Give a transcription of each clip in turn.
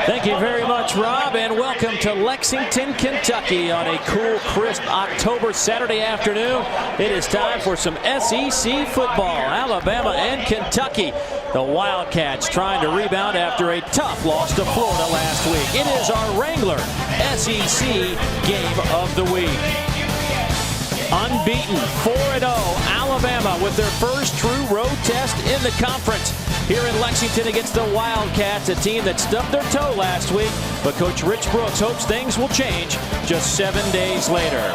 Thank you very much, Rob, and welcome to Lexington, Kentucky on a cool, crisp October Saturday afternoon. It is time for some SEC football. Alabama and Kentucky. The Wildcats trying to rebound after a tough loss to Florida last week. It is our Wrangler SEC game of the week. Unbeaten, 4-0, Alabama with their first true road test in the conference here in Lexington against the Wildcats, a team that stubbed their toe last week, but Coach Rich Brooks hopes things will change just 7 days later.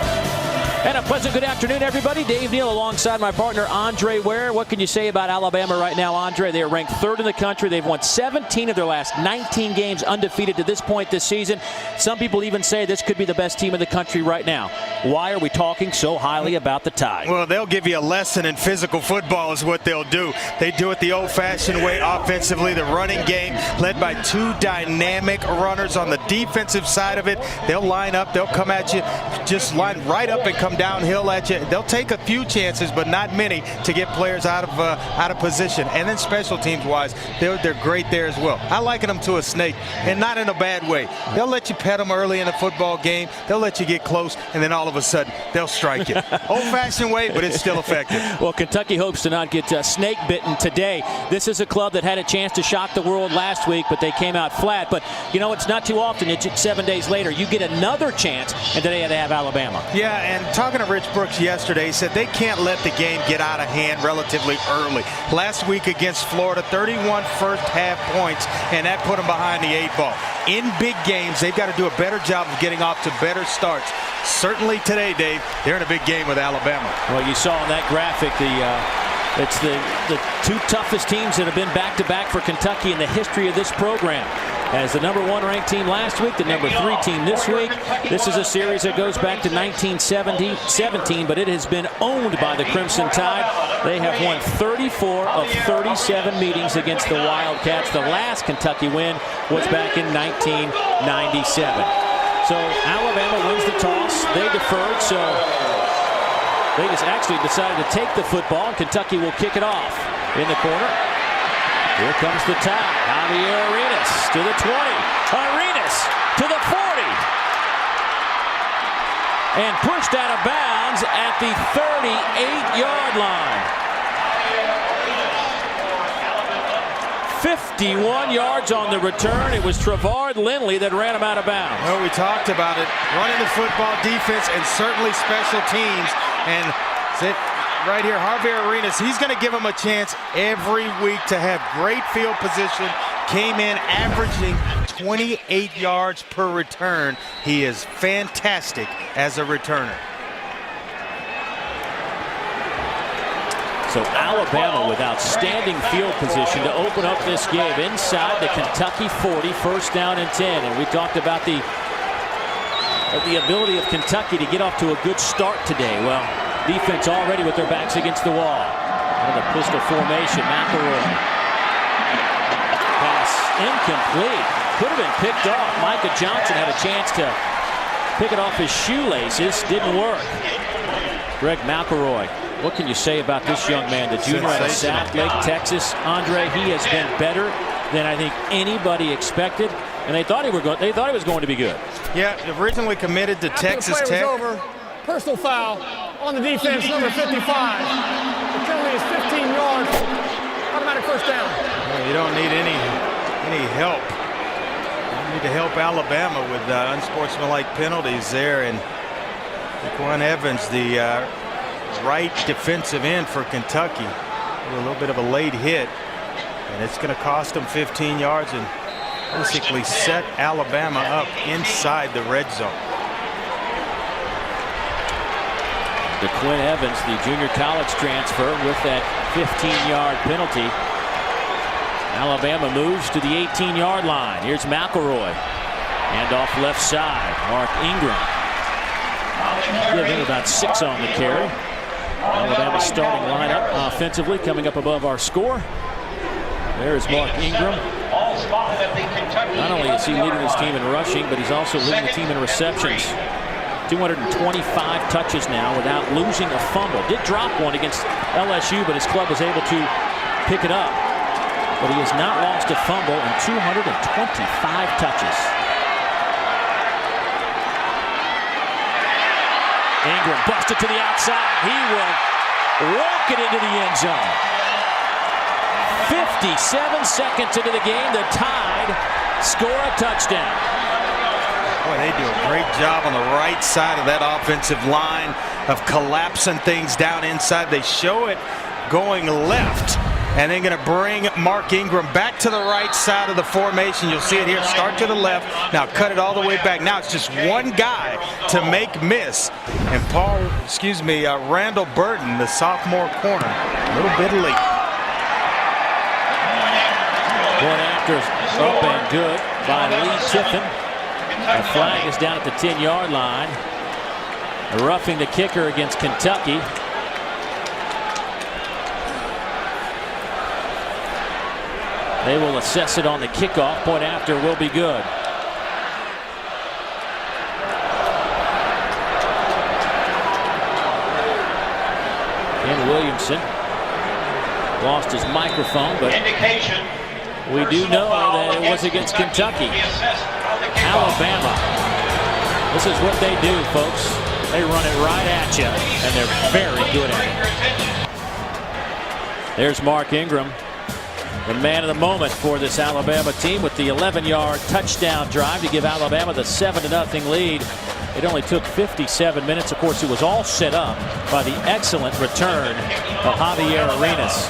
And a pleasant good afternoon, everybody. Dave Neal alongside my partner, Andre Ware. What can you say about Alabama right now, Andre? They are ranked third in the country. They've won 17 of their last 19 games undefeated to this point this season. Some people even say this could be the best team in the country right now. Why are we talking so highly about the Tide? Well, they'll give you a lesson in physical football is what they'll do. They do it the old-fashioned way offensively, the running game, led by two dynamic runners on the defensive side of it. They'll line up. They'll come at you, just line right up and come downhill at you. They'll take a few chances, but not many, to get players out of position. And then special teams wise, they're great there as well. I liken them to a snake, and not in a bad way. They'll let you pet them early in a football game. They'll let you get close, and then all of a sudden they'll strike you. Old-fashioned way, but it's still effective. Well, Kentucky hopes to not get snake bitten today. This is a club that had a chance to shock the world last week, but they came out flat. But you know, it's not too often. It's 7 days later you get another chance, and today they have Alabama. Yeah, and talking to Rich Brooks yesterday, he said they can't let the game get out of hand relatively early. Last week against Florida, 31 first half points, and that put them behind the 8 ball. In big games, they've got to do a better job of getting off to better starts. Certainly today, Dave, they're in a big game with Alabama. Well, you saw in that graphic it's the two toughest teams that have been back-to-back for Kentucky in the history of this program. As the #1 ranked team last week, the #3 team this week. This is a series that goes back to 1917, but it has been owned by the Crimson Tide. They have won 34 of 37 meetings against the Wildcats. The last Kentucky win was back in 1997. So Alabama wins the toss. They deferred, so they just actually decided to take the football, and Kentucky will kick it off. In the corner, here comes the Tide. Javier Arenas to the 20. Arenas to the 40. And pushed out of bounds at the 38-yard line. 51 yards on the return. It was Trevard Lindley that ran him out of bounds. Well, we talked about it. Running the football, defense, and certainly special teams. And right here, Javier Arenas, he's going to give him a chance every week to have great field position. Came in averaging 28 yards per return. He is fantastic as a returner. So Alabama with outstanding field position to open up this game inside the Kentucky 40, first down and 10. And we talked about the ability of Kentucky to get off to a good start today. Well, defense already with their backs against the wall. Out of the pistol formation, McElroy. Pass incomplete. Could have been picked off. Micah Johnson had a chance to pick it off his shoelaces. Didn't work. Greg McElroy. What can you say about this young man, the junior out of South Lake, Texas? Andre, he has been better than I think anybody expected, and they thought he was going to be good. Yeah, originally committed to Texas Tech. The play was over. Personal foul on the defense, number 55. The penalty is 15 yards. Automatic first down. Well, you don't need any help. You need to help Alabama with unsportsmanlike penalties there. And Daquan Evans, the right defensive end for Kentucky, a little bit of a late hit, and it's going to cost them 15 yards and basically set Alabama up inside the red zone. Daquan Evans, the junior college transfer, with that 15-yard penalty. Alabama moves to the 18-yard line. Here's McElroy. And off left side, Mark Ingram. Give him about 6 on the carry. Alabama's starting lineup offensively coming up above our score. There's Mark Ingram. Not only is he leading his team in rushing, but he's also leading the team in receptions. 225 touches now without losing a fumble. Did drop one against LSU, but his club was able to pick it up. but he has not lost a fumble in 225 touches. Ingram busted to the outside. He will walk it into the end zone. 57 seconds into the game, the Tide score a touchdown. Boy, they do a great job on the right side of that offensive line of collapsing things down inside. They show it going left, and they're going to bring Mark Ingram back to the right side of the formation. You'll see it here. Start to the left. Now cut it all the way back. Now it's just one guy to make miss. And Randall Burton, the sophomore corner, a little bit late. One after up and good by Lee Tiffin. The flag is down at the 10-yard line. Roughing the kicker against Kentucky. They will assess it on the kickoff. Point after will be good. Ken Williamson lost his microphone, but we do know that it was against Kentucky. Alabama. This is what they do, folks. They run it right at you, and they're very good at it. There's Mark Ingram, the man of the moment for this Alabama team, with the 11-yard touchdown drive to give Alabama the 7-0 lead. It only took 57 minutes. Of course, it was all set up by the excellent return of Javier Arenas.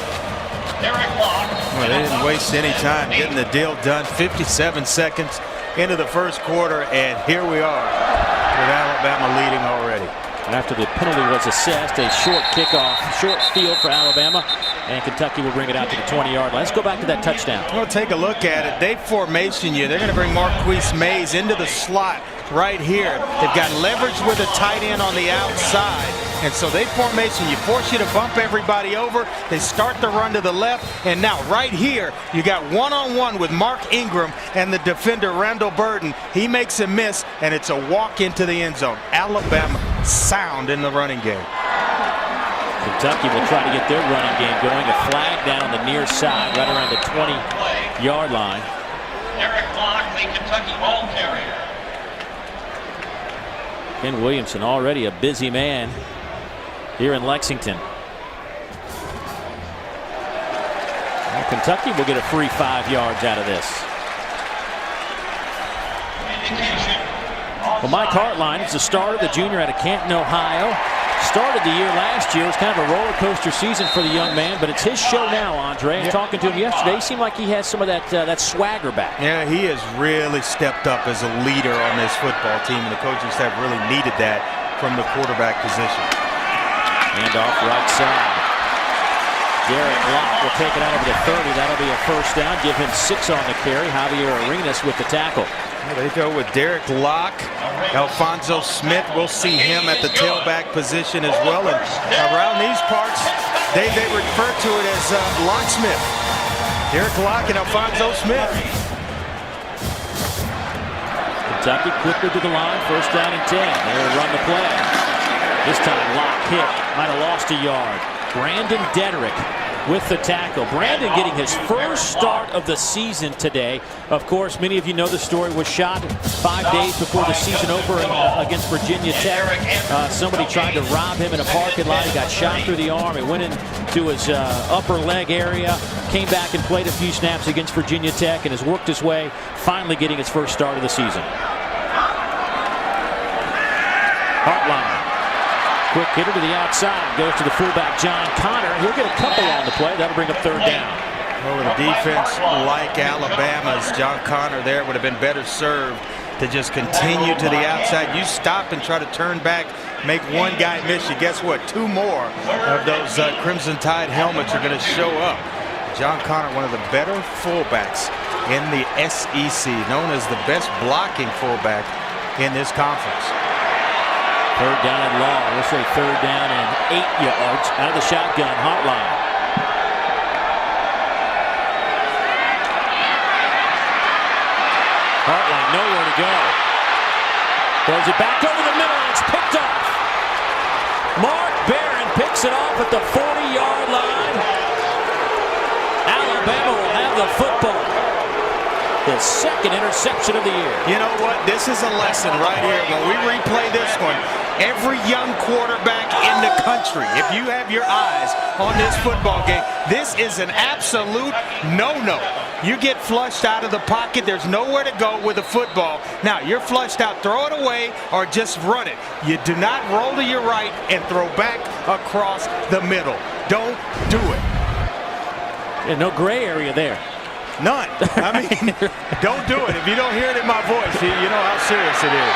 Well, they didn't waste any time getting the deal done. 57 seconds into the first quarter, and here we are with Alabama leading already. After the penalty was assessed, a short kickoff, short field for Alabama, and Kentucky will bring it out to the 20-yard line. Let's go back to that touchdown. Well, take a look at it. They formation you. They're going to bring Marquise Mays into the slot right here. They've got leverage with a tight end on the outside. And so they formation you, force you to bump everybody over. They start the run to the left. And now right here, you got one-on-one with Mark Ingram and the defender Randall Burton. He makes a miss, and it's a walk into the end zone. Alabama sound in the running game. Kentucky will try to get their running game going. A flag down on the near side, right around the 20-yard line. Derek Locke, the Kentucky ball carrier. Ken Williamson, already a busy man here in Lexington. Well, Kentucky will get a free 5 yards out of this. Well, Mike Hartline is the starter, the junior out of Canton, Ohio. Started the year last year. It was kind of a roller coaster season for the young man, but it's his show now, Andre. And talking to him yesterday, he seemed like he has some of that swagger back. Yeah, he has really stepped up as a leader on this football team, and the coaching staff really needed that from the quarterback position. Hand off right side. Derek Locke will take it out over the 30. That'll be a first down. Give him 6 on the carry. Javier Arenas with the tackle. Well, they go with Derek Locke. Alfonso Smith, we'll see him at the tailback position as well. And around these parts, they refer to it as locksmith. Derek Locke and Alfonso Smith. Kentucky quickly to the line. First down and 10. They'll run the play. This time Locke hit. Might have lost a yard. Brandon Dedrick with the tackle. Brandon getting his first start of the season today. Of course, many of you know the story. Was shot 5 days before the season opener against Virginia Tech. Somebody tried to rob him in a parking lot. He got shot through the arm. It went into his upper leg area. Came back and played a few snaps against Virginia Tech and has worked his way, finally getting his first start of the season. Hartline. Quick hitter to the outside. Goes to the fullback, John Connor. He'll get a couple on the play. That'll bring up third down. Well, with a defense like Alabama's, John Connor there would have been better served to just continue to the outside. You stop and try to turn back, make one guy miss you. Guess what? 2 more of those Crimson Tide helmets are going to show up. John Connor, one of the better fullbacks in the SEC, known as the best blocking fullback in this conference. Third down and long. We'll say third down and 8 yards out of the shotgun. Hartline. Hartline nowhere to go. Throws it back over the middle and it's picked off. Mark Barron picks it off at the 40-yard line. Alabama will have the the football. His second interception of the year. You know what? This is a lesson right here. When we replay this one, every young quarterback in the country, if you have your eyes on this football game, this is an absolute no-no. You get flushed out of the pocket. There's nowhere to go with the football. Now, you're flushed out. Throw it away or just run it. You do not roll to your right and throw back across the middle. Don't do it. Yeah, no gray area there. None. I mean, don't do it. If you don't hear it in my voice, you know how serious it is.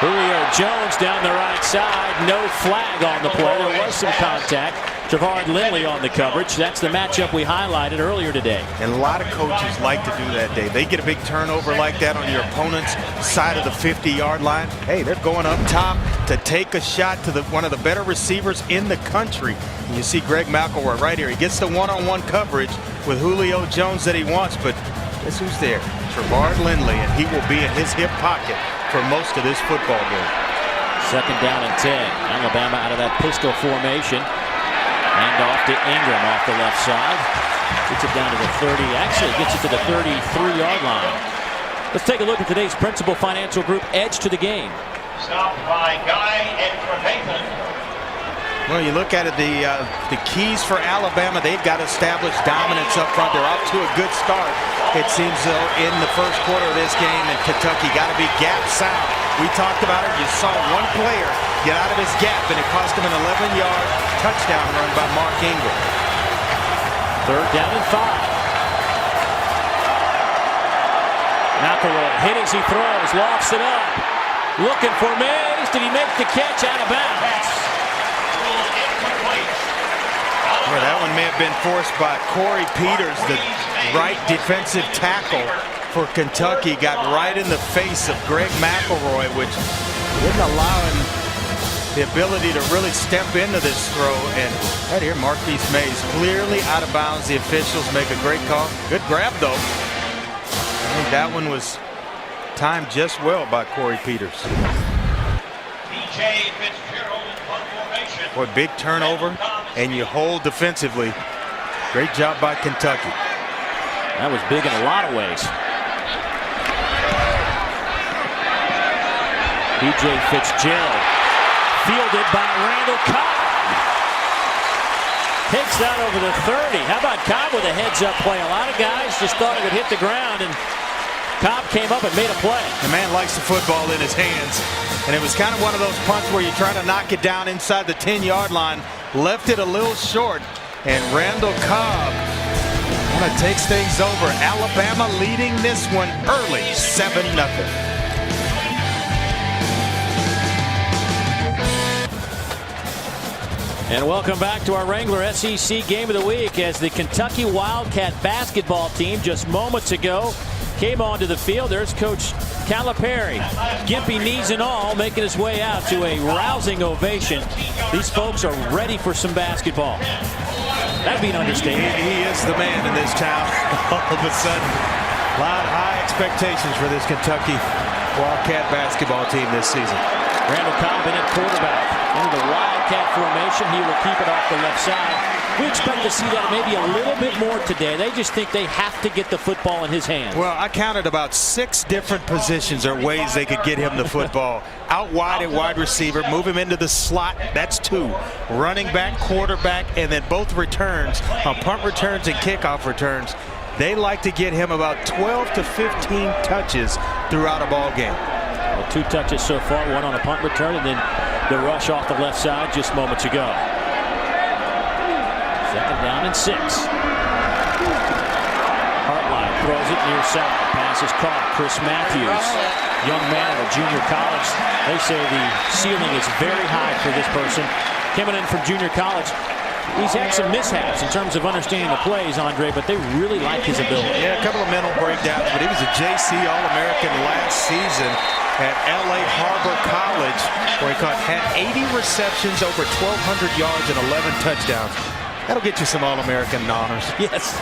Julio Jones down the right side. No flag on the play. There was some contact. Javard Lindley on the coverage. That's the matchup we highlighted earlier today. And a lot of coaches like to do that, Dave. They get a big turnover like that on your opponent's side of the 50-yard line. Hey, they're going up top to take a shot to one of the better receivers in the country. And you see Greg McElroy right here. He gets the one-on-one coverage with Julio Jones that he wants, but guess who's there? Javard Lindley, and he will be in his hip pocket for most of this football game. Second down and 10. Alabama out of that pistol formation. And off to Ingram off the left side. Gets it down to the 30. Actually gets it to the 33-yard line. Let's take a look at today's Principal Financial Group edge to the game. Stopped by Guy and Trevathan. Well, you look at it, the keys for Alabama, they've got established dominance up front. They're off to a good start, it seems, though, in the first quarter of this game. And Kentucky got to be gap sound. We talked about it. You saw one player get out of his gap, and it cost him an 11-yard touchdown run by Mark Ingram. Third down and 5. McElroy hit as he throws, lofts it up. Looking for Mays. Did he make the catch out of bounds? Well, that one may have been forced by Corey Peters, the right defensive tackle for Kentucky. Got right in the face of Greg McElroy, which didn't allow him the ability to really step into this throw. And right here, Marquise Mays clearly out of bounds. The officials make a great call. Good grab, though. I think that one was timed just well by Corey Peters. DJ Fitzgerald in punt formation. Boy, big turnover, and you hold defensively. Great job by Kentucky. That was big in a lot of ways. DJ Fitzgerald fielded by Randall Cobb. Takes that over the 30. How about Cobb with a heads-up play? A lot of guys just thought it would hit the ground, and Cobb came up and made a play. The man likes the football in his hands, and it was kind of one of those punts where you're trying to knock it down inside the 10-yard line. Left it a little short, and Randall Cobb kind of takes things over. Alabama leading this one early, 7-0. And welcome back to our Wrangler SEC Game of the Week, as the Kentucky Wildcat basketball team just moments ago came onto the field. There's Coach Calipari, gimpy knees and all, making his way out to a rousing ovation. These folks are ready for some basketball. That'd be an understatement. He is the man in this town. All of a sudden, a lot of high expectations for this Kentucky Wildcat basketball team this season. Randall Cobb in at quarterback. Into the Wildcat formation. He will keep it off the left side. We expect to see that maybe a little bit more today. They just think they have to get the football in his hands. Well, I counted about 6 different positions or ways they could get him the football. Out wide at wide receiver, move him into the slot. That's 2. Running back, quarterback, and then both returns, on punt returns and kickoff returns. They like to get him about 12 to 15 touches throughout a ball game. Well, 2 touches so far, 1 on a punt return, and then the rush off the left side just moments ago. Second down and 6. Hartline throws it near side. Pass is caught. Chris Matthews, young man at a junior college. They say the ceiling is very high for this person. Coming in from junior college. He's had some mishaps in terms of understanding the plays, Andre, but they really like his ability. Yeah, a couple of mental breakdowns, but he was a JC All-American last season at LA Harbor College, where he had 80 receptions, over 1,200 yards, and 11 touchdowns. That'll get you some All-American honors. Yes.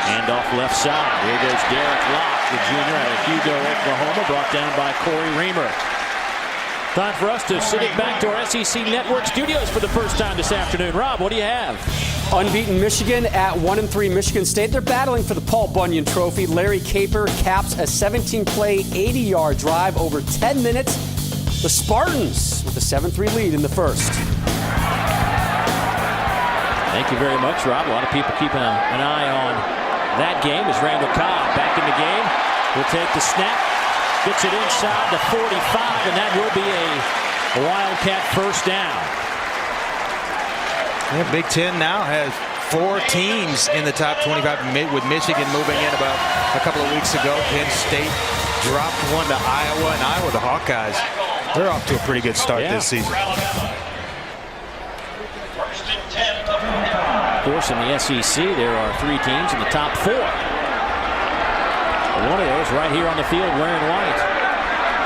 Handoff left side. Here goes Derek Locke, the junior out of Hugo, Oklahoma, brought down by Corey Reamer. Time for us to send it back to our SEC Network studios for the first time this afternoon. Rob, what do you have? Unbeaten Michigan at 1-3 Michigan State. They're battling for the Paul Bunyan Trophy. Larry Caper caps a 17-play, 80-yard drive over 10 minutes. The Spartans with a 7-3 lead in the first. Thank you very much, Rob. A lot of people keeping an eye on that game as Randall Cobb back in the game. Will take the snap, gets it inside the 45, and that will be a Wildcat first down. Yeah, Big Ten now has 4 teams in the top 25, with Michigan moving in about a couple of weeks ago. Penn State dropped one to Iowa, and Iowa, the Hawkeyes, they're off to a pretty good start this season. Of course, in the SEC, there are 3 teams in the top 4. One of those right here on the field wearing white.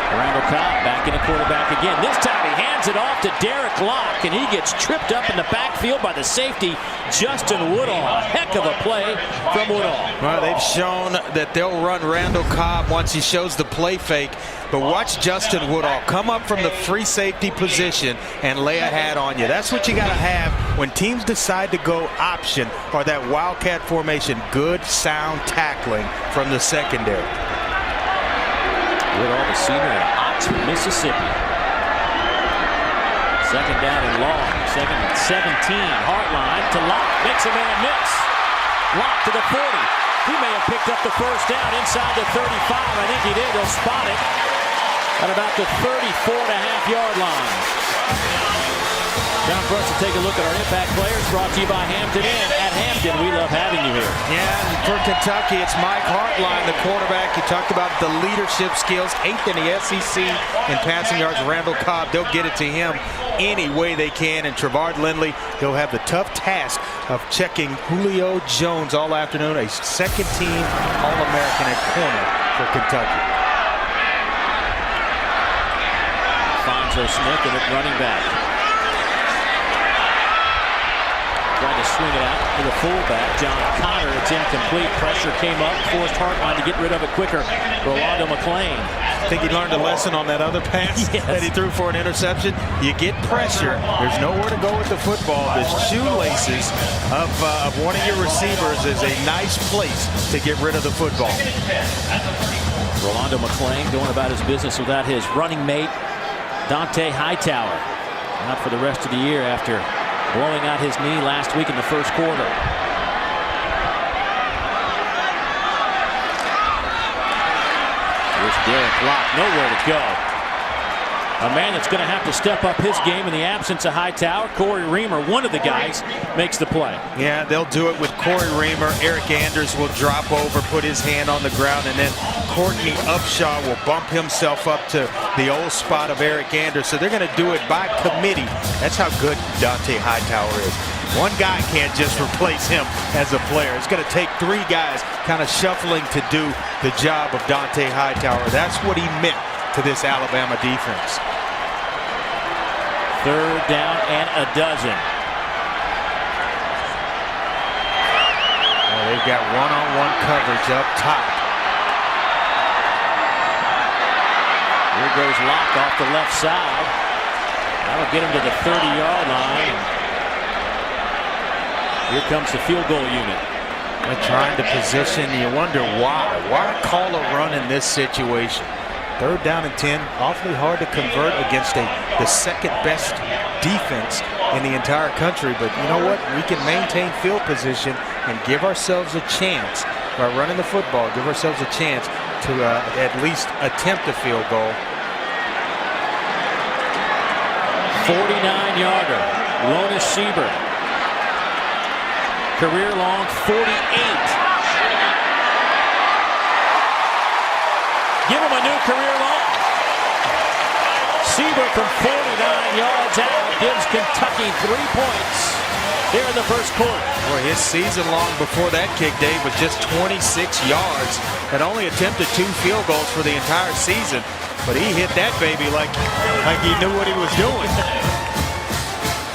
Randall Cobb back in the quarterback again. This time he hands it off to Derek Locke, and he gets tripped up in the backfield by the safety, Justin Woodall. A heck of a play from Woodall. Well, they've shown that they'll run Randall Cobb once he shows the play fake. But watch Justin Woodall come up from the free safety position and lay a hat on you. That's what you got to have when teams decide to go option or that Wildcat formation. Good, sound tackling from the secondary. Woodall, the senior at Oxford, Mississippi. Second down and long. Second and 17. Hartline to Locke. Makes a man miss. Locke to the 40. He may have picked up the first down inside the 35. I think he did. They'll spot it at about the 34.5-yard line. Time for us to take a look at our impact players, brought to you by Hampton Inn. At Hampton, we love having you here. Yeah, for Kentucky, it's Mike Hartline, the quarterback. You talked about the leadership skills, 8th in the SEC in passing yards. Randall Cobb, they'll get it to him any way they can. And Trevard Lindley, he'll have the tough task of checking Julio Jones all afternoon, a second-team All-American at corner for Kentucky. Fonzo Smith and at running back. Tried to swing it out to the fullback, John Connor. It's incomplete. Pressure came up, forced Hartline to get rid of it quicker. Rolando McClain. I think he learned a lesson on that other pass that he threw for an interception. You get pressure. There's nowhere to go with the football. The shoelaces of one of your receivers is a nice place to get rid of the football. Rolando McClain going about his business without his running mate, Dante Hightower. Out for the rest of the year after blowing out his knee last week in the first quarter. Here's Derek Locke, nowhere to go. A man that's going to have to step up his game in the absence of Hightower. Corey Reamer, one of the guys, makes the play. Yeah, they'll do it with Corey Reamer. Eric Anders will drop over, put his hand on the ground, and then Courtney Upshaw will bump himself up to the old spot of Eric Anders. So they're going to do it by committee. That's how good Dante Hightower is. One guy can't just replace him as a player. It's going to take 3 guys kind of shuffling to do the job of Dante Hightower. That's what he meant to this Alabama defense. Third down and a dozen. Well, they've got one-on-one coverage up top. Here goes Locke off the left side. That'll get him to the 30-yard line. Here comes the field goal unit. They're trying to position. You wonder why. Why call a run in this situation? Third down and 10, awfully hard to convert against the second best defense in the entire country. But you know what? We can maintain field position and give ourselves a chance by running the football. Give ourselves a chance to at least attempt a field goal. 49-yarder, Lonis Siebert. Career long 48. Give him a new career long. Siebert from 49 yards out gives Kentucky 3 points here in the first quarter. Boy, his season long before that kick, Dave, was just 26 yards. Had only attempted 2 field goals for the entire season, but he hit that baby like he knew what he was doing.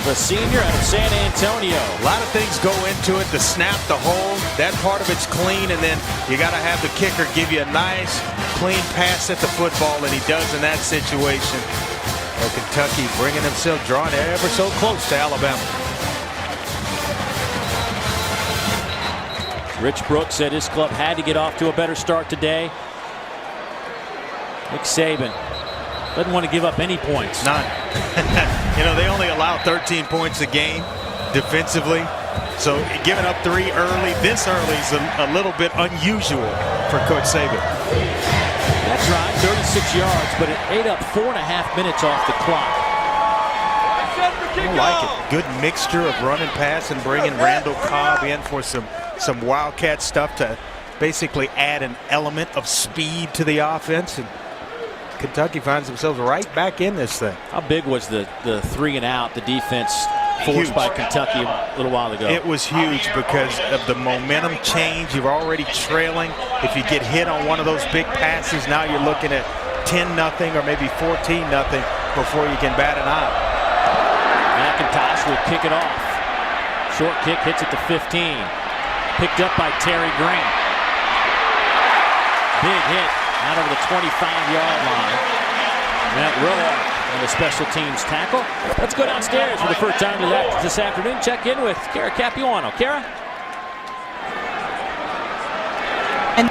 The senior out of San Antonio. A lot of things go into it. The snap, the hold, that part of it's clean, and then you got to have the kicker give you a nice, clean pass at the football, and he does in that situation. So Kentucky bringing themselves, drawing ever so close to Alabama. Rich Brooks said his club had to get off to a better start today. Nick Saban doesn't want to give up any points. None. You know, they only allow 13 points a game defensively. So giving up 3 early, this early is a little bit unusual for Coach Saban. That's right, 36 yards, but it ate up 4.5 minutes off the clock. I like it. Good mixture of run and pass, and bringing Randall Cobb in for some Wildcat stuff to basically add an element of speed to the offense. And Kentucky finds themselves right back in this thing. How big was the 3 and out, the defense forced Huge. by Kentucky a little while ago? It was huge because of the momentum change. You're already trailing. If you get hit on one of those big passes, now you're looking at 10-0 or maybe 14-0 before you can bat an eye. McIntosh will kick it off. Short kick hits at the 15. Picked up by Terry Grant. Big hit out over the 25-yard line. Matt Rowe on the special teams tackle. Let's go downstairs for the first time this afternoon. Check in with Kara Capuano. Kara? And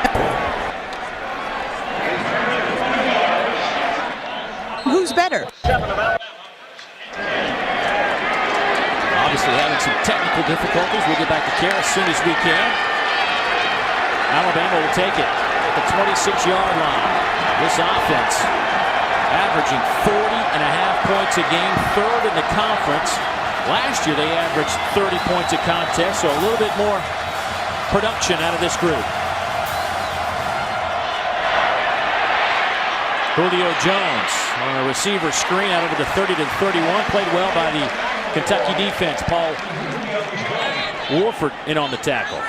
who's better? Obviously having some technical difficulties. We'll get back to Kara as soon as we can. Alabama will take it at the 26-yard line. This offense averaging 40.5 points a game, 3rd in the conference. Last year they averaged 30 points a contest, so a little bit more production out of this group. Julio Jones on a receiver screen out over the 30 to 31. Played well by the Kentucky defense. Paul Wolford in on the tackle.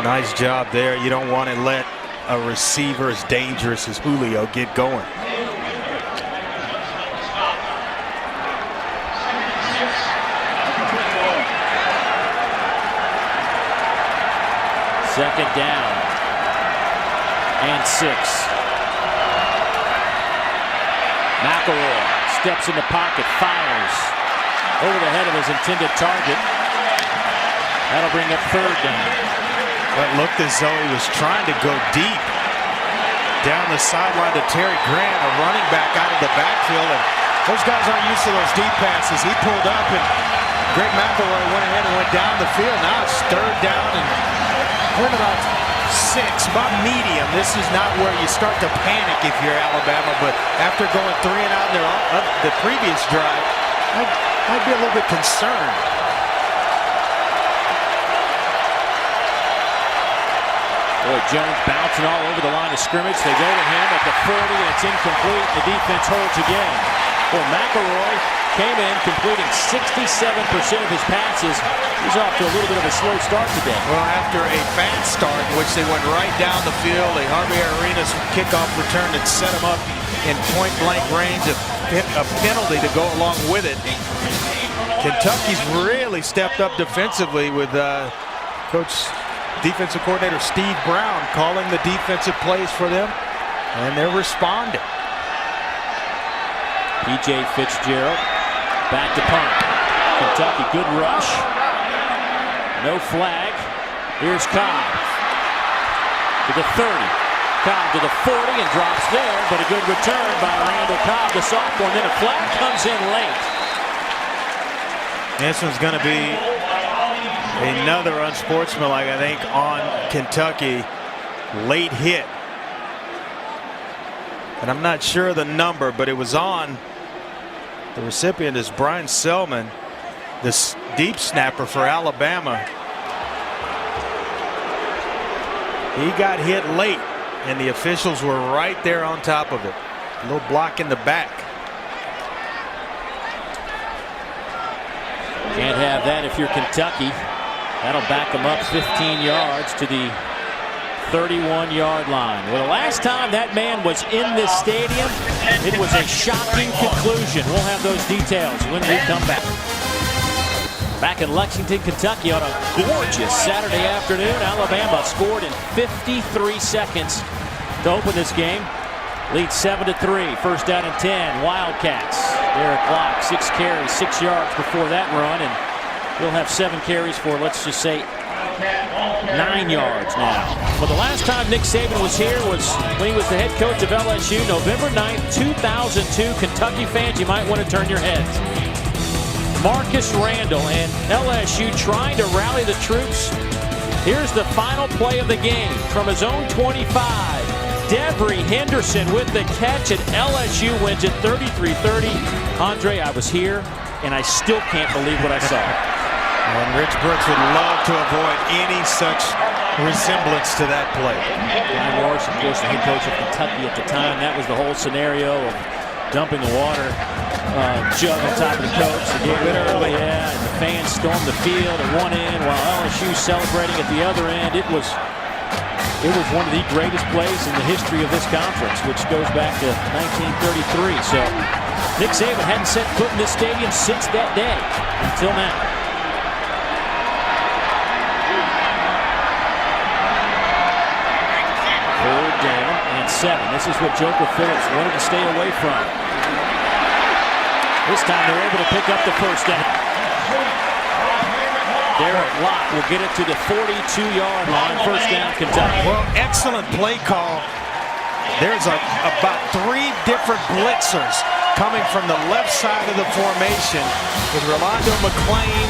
Nice job there. You don't want to let a receiver as dangerous as Julio get going. Second down and 6. McElroy steps in the pocket, fires over the head of his intended target. That'll bring up 3rd down. It looked as though he was trying to go deep down the sideline to Terry Grant, a running back out of the backfield. And those guys aren't used to those deep passes. He pulled up, and Greg McElroy went ahead and went down the field. Now it's 3rd down, and we're at about 6, about medium. This is not where you start to panic if you're Alabama, but after going 3 and out in the previous drive, I'd be a little bit concerned. Boy, Jones bouncing all over the line of scrimmage. They go to him at the 40, and it's incomplete. The defense holds again. Well, McElroy came in completing 67% of his passes. He's off to a little bit of a slow start today. Well, after a fast start in which they went right down the field, a Harvey Arenas kickoff return that set him up in point-blank range, a penalty to go along with it. Kentucky's really stepped up defensively with defensive coordinator Steve Brown calling the defensive plays for them, and they're responding. P.J. Fitzgerald back to punt. Kentucky, good rush. No flag. Here's Cobb to the 30. Cobb to the 40 and drops there, but a good return by Randall Cobb, the sophomore. And then a flag comes in late. This one's going to be another unsportsmanlike, I think, on Kentucky. Late hit. And I'm not sure of the number, but it was on. The recipient is Brian Selman, this deep snapper for Alabama. He got hit late, and the officials were right there on top of it. A little block in the back. Can't have that if you're Kentucky. That'll back them up 15 yards to the 31-yard line. Well, the last time that man was in this stadium, it was a shocking conclusion. We'll have those details when we come back. Back in Lexington, Kentucky on a gorgeous Saturday afternoon. Alabama scored in 53 seconds to open this game. Leads 7-3. First down and 10. Wildcats. Derek Locke, 6 carries, 6 yards before that run, and he'll have 7 carries for, let's just say, 9 yards now. Well, the last time Nick Saban was here was when he was the head coach of LSU, November 9th, 2002. Kentucky fans, you might want to turn your heads. Marcus Randall and LSU trying to rally the troops. Here's the final play of the game from his own 25. Devery Henderson with the catch, and LSU wins it 33-30. Andre, I was here, and I still can't believe what I saw. And Rich Brooks would love to avoid any such resemblance to that play. Brian Morris, of course, the head coach of Kentucky at the time. That was the whole scenario of dumping the water jug on top of the coach. They gave it early, yeah, and the fans stormed the field at one end while LSU celebrating at the other end. It was one of the greatest plays in the history of this conference, which goes back to 1933. So Nick Saban hadn't set foot in this stadium since that day until now. Third down and 7. This is what Joker Phillips wanted to stay away from. This time they're able to pick up the first down. Derek Locke will get it to the 42-yard line. First down, Kentucky. Well, excellent play call. There's about 3 different blitzers coming from the left side of the formation with Rolando McClain.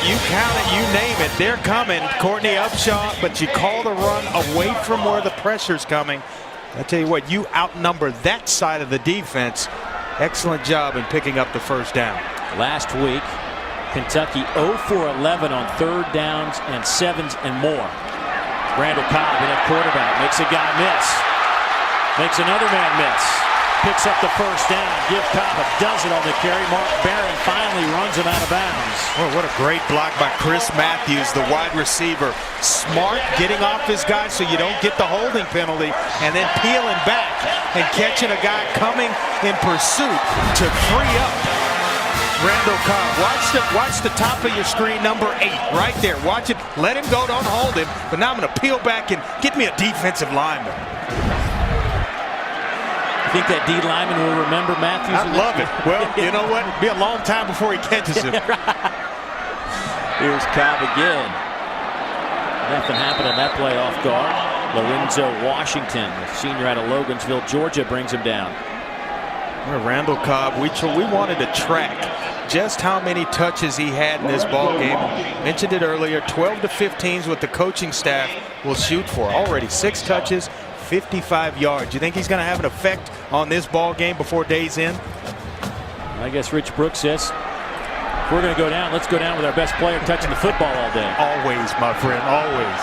You count it, you name it, they're coming. Courtney Upshaw, but you call the run away from where the pressure's coming. I tell you what, you outnumber that side of the defense. Excellent job in picking up the first down. Last week, Kentucky 0 for 11 on 3rd downs and 7s and more. Randall Cobb in at quarterback, makes a guy miss, makes another man miss, picks up the first down. Give Cobb a dozen on the carry. Mark Barron finally runs him out of bounds. Well, what a great block by Chris Matthews, the wide receiver. Smart, getting off his guy so you don't get the holding penalty, and then peeling back and catching a guy coming in pursuit to free up Randall Cobb. Watch the top of your screen, number 8, right there. Watch it. Let him go. Don't hold him. But now I'm going to peel back and get me a defensive lineman. You think that D lineman will remember Matthews? I love it. Well, you know what? It'll be a long time before he catches him. Here's Cobb again. Nothing happened on that play off guard. Lorenzo Washington, the senior out of Logan'sville, Georgia, brings him down. Randall Cobb, we wanted to track just how many touches he had in this ball game. Mentioned it earlier, 12 to 15s what the coaching staff will shoot for. Already 6 touches, 55 yards. You think he's going to have an effect on this ball game before day's end? I guess Rich Brooks says, if we're going to go down, let's go down with our best player touching the football all day. Always, my friend, always.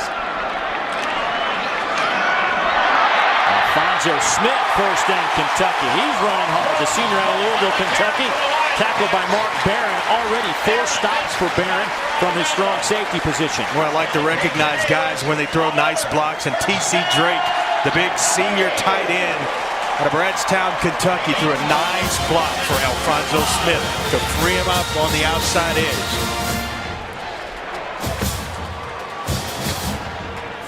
Alfonso Smith, first down, Kentucky. He's running hard. The senior out of Louisville, Kentucky. Tackled by Mark Barron. Already 4 stops for Barron from his strong safety position. Well, I like to recognize guys when they throw nice blocks. And T.C. Drake, the big senior tight end out of Bradstown, Kentucky, threw a nice block for Alfonso Smith to free him up on the outside edge.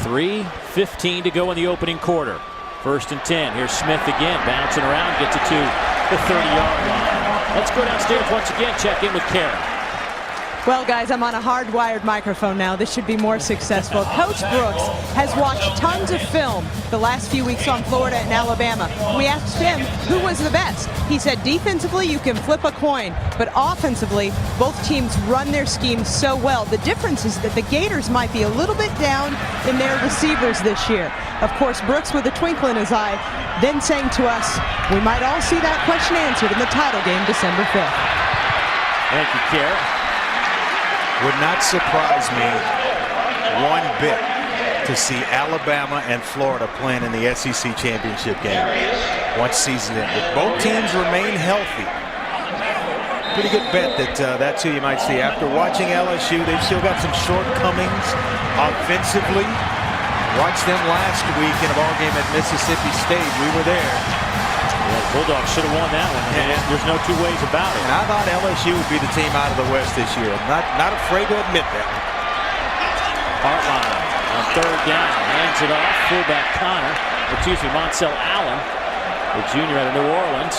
3:15 to go in the opening quarter. First and 10. Here's Smith again, bouncing around, gets it to the 30-yard line. Let's go downstairs once again, check in with Karen. Well, guys, I'm on a hardwired microphone now. This should be more successful. Coach Brooks has watched tons of film the last few weeks on Florida and Alabama. We asked him who was the best. He said defensively you can flip a coin, but offensively both teams run their schemes so well. The difference is that the Gators might be a little bit down in their receivers this year. Of course, Brooks with a twinkle in his eye, then saying to us, we might all see that question answered in the title game December 5th. Thank you, Karen. Would not surprise me one bit to see Alabama and Florida playing in the SEC championship game once season ends. If both teams remain healthy, pretty good bet that that's who you might see. After watching LSU, they've still got some shortcomings offensively. Watched them last week in a ball game at Mississippi State. We were there. Yeah, Bulldogs should have won that one. Yeah. There's no 2 ways about it. And I thought LSU would be the team out of the West this year. Not afraid to admit that. Hartline on 3rd down, hands it off. Fullback Moncel Allen the junior out of New Orleans.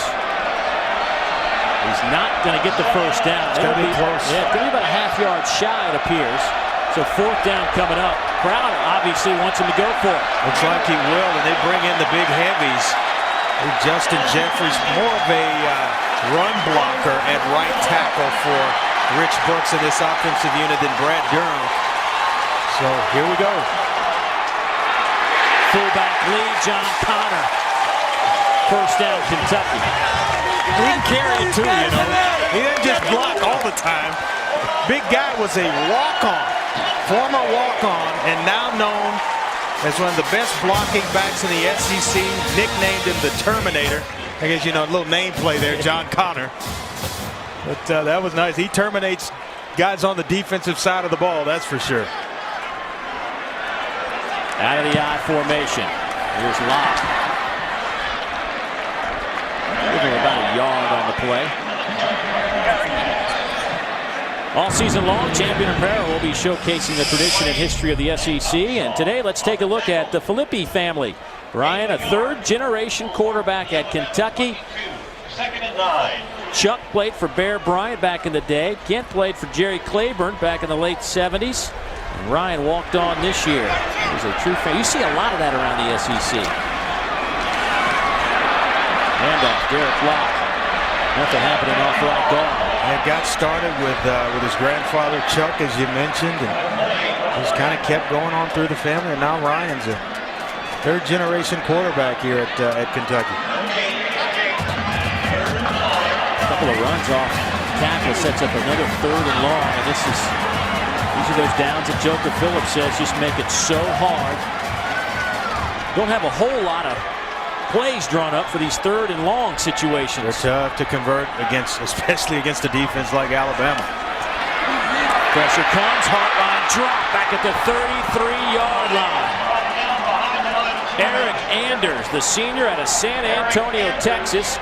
He's not going to get the first down. It's going to be close. Yeah, it's going to be about a half-yard shy, it appears. So fourth down coming up. Crowder obviously wants him to go for it. Looks like he will, and they bring in the big heavies. Justin Jeffries, more of a run blocker at right tackle for Rich Brooks in this offensive unit than Brad Durham. So here we go. Fullback lead, John Connor. First down, Kentucky. He can carry it too, you know. He didn't just block all the time. Big guy was a walk-on, former walk-on, and now known as one of the best blocking backs in the SEC. Nicknamed him the Terminator. I guess you know, a little name play there, John Connor. But that was nice. He terminates guys on the defensive side of the ball, that's for sure. Out of the I formation. Here's Locke. Give him about a yard on the play. All season long, Champion Apparel will be showcasing the tradition and history of the SEC. And today, let's take a look at the Filippi family. Ryan, a third-generation quarterback at Kentucky. 2nd and 9. Chuck played for Bear Bryant back in the day. Kent played for Jerry Claiborne back in the late 70s. And Ryan walked on this year. He's a true fan. You see a lot of that around the SEC. Handoff, Derek Locke. Nothing happening off right guard. And got started with his grandfather Chuck, as you mentioned, and just kind of kept going on through the family. And now Ryan's a third-generation quarterback here at Kentucky. A couple of runs off tackle sets up another 3rd and long, and these are those downs that Joker Phillips says just make it so hard. Don't have a whole lot of plays drawn up for these 3rd and long situations. They're tough to convert against, especially against a defense like Alabama. Pressure comes, Hartline drop back at the 33-yard line. Eric Anders, the senior out of San Antonio, Texas,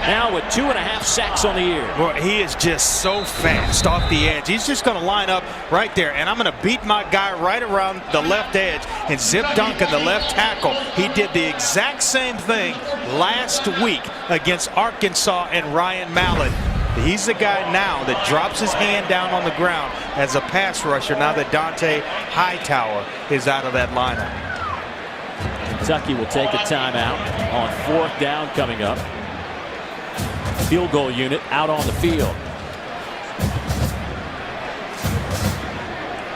now with 2.5 sacks on the year. Well, he is just so fast off the edge. He's just going to line up right there, and I'm going to beat my guy right around the left edge and zip Duncan, the left tackle. He did the exact same thing last week against Arkansas and Ryan Mallett. He's the guy now that drops his hand down on the ground as a pass rusher now that Dante Hightower is out of that lineup. Kentucky will take a timeout on 4th down coming up. Field goal unit out on the field.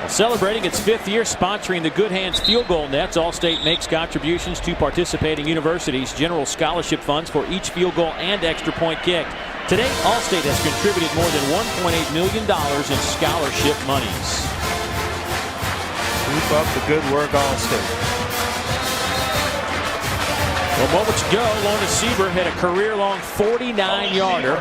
Well, celebrating its 5th year sponsoring the Good Hands Field Goal Nets, Allstate makes contributions to participating universities' general scholarship funds for each field goal and extra point kicked. Today, Allstate has contributed more than $1.8 million in scholarship monies. Keep up the good work, Allstate. Well, moments ago, Lona Sieber hit a career-long 49-yarder.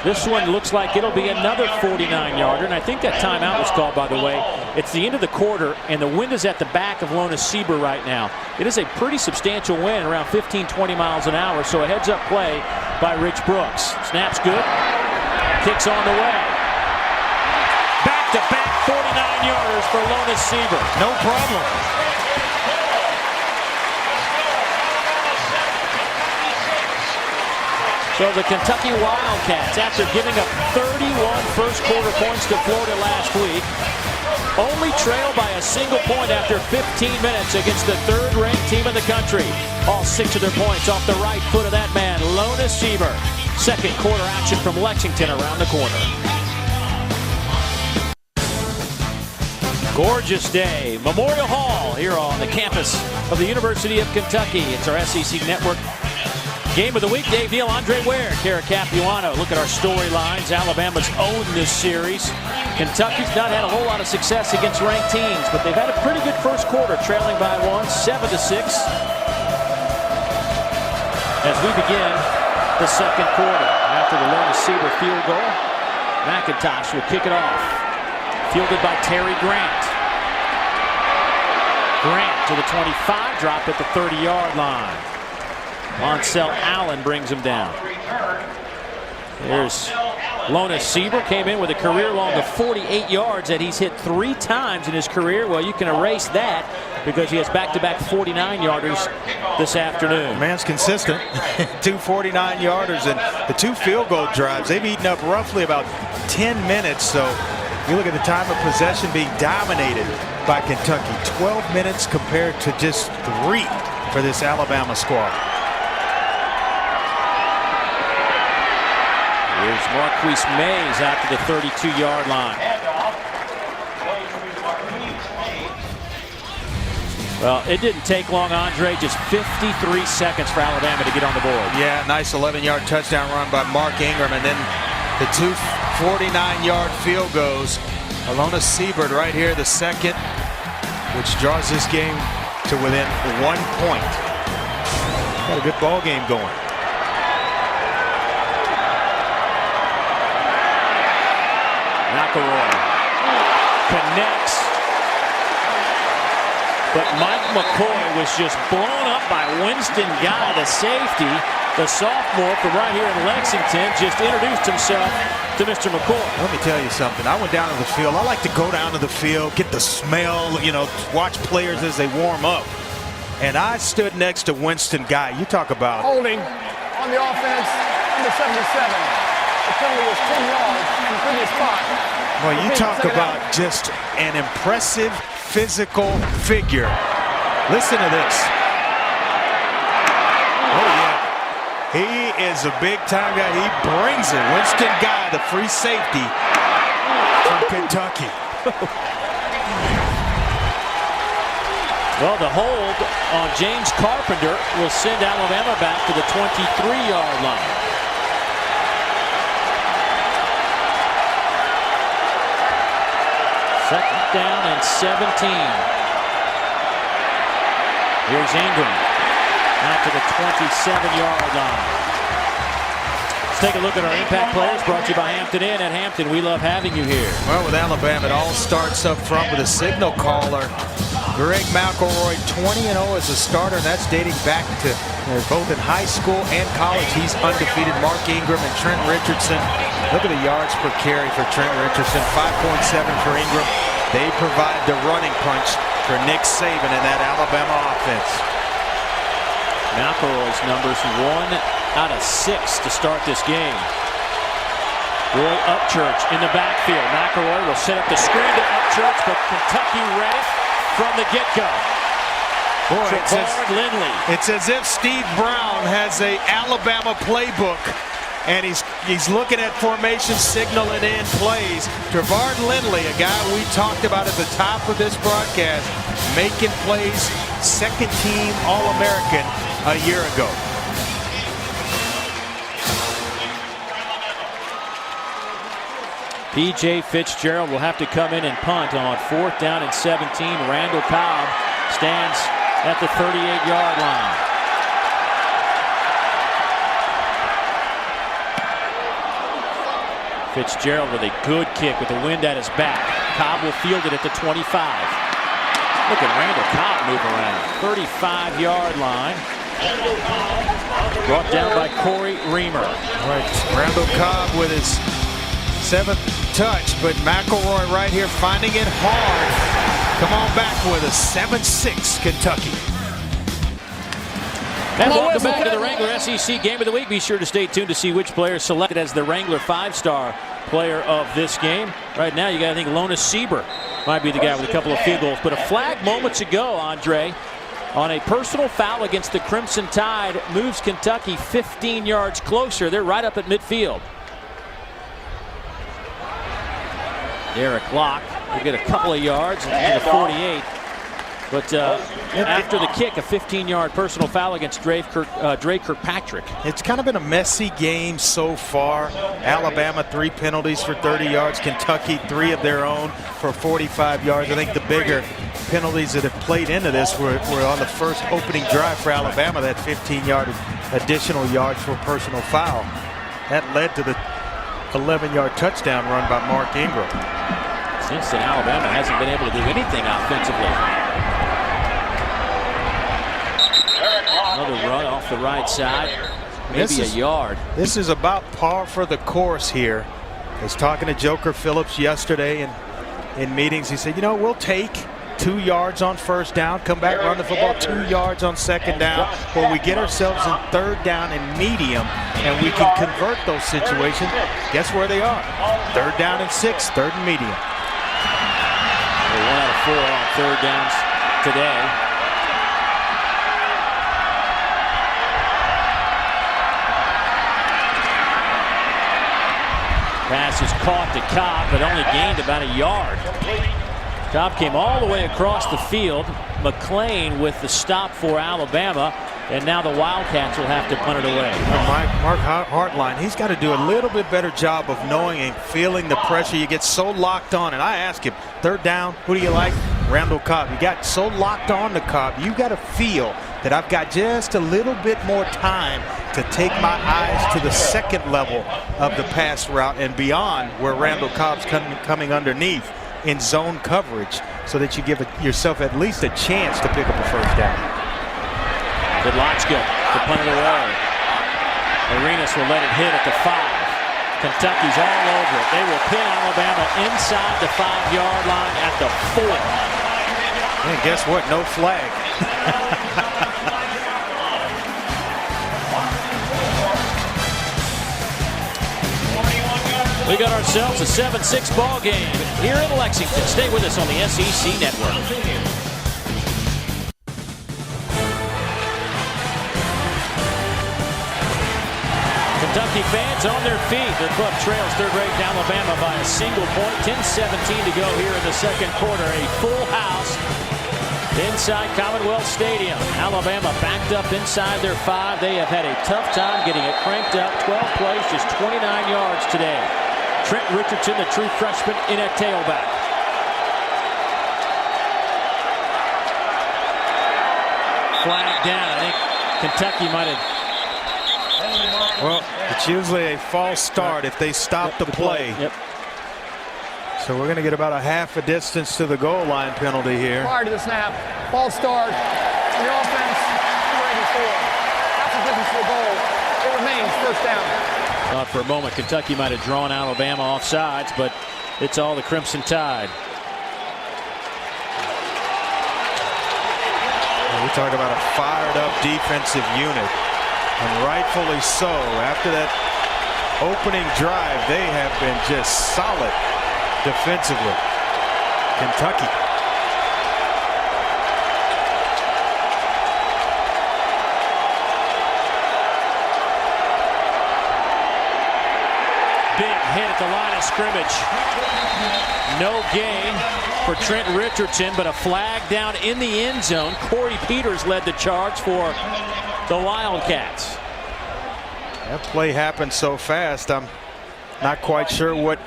This one looks like it'll be another 49-yarder, and I think that timeout was called, by the way. It's the end of the quarter, and the wind is at the back of Lona Sieber right now. It is a pretty substantial wind, around 15, 20 miles an hour, so a heads-up play by Rich Brooks. Snap's good. Kicks on the way. Back-to-back 49-yarders for Lona Sieber. No problem. So the Kentucky Wildcats, after giving up 31 first-quarter points to Florida last week, only trail by a single point after 15 minutes against the 3rd-ranked team in the country. All 6 of their points off the right foot of that man, Lona Sieber. 2nd quarter action from Lexington around the corner. Gorgeous day. Memorial Hall here on the campus of the University of Kentucky. It's our SEC Network Game of the Week. Dave Neal, Andre Ware, Kara Capuano. Look at our storylines. Alabama's owned this series. Kentucky's not had a whole lot of success against ranked teams, but they've had a pretty good first quarter, trailing by 1, 7-6. As we begin the 2nd quarter, after the Lona Sieber field goal, McIntosh will kick it off. Fielded by Terry Grant. Grant to the 25, dropped at the 30-yard line. Monsell Allen brings him down. There's Lona Sieber came in with a career long of 48 yards that he's hit 3 times in his career. Well, you can erase that because he has back-to-back 49-yarders this afternoon. Man's consistent. 2 49-yarders and the 2 field goal drives. They've eaten up roughly about 10 minutes. So you look at the time of possession being dominated by Kentucky. 12 minutes compared to just 3 for this Alabama squad. Here's Marquise Mays out to the 32-yard line. Well, it didn't take long, Andre. Just 53 seconds for Alabama to get on the board. Yeah, nice 11-yard touchdown run by Mark Ingram. And then the 2 49-yard field goals. Lona Sieber right here, the second, which draws this game to within 1 point. Got a good ball game going. McElroy connects, but Mike McCoy was just blown up by Winston Guy, the safety. The sophomore from right here in Lexington just introduced himself to Mr. McCoy. Let me tell you something. I went down to the field. I like to go down to the field, get the smell, watch players as they warm up. And I stood next to Winston Guy. You talk about Holding on the offense, number 77. The penalty was 10 yards from the previous spot. Well, you talk about just an impressive physical figure. Listen to this. Oh, yeah. He is a big-time guy. He brings it. Winston Guy, the free safety from Kentucky. Well, the hold on James Carpenter will send Alabama back to the 23-yard line. Second down and 17. Here's Ingram out to the 27-yard line. Let's take a look at our impact players, brought to you by Hampton Inn. At Hampton, we love having you here. Well, with Alabama, it all starts up front with a signal caller. Greg McElroy, 20-0 as a starter, and that's dating back to both in high school and college. He's undefeated. Mark Ingram and Trent Richardson. Look at the yards per carry for Trent Richardson, 5.7 for Ingram. They provide the running punch for Nick Saban in that Alabama offense. McElroy's numbers 1 out of 6 to start this game. Roy Upchurch in the backfield. McElroy will set up the screen to Upchurch, but Kentucky read it from the get-go. Boy, Lindley. It's as if Steve Brown has a Alabama playbook, and he's looking at formation, signaling in plays. Trevard Lindley, a guy we talked about at the top of this broadcast, making plays, second-team All-American a year ago. P.J. Fitzgerald will have to come in and punt on 4th down and 17. Randall Cobb stands at the 38-yard line. Fitzgerald with a good kick with the wind at his back. Cobb will field it at the 25. Look at Randall Cobb move around. 35-yard line. Brought down by Corey Reamer. Right, Randall Cobb with his 7th touch, but McElroy right here finding it hard. Come on back with a 7-6 Kentucky. And welcome back to the Wrangler SEC Game of the Week. Be sure to stay tuned to see which player is selected as the Wrangler 5-star player of this game. Right now, you got to think Lona Sieber might be the guy with a couple of field goals. But a flag moments ago, Andre, on a personal foul against the Crimson Tide, moves Kentucky 15 yards closer. They're right up at midfield. Derek Locke will get a couple of yards into the 48. But after the kick, a 15-yard personal foul against Dre Kirkpatrick. It's kind of been a messy game so far. Alabama 3 penalties for 30 yards. Kentucky 3 of their own for 45 yards. I think the bigger penalties that have played into this were on the first opening drive for Alabama, that 15-yard additional yards for personal foul. That led to the 11-yard touchdown run by Mark Ingram. Since then, Alabama hasn't been able to do anything offensively. Another run off the right side, maybe a yard. This is about par for the course here. was talking to Joker Phillips yesterday in meetings. He said, you know, we'll take 2 yards on first down, come back, run the football 2 yards on second down, or we get ourselves in third down and medium, and we can convert those situations. Guess where they are? Third down and 6, third and medium. 1 out of 4 on third downs today. Pass is caught to Cobb, but only gained about a yard. Cobb came all the way across the field. McClain with the stop for Alabama, and now the Wildcats will have to punt it away. Mark Hartline, he's got to do a little bit better job of knowing and feeling the pressure. You get so locked on, and I ask him, third down, who do you like? Randall Cobb. You got so locked on to Cobb, you got to feel that I've got just a little bit more time to take my eyes to the second level of the pass route and beyond where Randall Cobb's coming underneath in zone coverage, so that you give yourself at least a chance to pick up a first down. Vidlotchka to punt it away. Arenas will let it hit at the 5. Kentucky's all over it. They will pin Alabama inside the 5-yard line at the 4. And guess what? No flag. We got ourselves a 7-6 ball game here in Lexington. Stay with us on the SEC Network. Kentucky fans on their feet. Their club trails third-ranked Alabama by a single point. 10-17 to go here in the second quarter. A full house inside Commonwealth Stadium. Alabama backed up inside their 5. They have had a tough time getting it cranked up. 12 plays, just 29 yards today. Trent Richardson, the true freshman, in at tailback. Flag down. I think Kentucky might have. Well, it's usually a false start if they stop the play. Yep. So we're going to get about a half a distance to the goal line penalty here. Prior to the snap, false start. On the offense, number 84. That's the difference to the goal. It remains first down. Thought for a moment Kentucky might have drawn Alabama off sides, but it's all the Crimson Tide. We talk about a fired-up defensive unit, and rightfully so. After that opening drive, they have been just solid defensively. Kentucky. Big hit at the line of scrimmage. No gain for Trent Richardson, but a flag down in the end zone. Corey Peters led the charge for the Wildcats. That play happened so fast, I'm not quite sure what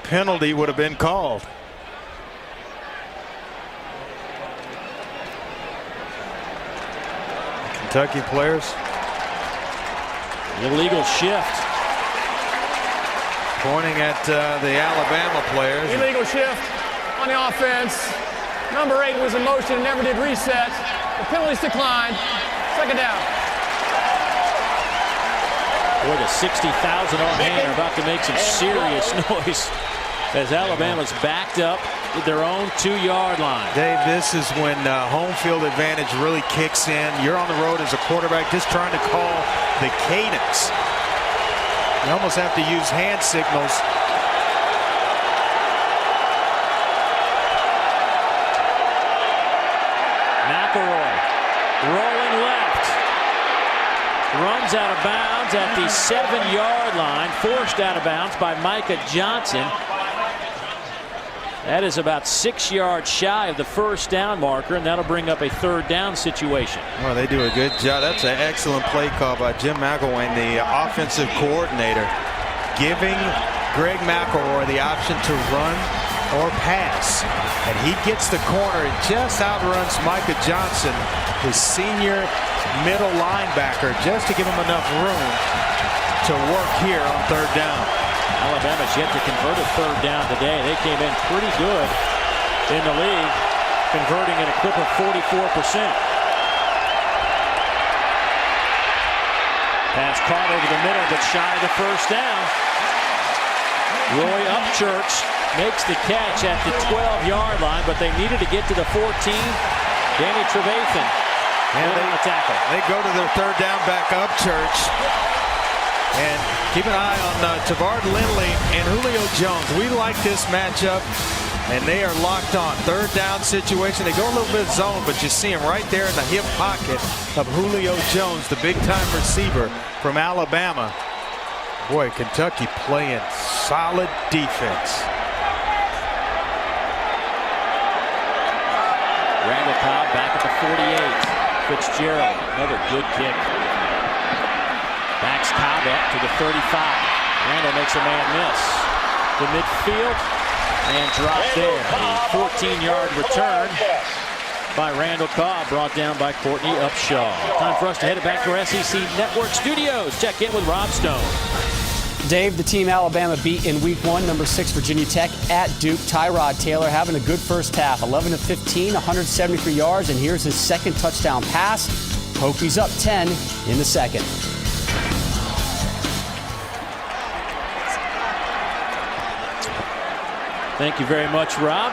penalty would have been called. Kentucky players. Illegal shift. Pointing at the Alabama players. Illegal shift on the offense. Number 8 was in motion and never did reset. The penalties declined. Second down. Boy, the 60,000 on hand are about to make some serious noise as Alabama's backed up at their own 2-yard line. Dave, this is when home field advantage really kicks in. You're on the road as a quarterback just trying to call the cadence. You almost have to use hand signals. McElroy rolling left. Runs out of bounds at the 7-yard line. Forced out of bounds by Micah Johnson. That is about 6 yards shy of the first down marker, and that'll bring up a third down situation. Well, they do a good job. That's an excellent play call by Jim McElwain, the offensive coordinator, giving Greg McElroy the option to run or pass. And he gets the corner and just outruns Micah Johnson, his senior middle linebacker, just to give him enough room to work here on third down. Alabama's yet to convert a third down today. They came in pretty good in the league, converting at a clip of 44%. Pass caught over the middle, but shy of the first down. Roy Upchurch makes the catch at the 12-yard line, but they needed to get to the 14. Danny Trevathan and they go to their third down back Upchurch. And keep an eye on Tavard Lindley and Julio Jones. We like this matchup, and they are locked on. Third down situation. They go a little bit zone, but you see him right there in the hip pocket of Julio Jones, the big-time receiver from Alabama. Boy, Kentucky playing solid defense. Randall Cobb back at the 48. Fitzgerald, another good kick. Backs Cobb up to the 35. Randall makes a man miss. The midfield and drop there. A 14-yard return by Randall Cobb, brought down by Courtney Upshaw. Time for us to head it back to our SEC Network studios. Check in with Rob Stone. Dave, the team Alabama beat in week 1, number 6 Virginia Tech at Duke. Tyrod Taylor having a good first half, 11 of 15, 173 yards, and here's his second touchdown pass. Hokies up 10 in the second. Thank you very much, Rob.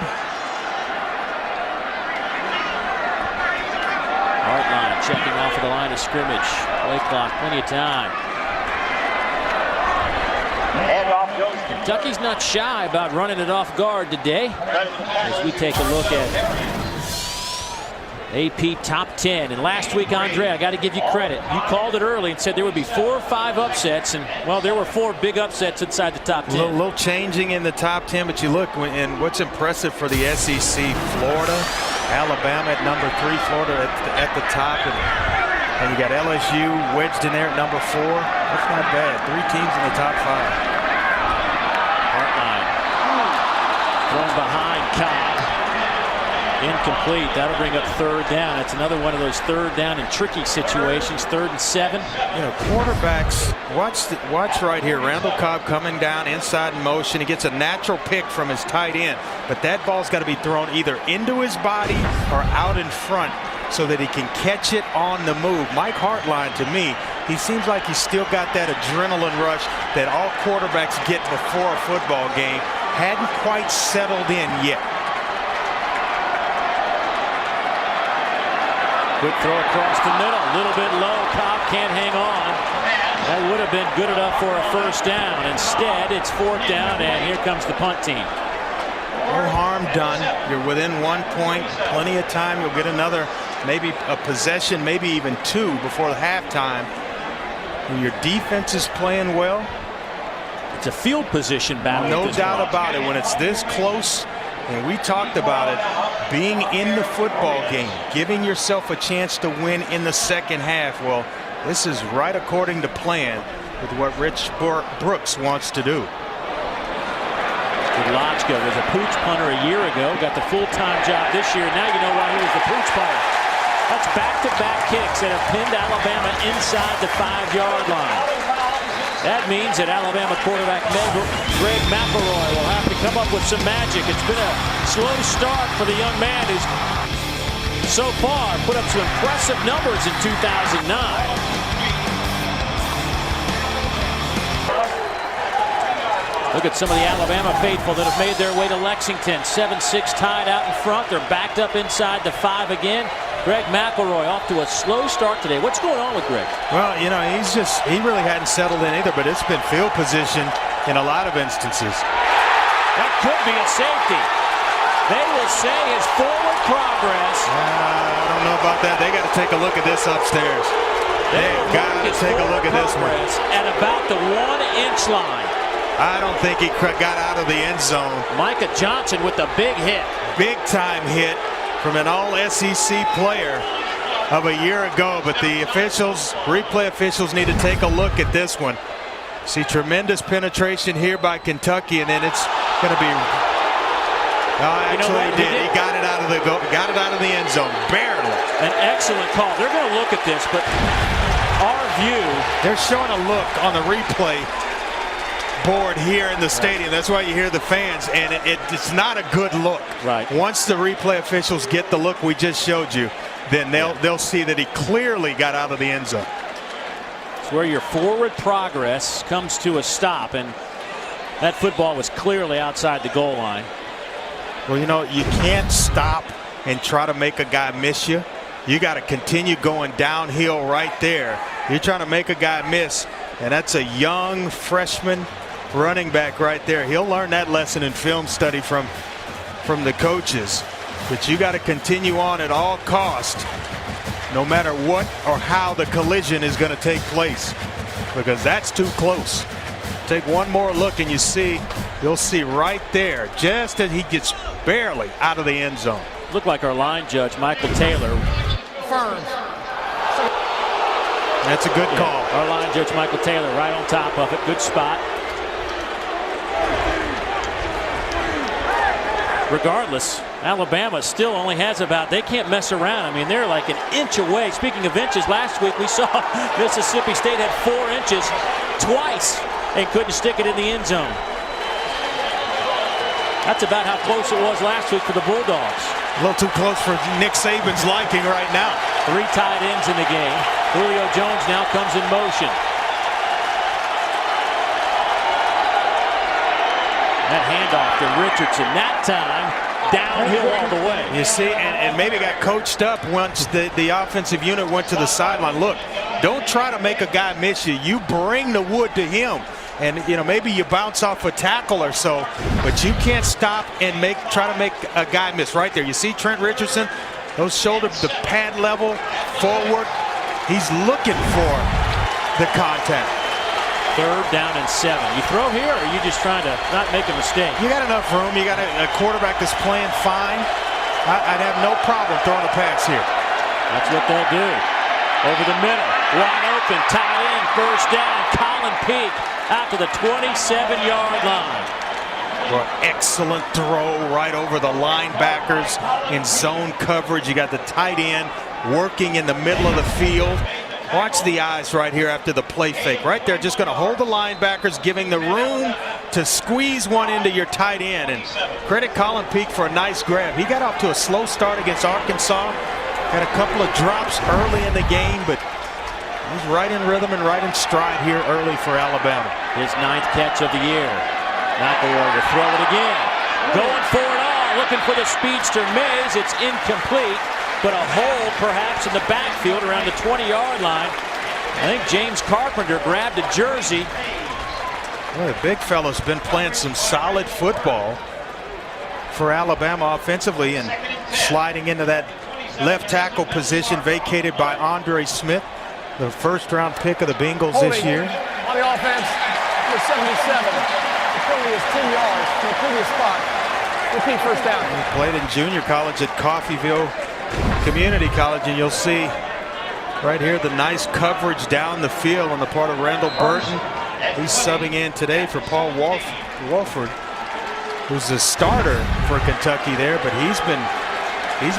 Hartline checking off of the line of scrimmage. Play clock, plenty of time. Kentucky's not shy about running it off guard today. As we take a look at AP top 10. And last week, Andre, I got to give you credit. You called it early and said there would be 4 or 5 upsets. And, well, there were 4 big upsets inside the top 10. A little changing in the top 10, but you look, and what's impressive for the SEC, Florida, Alabama at number 3, Florida at the top. And you got LSU wedged in there at number 4. That's not bad. 3 teams in the top 5. Thrown behind Cobb. Incomplete. That'll bring up third down. That's another one of those third down and tricky situations. 3rd and 7. You know, quarterbacks, watch right here. Randall Cobb coming down inside in motion. He gets a natural pick from his tight end. But that ball's got to be thrown either into his body or out in front so that he can catch it on the move. Mike Hartline, to me, he seems like he's still got that adrenaline rush that all quarterbacks get before a football game. Hadn't quite settled in yet. Quick throw across the middle. A little bit low. Cobb can't hang on. That would have been good enough for a first down. Instead, it's 4th down, and here comes the punt team. No harm done. You're within 1 point. Plenty of time. You'll get another, maybe a possession, maybe even 2 before the halftime. When your defense is playing well, it's a field position battle. No doubt about it. When it's this close, and we talked about it, being in the football game, giving yourself a chance to win in the second half. Well, this is right according to plan with what Rich Brooks wants to do. Lodgka was a pooch punter a year ago, got the full-time job this year. Now you know why he was the pooch punter. That's back-to-back kicks that have pinned Alabama inside the 5-yard line. That means that Alabama quarterback Greg McElroy will have to come up with some magic. It's been a slow start for the young man who's so far put up some impressive numbers in 2009. Look at some of the Alabama faithful that have made their way to Lexington. 7-6 tied out in front. They're backed up inside the 5 again. Greg McElroy off to a slow start today. What's going on with Greg? Well, you know, he really hadn't settled in either, but it's been field position in a lot of instances. That could be a safety. They will say his forward progress. I don't know about that. They got to take a look at this upstairs. They've got to take a look at this one. At about the 1-inch line. I don't think he got out of the end zone. Micah Johnson with the big hit. Big time hit from an all-SEC player of a year ago, but the officials, replay officials, need to take a look at this one. See tremendous penetration here by Kentucky, and then it's going to be. Actually, he did. He got it out of the end zone, barely. An excellent call. They're going to look at this, but our view. They're showing a look on the replay board here in the stadium. That's why you hear the fans, and it's not a good look. Right. Once the replay officials get the look we just showed you, then they'll see that he clearly got out of the end zone. It's where your forward progress comes to a stop, and That football was clearly outside the goal line. Well, you know, you can't stop and try to make a guy miss you. You got to continue going downhill right there. You're trying to make a guy miss, and that's a young freshman running back right there. He'll learn that lesson in film study from the coaches. But you got to continue on at all costs, no matter what or how the collision is going to take place, because that's too close. Take one more look and you'll see right there, just as he gets barely out of the end zone. Looked like our line judge, Michael Taylor. Firm. That's a good call. Our line judge, Michael Taylor, right on top of it. Good spot. Regardless, Alabama still only has they can't mess around. I mean, they're like an inch away. Speaking of inches, last week we saw Mississippi State had 4 inches twice and couldn't stick it in the end zone. That's about how close it was last week for the Bulldogs. A little too close for Nick Saban's liking right now. 3 tight ends in the game. Julio Jones now comes in motion. That handoff to Richardson, that time downhill all the way. You see, and maybe got coached up once the offensive unit went to the sideline. Look, don't try to make a guy miss you. You bring the wood to him. And, you know, maybe you bounce off a tackle or so, but you can't stop and try to make a guy miss right there. You see Trent Richardson, those shoulders, the pad level forward. He's looking for the contact. 3rd down and 7. You throw here, or are you just trying to not make a mistake? You got enough room. You got a quarterback that's playing fine. I'd have no problem throwing a pass here. That's what they'll do. Over the middle, wide open, tight end, 1st down. Colin Peak out to the 27-yard line. Well, excellent throw right over the linebackers in zone coverage. You got the tight end working in the middle of the field. Watch the eyes right here after the play fake. Right there, just going to hold the linebackers, giving the room to squeeze one into your tight end. And credit Colin Peak for a nice grab. He got off to a slow start against Arkansas. Had a couple of drops early in the game, but he's right in rhythm and right in stride here early for Alabama. His 9th catch of the year. McElroy will throw it again. Going for it all, looking for the speedster Mays. It's incomplete, but a hole perhaps in the backfield around the 20-yard line. I think James Carpenter grabbed a jersey. Well, the big fella's been playing some solid football for Alabama offensively and sliding into that left tackle position vacated by Andre Smith, the 1st-round pick of the Bengals this year. On the offense, number 77. The penalty is 10 yards from the previous spot. Repeat 1st down. He played in junior college at Coffeyville Community College, and you'll see right here the nice coverage down the field on the part of Randall Burton. He's subbing in today for Paul Walford, who's the starter for Kentucky there, but he's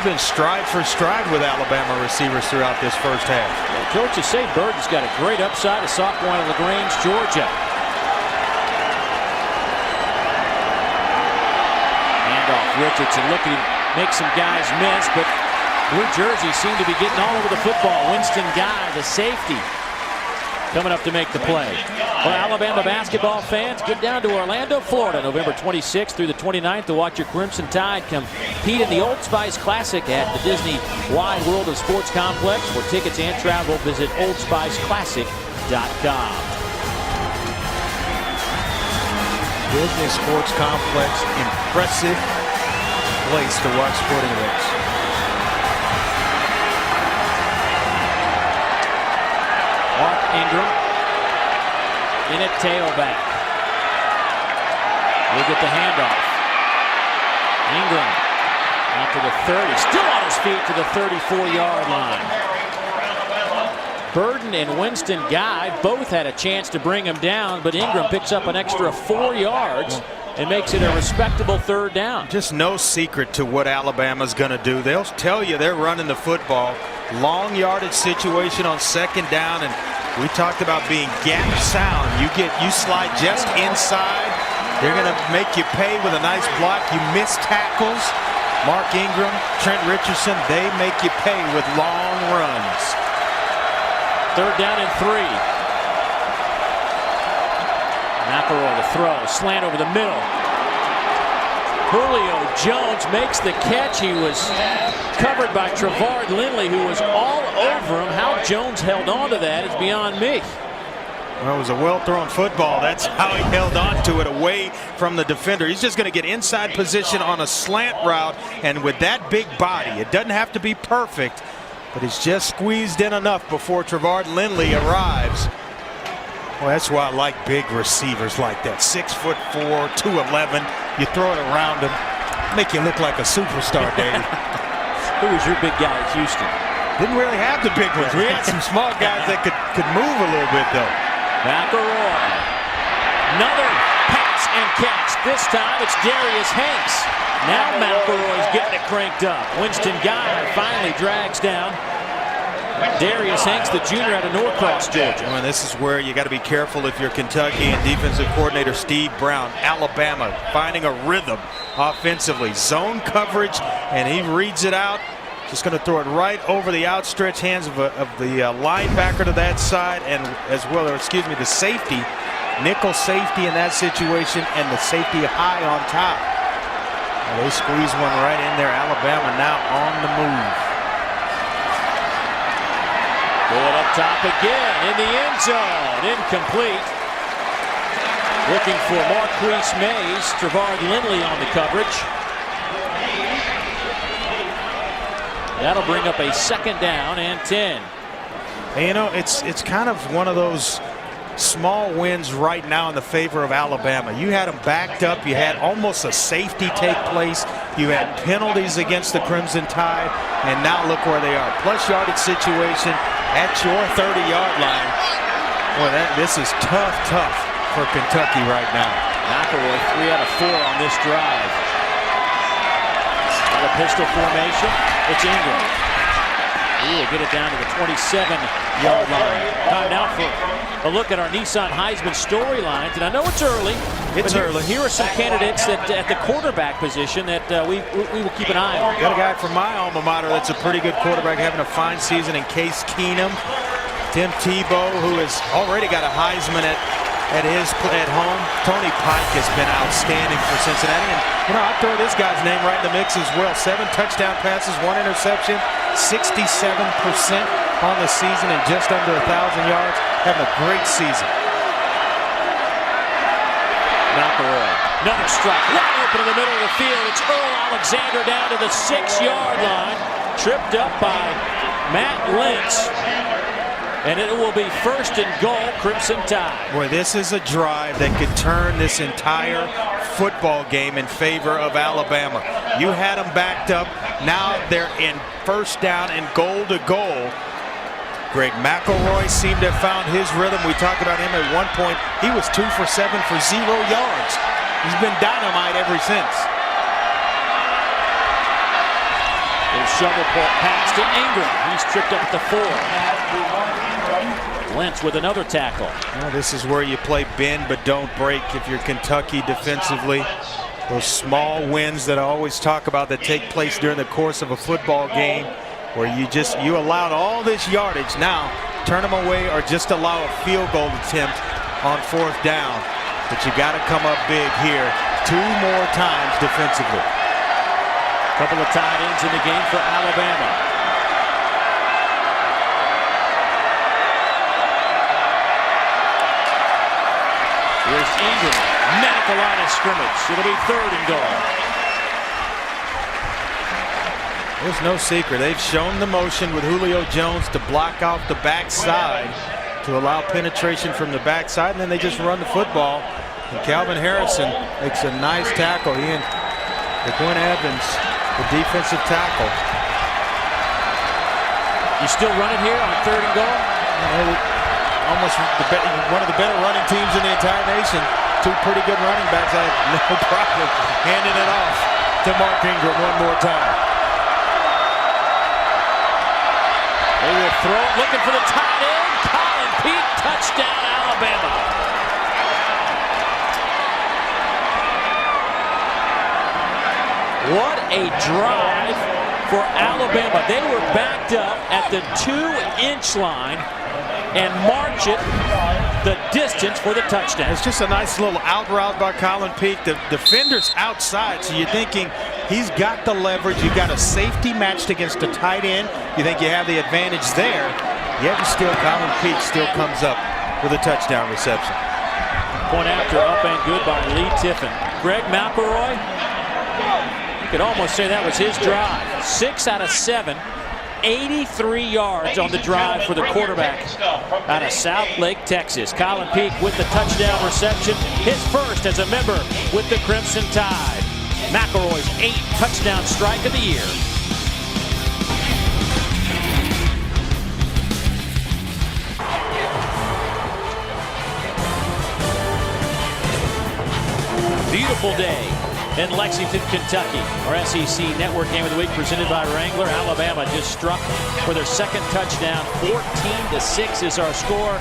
been stride for stride with Alabama receivers throughout this 1st half. Well, coaches say Burton's got a great upside, a sophomore out of LaGrange, Georgia. Handoff, Richardson looking to make some guys miss, but blue jerseys seem to be getting all over the football. Winston Guy, the safety, coming up to make the play. Well, Alabama basketball fans, get down to Orlando, Florida, November 26th through the 29th to watch your Crimson Tide compete in the Old Spice Classic at the Disney Wide World of Sports Complex. For tickets and travel, visit oldspiceclassic.com. Disney Sports Complex, impressive place to watch sporting events. Mark Ingram in at tailback. We'll get the handoff. Ingram out to the 30, still on his feet to the 34-yard line. Burden and Winston Guy both had a chance to bring him down, but Ingram picks up an extra 4 yards and makes it a respectable 3rd down. Just no secret to what Alabama's going to do. They'll tell you they're running the football. Long yardage situation on 2nd down, and we talked about being gap sound. You slide just inside. They're going to make you pay with a nice block. You miss tackles. Mark Ingram, Trent Richardson, they make you pay with long runs. 3rd down and 3. McElroy to throw, slant over the middle. Julio Jones makes the catch. He was covered by Trevard Lindley, who was all over him. How Jones held on to that is beyond me. Well, it was a well-thrown football. That's how he held on to it away from the defender. He's just going to get inside position on a slant route, and with that big body, it doesn't have to be perfect, but it's just squeezed in enough before Trevard Lindley arrives. Well, that's why I like big receivers like that. 6'4", 211. You throw it around him, make you look like a superstar, Dave. Who was your big guy at Houston? Didn't really have the big ones. We had some small guys that could move a little bit, though. McElroy. Another pass and catch. This time it's Darius Hanks. Now McElroy's getting it cranked up. Winston Guy finally drags down Darius Hanks, the junior out of Norcross, Georgia. Well, this is where you got to be careful if you're Kentucky and defensive coordinator Steve Brown. Alabama finding a rhythm offensively. Zone coverage, and he reads it out. Just going to throw it right over the outstretched hands of the linebacker to that side, and as well, or excuse me, the safety, nickel safety in that situation, and the safety high on top. Well, they squeeze one right in there. Alabama now on the move. Going up top again in the end zone. Incomplete. Looking for Marquise Mays. Trevard Lindley on the coverage. That'll bring up a 2nd down and 10. And you know, it's kind of one of those small wins right now in the favor of Alabama. You had them backed up. You had almost a safety take place. You had penalties against the Crimson Tide, and now look where they are. Plus yardage situation at your 30-yard line. Boy, this is tough for Kentucky right now. McElroy 3 out of 4 on this drive. Out of pistol formation. It's Ingram. He will get it down to the 27-yard line. Time now for a look at our Nissan Heisman storylines. And I know it's early. It's early. Here are some candidates that at the quarterback position that we will keep an eye on. Got a guy from my alma mater that's a pretty good quarterback, having a fine season in Case Keenum. Tim Tebow, who has already got a Heisman at home. Tony Pike has been outstanding for Cincinnati. And, you know, I'll throw this guy's name right in the mix as well. 7 touchdown passes, 1 interception, 67% on the season, and just under 1,000 yards. Having a great season. McElroy, another strike, wide open in the middle of the field. It's Earl Alexander down to the 6-yard line, tripped up by Matt Lentz, and it will be 1st and goal, Crimson Tide. Boy, this is a drive that could turn this entire football game in favor of Alabama. You had them backed up. Now they're in 1st down and goal to goal. Greg McElroy seemed to have found his rhythm. We talked about him at one point. He was 2 for 7 for 0 yards. He's been dynamite ever since. A shovel pass to Ingram. He's tripped up at the 4. Lentz with another tackle. Well, this is where you play bend but don't break if you're Kentucky defensively. Those small wins that I always talk about that take place during the course of a football game, where you allowed all this yardage. Now turn them away or just allow a field goal attempt on 4th down. But you got to come up big here 2 more times defensively. Couple of tight ends in the game for Alabama. Here's Ingram, met at the line of scrimmage. It'll be 3rd and goal. There's no secret. They've shown the motion with Julio Jones to block off the backside to allow penetration from the backside, and then they just run the football. And Calvin Harrison makes a nice tackle. He and Quinn Evans, the defensive tackle. You still running here on 3rd and goal? Almost one of the better running teams in the entire nation. 2 pretty good running backs. I have no problem handing it off to Mark Ingram one more time. They will throw it, looking for the tight end. Colin Peete, touchdown, Alabama. What a drive for Alabama. They were backed up at the 2-inch line and march it the distance for the touchdown. It's just a nice little out route by Colin Peak. The defender's outside, so you're thinking he's got the leverage. You've got a safety matched against a tight end. You think you have the advantage there. Yet still, Colin Peak still comes up with a touchdown reception. Point after, up and good by Lee Tiffin. Greg McElroy, you could almost say that was his drive. 6 out of 7. 83 yards on the drive for the quarterback out of South Lake, Texas. Colin Peak with the touchdown reception, his first as a member with the Crimson Tide. McElroy's 8th touchdown strike of the year. Beautiful day in Lexington, Kentucky. Our SEC Network Game of the Week presented by Wrangler. Alabama just struck for their second touchdown. 14-6 is our score.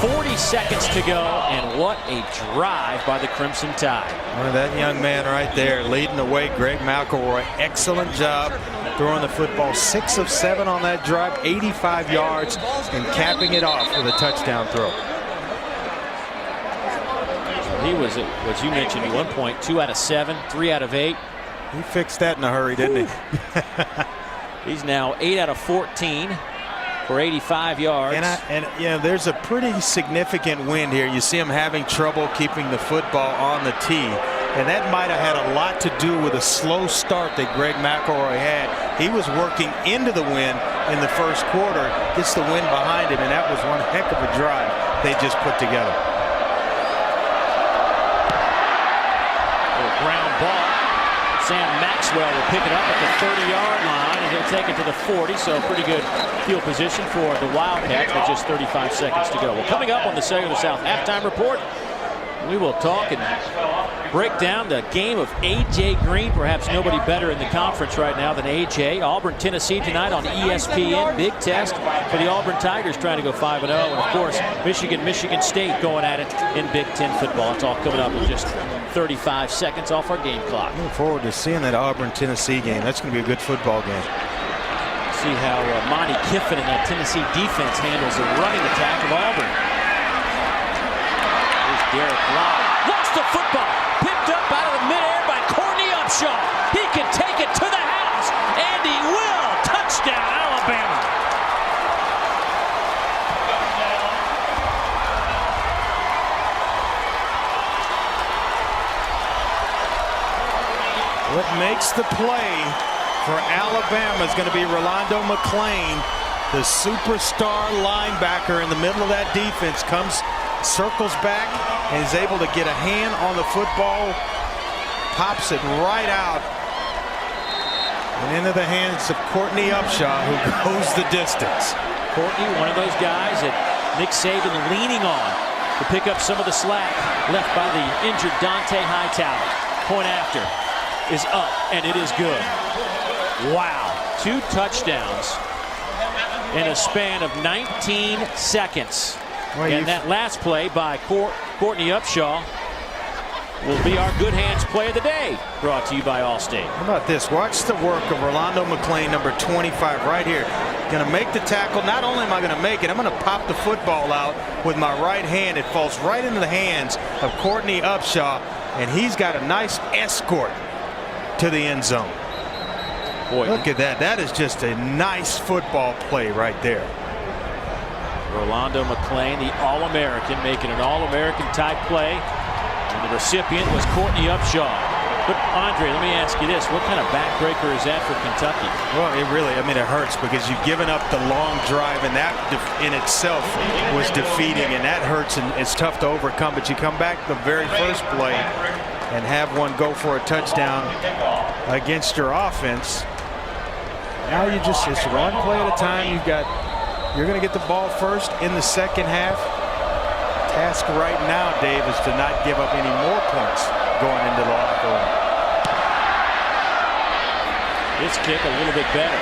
40 seconds to go, and what a drive by the Crimson Tide. Well, that young man right there leading the way, Greg McElroy. Excellent job throwing the football. 6 of 7 on that drive, 85 yards, and capping it off with a touchdown throw. He was, as you mentioned, at one point, 2 out of 7, 3 out of 8. He fixed that in a hurry, didn't he? He's now 8 out of 14 for 85 yards. And yeah, there's a pretty significant wind here. You see him having trouble keeping the football on the tee. And that might have had a lot to do with a slow start that Greg McElroy had. He was working into the wind in the first quarter, gets the wind behind him, and that was one heck of a drive they just put together. Ground ball. Sam Maxwell will pick it up at the 30-yard line, and he'll take it to the 40. So pretty good field position for the Wildcats with just 35 seconds to go. Well, coming up on the Cellular South halftime report, we will talk and break down the game of A.J. Green. Perhaps nobody better in the conference right now than A.J. Auburn, Tennessee tonight on ESPN. Big test for the Auburn Tigers trying to go 5-0. And, of course, Michigan State going at it in Big Ten football. It's all coming up in just 35 seconds off our game clock. Looking forward to seeing that Auburn-Tennessee game. That's going to be a good football game. See how Monty Kiffin and that Tennessee defense handles the running attack of Auburn. Here's Derek Lott. Lost the football. Picked up out of the midair by Courtney Upshaw. He can take it to the house, and he will. Touchdown, Alabama. What makes the play for Alabama is going to be Rolando McClain, the superstar linebacker in the middle of that defense, circles back, and is able to get a hand on the football, pops it right out, and into the hands of Courtney Upshaw, who goes the distance. Courtney, one of those guys that Nick Saban leaning on to pick up some of the slack left by the injured Dante Hightower. Point after is up, and it is good. Wow. 2 touchdowns in a span of 19 seconds. Well, and that last play by Courtney Upshaw will be our Good Hands Play of the Day, brought to you by Allstate. How about this? Watch the work of Rolando McClain, number 25, right here. Going to make the tackle. Not only am I going to make it, I'm going to pop the football out with my right hand. It falls right into the hands of Courtney Upshaw, and he's got a nice escort to the end zone. Boy, look at that. That is just a nice football play right there. Rolando McClain, the All-American, making an All-American type play. And the recipient was Courtney Upshaw. But, Andre, let me ask you this. What kind of backbreaker is that for Kentucky? Well, it hurts because you've given up the long drive, and that in itself was defeating, and that hurts, and it's tough to overcome. But you come back the very first play and have one go for a touchdown against your offense. Now it's one play at a time. You're going to get the ball first in the second half. Task right now, Dave, is to not give up any more points going into the locker room. This kick a little bit better.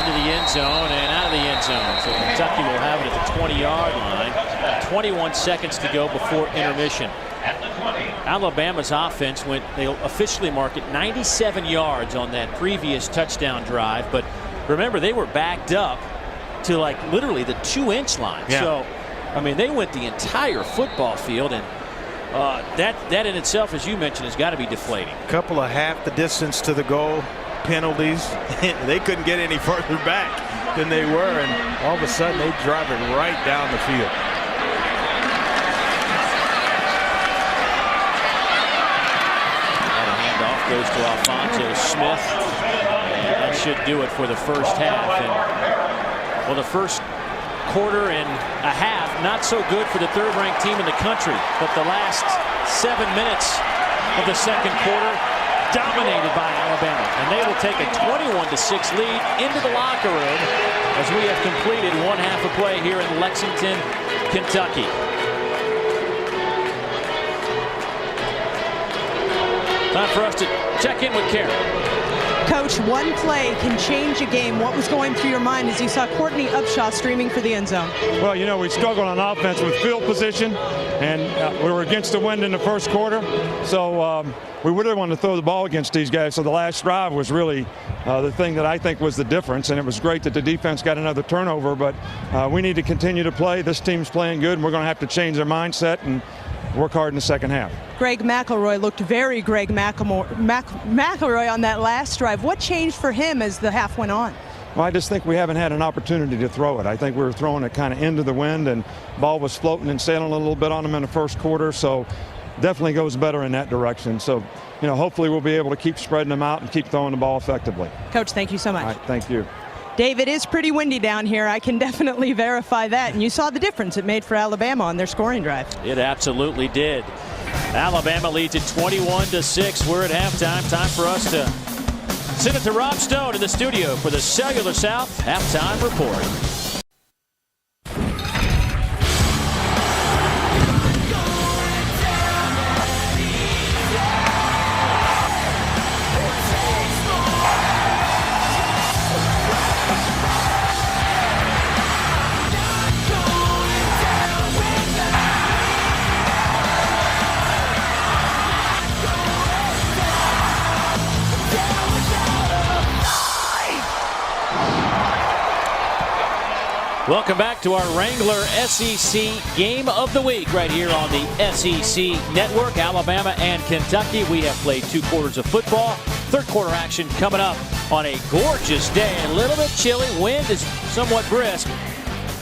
Into the end zone and out of the end zone. So Kentucky will have it at the 20-yard line. 21 seconds to go before intermission. Alabama's offense they officially mark it 97 yards on that previous touchdown drive. But remember, they were backed up to like literally the 2-inch line. Yeah. So I mean, they went the entire football field, and that in itself, as you mentioned, has got to be deflating. A couple of half the distance to the goal penalties. They couldn't get any further back than they were, and all of a sudden they drive it right down the field. And a handoff goes to Alfonso Smith, and that should do it for the first half. And well, the first quarter and a half, not so good for the third-ranked team in the country, but the last 7 minutes of the second quarter dominated by Alabama, and they will take a 21-6 lead into the locker room as we have completed one half of play here in Lexington, Kentucky. Time for us to check in with Karen. Coach, one play can change a game. What was going through your mind as you saw Courtney Upshaw streaming for the end zone? Well, you know, we struggled on offense with field position, and we were against the wind in the first quarter. So we really wanted to throw the ball against these guys. So the last drive was really the thing that I think was the difference. And it was great that the defense got another turnover. But we need to continue to play. This team's playing good, and we're going to have to change their mindset and work hard in the second half. Greg McElroy looked very Greg McElroy on that last drive. What changed for him as the half went on? Well, I just think we haven't had an opportunity to throw it. I think we were throwing it kind of into the wind, and ball was floating and sailing a little bit on him in the first quarter. So definitely goes better in that direction. So, you know, hopefully we'll be able to keep spreading them out and keep throwing the ball effectively. Coach, thank you so much. All right, thank you. Dave, it is pretty windy down here. I can definitely verify that. And you saw the difference it made for Alabama on their scoring drive. It absolutely did. Alabama leads at 21-6. We're at halftime. Time for us to send it to Rob Stone in the studio for the Cellular South halftime report. Welcome back to our Wrangler SEC Game of the Week right here on the SEC Network. Alabama and Kentucky. We have played 2 quarters of football. Third quarter action coming up on a gorgeous day. A little bit chilly. Wind is somewhat brisk.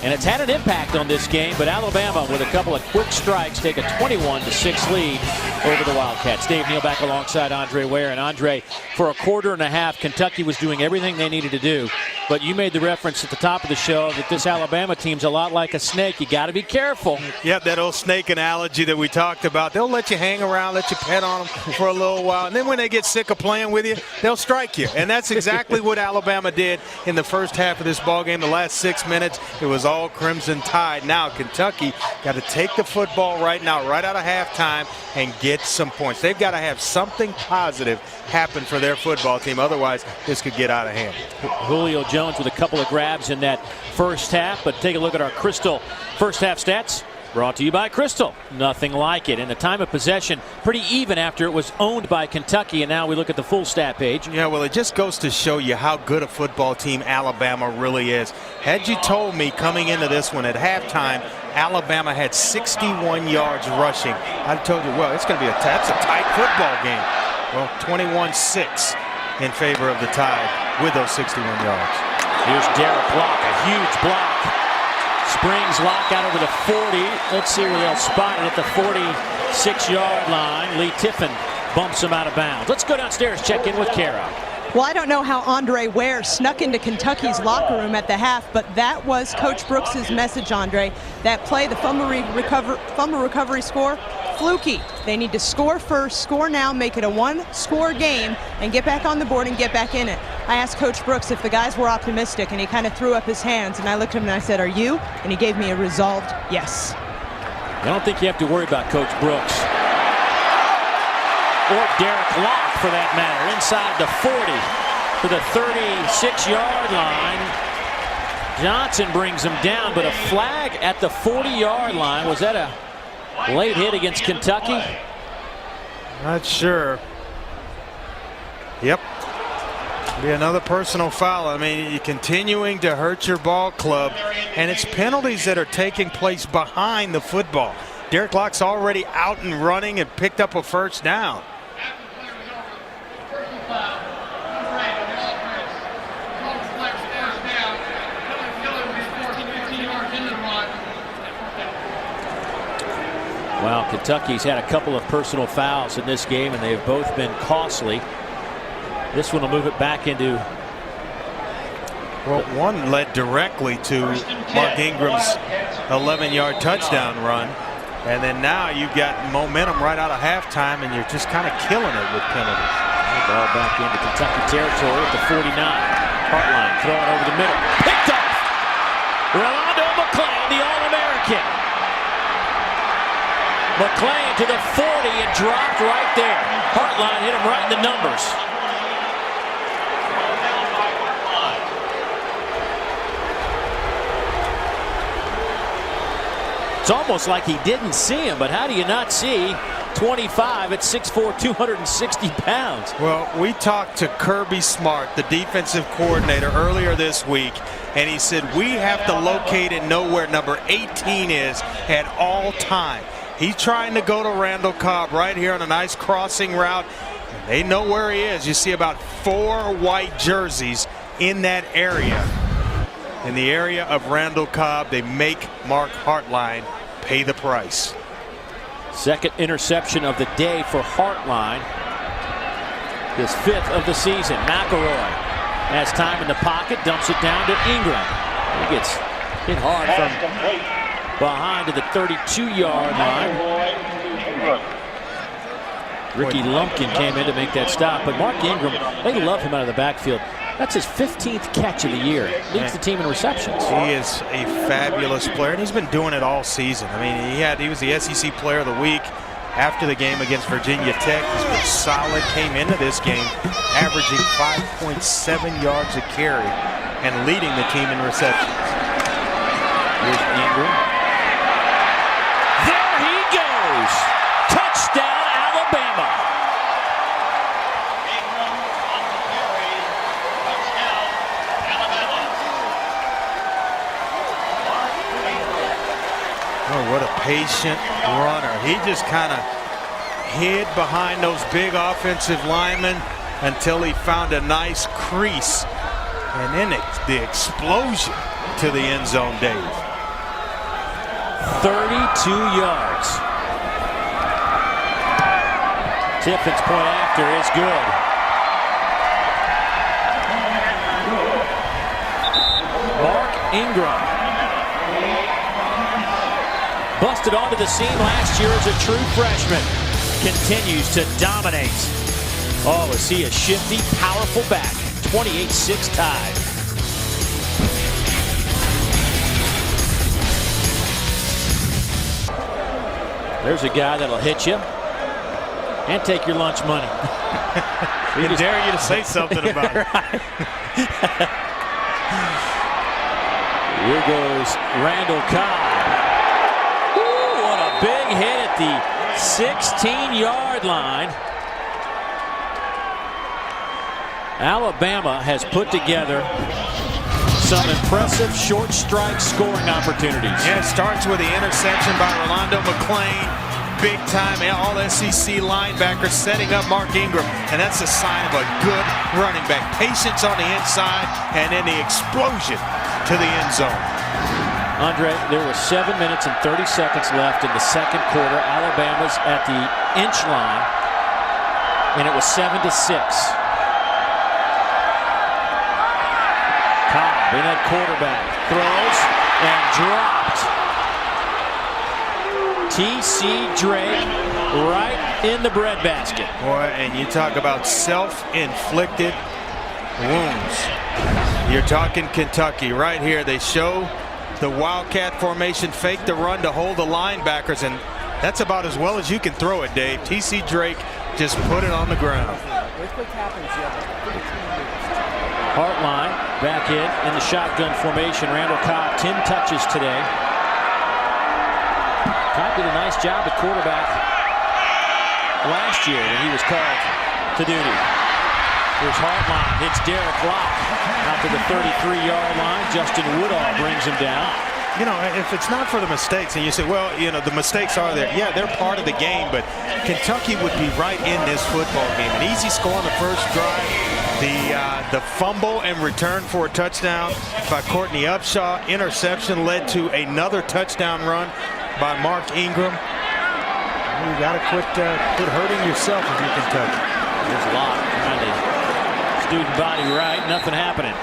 And it's had an impact on this game, but Alabama, with a couple of quick strikes, take a 21-6 lead over the Wildcats. Dave Neal back alongside Andre Ware. And Andre, for a quarter and a half, Kentucky was doing everything they needed to do. But you made the reference at the top of the show that this Alabama team's a lot like a snake. You got to be careful. Yep, that old snake analogy that we talked about. They'll let you hang around, let you pet on them for a little while, and then when they get sick of playing with you, they'll strike you. And that's exactly what Alabama did in the first half of this ballgame. The last 6 minutes, it was all Crimson Tide. Now Kentucky got to take the football right now, right out of halftime, and get some points. They've got to have something positive happen for their football team. Otherwise, this could get out of hand. Julio Jones with a couple of grabs in that first half, but take a look at our Crystal first half stats. Brought to you by Crystal. Nothing like it. And the time of possession, pretty even after it was owned by Kentucky. And now we look at the full stat page. Yeah, well, it just goes to show you how good a football team Alabama really is. Had you told me coming into this one at halftime, Alabama had 61 yards rushing, I'd have told you, well, it's going to be that's a tight football game. Well, 21-6 in favor of the Tide with those 61 yards. Here's Derek Block, a huge block. Springs lock out over the 40. Let's see where they'll spot it at the 46-yard line. Lee Tiffin bumps him out of bounds. Let's go downstairs, check in with Kara. Well, I don't know how Andre Ware snuck into Kentucky's locker room at the half, but that was Coach Brooks' message, Andre. That play, the fumble recovery score, fluky. They need to score first, score now, make it a one-score game, and get back on the board and get back in it. I asked Coach Brooks if the guys were optimistic, and he kind of threw up his hands, and I looked at him and I said, "Are you?" And he gave me a resolved yes. I don't think you have to worry about Coach Brooks. Or Derek Locke, for that matter, inside the 40 to the 36-yard line. Johnson brings him down, but a flag at the 40-yard line. Was that a late hit against Kentucky? Not sure. Yep. Be another personal foul. I mean, you're continuing to hurt your ball club, and it's penalties that are taking place behind the football. Derek Locke's already out and running and picked up a first down. Well, Kentucky's had a couple of personal fouls in this game, and they've both been costly. This one will move it back into. Well, one led directly to Mark Ingram's 11-yard touchdown run. And then now you've got momentum right out of halftime, and you're just kind of killing it with penalties. Ball back into Kentucky territory at the 49. Hartline throwing over the middle. Picked off. Rolando McClain, the All-American. McClain to the 40 and dropped right there. Hartline hit him right in the numbers. It's almost like he didn't see him, but how do you not see 25 at 6'4", 260 pounds? Well, we talked to Kirby Smart, the defensive coordinator, earlier this week, and he said we have to locate and know where number 18 is at all time. He's trying to go to Randall Cobb right here on a nice crossing route. They know where he is. You see about 4 white jerseys in that area. In the area of Randall Cobb, they make Mark Hartline pay the price. Second interception of the day for Hartline. His 5th of the season. McElroy has time in the pocket, dumps it down to Ingram. He gets hit hard from behind to the 32-yard line. Ricky Lumpkin came in to make that stop, but Mark Ingram, they love him out of the backfield. That's his 15th catch of the year. Leads the team in receptions. He is a fabulous player, and he's been doing it all season. I mean, he was the SEC Player of the Week after the game against Virginia Tech. He's been solid. Came into this game averaging 5.7 yards a carry and leading the team in receptions. Here's Ingram. There he goes. Touchdown, Alabama. Oh, what a patient runner. He just kind of hid behind those big offensive linemen until he found a nice crease. And then the explosion to the end zone, Dave. 32 yards. Tiffin's point after is good. Mark Ingram. Busted onto the scene last year as a true freshman. Continues to dominate. Oh, is he a shifty, powerful back. 28-6 tie. There's a guy that'll hit you and take your lunch money. We dare you to say something about it. Here goes Randall Cobb. Big hit at the 16-yard line. Alabama has put together some impressive short strike scoring opportunities. Yeah, it starts with the interception by Rolando McClain. Big time all-SEC linebacker setting up Mark Ingram. And that's a sign of a good running back. Patience on the inside and then the explosion to the end zone. Andre, there were 7 minutes and 30 seconds left in the second quarter. Alabama's at the inch line, and it was 7-6. Cobb in at quarterback, throws and dropped. T.C. Drake right in the breadbasket. Boy, and you talk about self-inflicted wounds. You're talking Kentucky right here. They show the Wildcat formation, fake the run to hold the linebackers, and that's about as well as you can throw it, Dave. T.C. Drake just put it on the ground. Hartline back in the shotgun formation. Randall Cobb, 10 touches today. Cobb did a nice job at quarterback last year when he was called to duty. Here's Hartline, hits Derek Locke out to the 33-yard line. Justin Woodall brings him down. You know, if it's not for the mistakes, and you say, well, you know, the mistakes are there. Yeah, they're part of the game, but Kentucky would be right in this football game. An easy score on the first drive. The fumble and return for a touchdown by Courtney Upshaw. Interception led to another touchdown run by Mark Ingram. You got to quit hurting yourself if you're Kentucky. There's Locke trying to student body right. Nothing happening.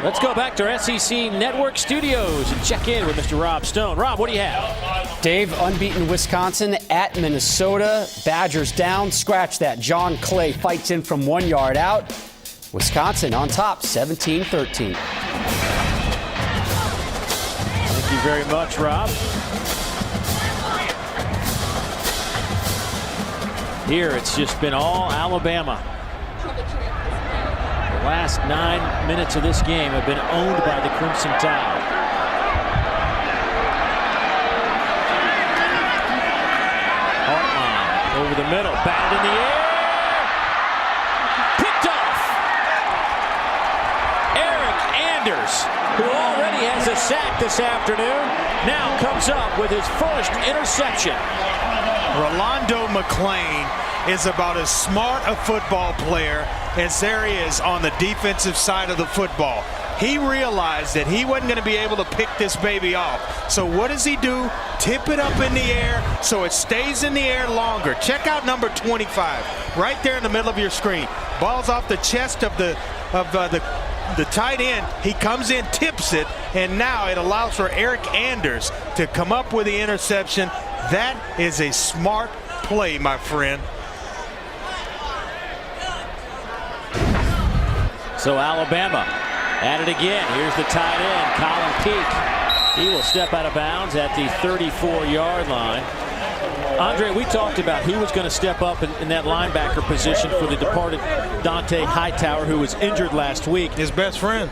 Let's go back to our SEC Network studios and check in with Mr. Rob Stone. Rob, what do you have? Dave, unbeaten Wisconsin at Minnesota. Badgers down. Scratch that. John Clay fights in from 1 yard out. Wisconsin on top, 17-13. Thank you very much, Rob. Here, it's just been all Alabama. The last 9 minutes of this game have been owned by the Crimson Tide. Hartline over the middle, batted in the air, picked off. Eric Anders, who already has a sack this afternoon, now comes up with his first interception. Rolando McClain is about as smart a football player as there is on the defensive side of the football. He realized that he wasn't going to be able to pick this baby off. So what does he do? Tip it up in the air so it stays in the air longer. Check out number 25 right there in the middle of your screen. Ball's off the chest of the tight end. He comes in, tips it, and now it allows for Eric Anders to come up with the interception. That is a smart play, my friend. So Alabama at it again. Here's the tight end, Colin Peake. He will step out of bounds at the 34-yard line. Andre, we talked about who was going to step up in that linebacker position for the departed Dante Hightower, who was injured last week. His best friend.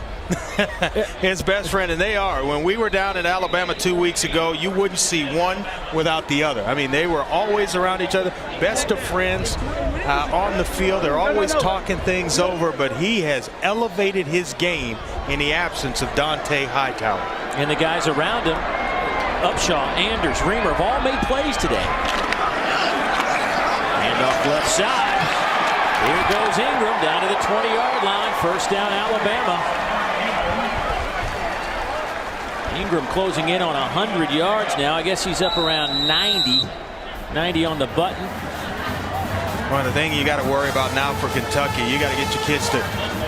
His best friend, and they are. When we were down in Alabama 2 weeks ago, you wouldn't see one without the other. I mean, they were always around each other, best of friends on the field. They're always talking things over, but he has elevated his game in the absence of Dante Hightower. And the guys around him, Upshaw, Anders, Reamer, have all made plays today. Hand off left side. Here goes Ingram down to the 20-yard line. First down, Alabama. Ingram closing in on 100 yards now. I guess he's up around 90 on the button. Well, the thing you got to worry about now for Kentucky, you got to get your kids to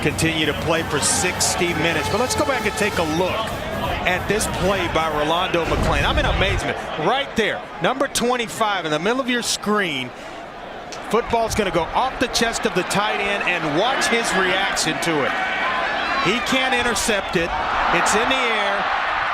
continue to play for 60 minutes. But let's go back and take a look at this play by Rolando McClain. I'm in amazement. Right there, number 25 in the middle of your screen. Football's going to go off the chest of the tight end, and watch his reaction to it. He can't intercept it. It's in the air.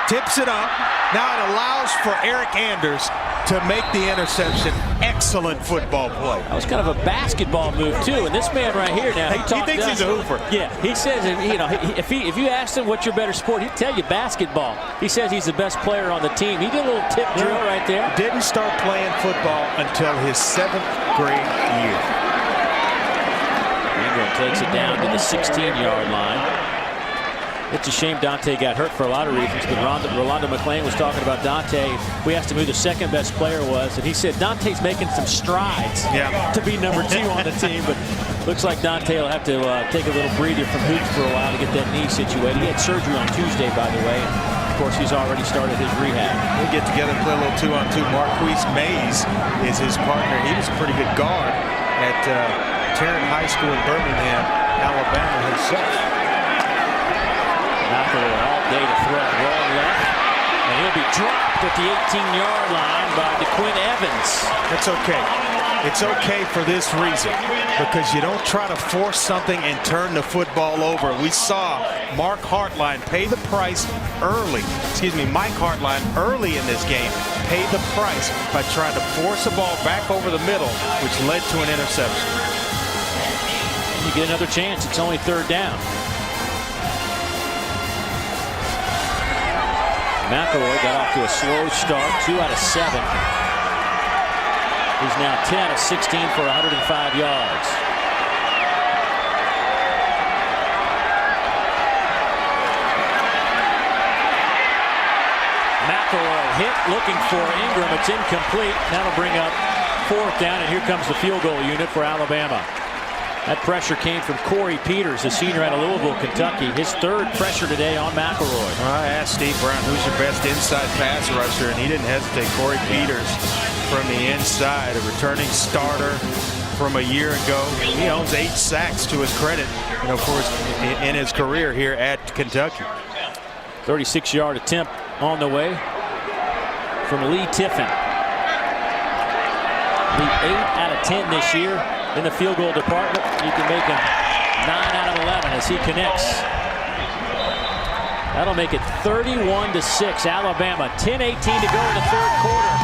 Tips it up. Now it allows for Eric Anders to make the interception. Excellent football play. That was kind of a basketball move too. And this man right here now, he thinks he's a hooper. Yeah, he says, you know, if you asked him what's your better sport, he'd tell you basketball. He says he's the best player on the team. He did a little tip drill right there. Didn't start playing football until his 7th grade year. Ingram takes it down to the 16-yard line. It's a shame Dante got hurt for a lot of reasons, but Rolando McClain was talking about Dante. We asked him who the second best player was, and he said Dante's making some strides to be number 2 on the team, but looks like Dante will have to take a little breather from hoops for a while to get that knee situated. He had surgery on Tuesday, by the way, and of course he's already started his rehab. They get together and play a little 2-on-2. Marquise Mays is his partner. He was a pretty good guard at Tarrant High School in Birmingham, Alabama himself. McElroy all day to throw, rolling left, and he'll be dropped at the 18-yard line by DeQuinn Evans. It's okay. It's okay for this reason, because you don't try to force something and turn the football over. We saw Mike Hartline pay the price early. Mike Hartline early in this game paid the price by trying to force a ball back over the middle, which led to an interception. You get another chance. It's only 3rd down. McElroy got off to a slow start, 2 out of 7. He's now 10 out of 16 for 105 yards. hit looking for Ingram. It's incomplete. That'll bring up 4th down, and here comes the field goal unit for Alabama. That pressure came from Corey Peters, the senior out of Louisville, Kentucky. His 3rd pressure today on McElroy. I asked Steve Brown, who's your best inside pass rusher, and he didn't hesitate. Corey Peters from the inside, a returning starter from a year ago. He owns 8 sacks to his credit, in his career here at Kentucky. 36-yard attempt on the way from Lee Tiffin. Lee 8 out of 10 this year in the field goal department. You can make him 9 out of 11 as he connects. That'll make it 31-6. Alabama, 10:18 to go in the 3rd quarter.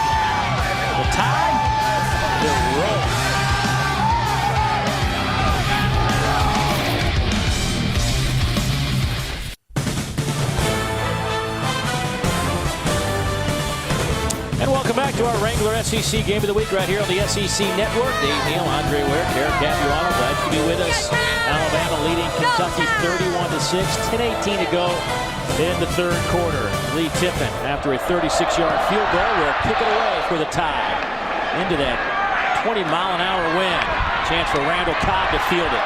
The tie, the roll. And welcome back to our Wrangler SEC Game of the Week right here on the SEC Network. Dave Neal, Andre Ware, Derek Capuano, glad you could be with us. Alabama leading Kentucky 31-6, 10:18 to go in the 3rd quarter. Lee Tiffin, after a 36-yard field goal, will kick it away for the tie. Into that 20-mile-an-hour wind. Chance for Randall Cobb to field it.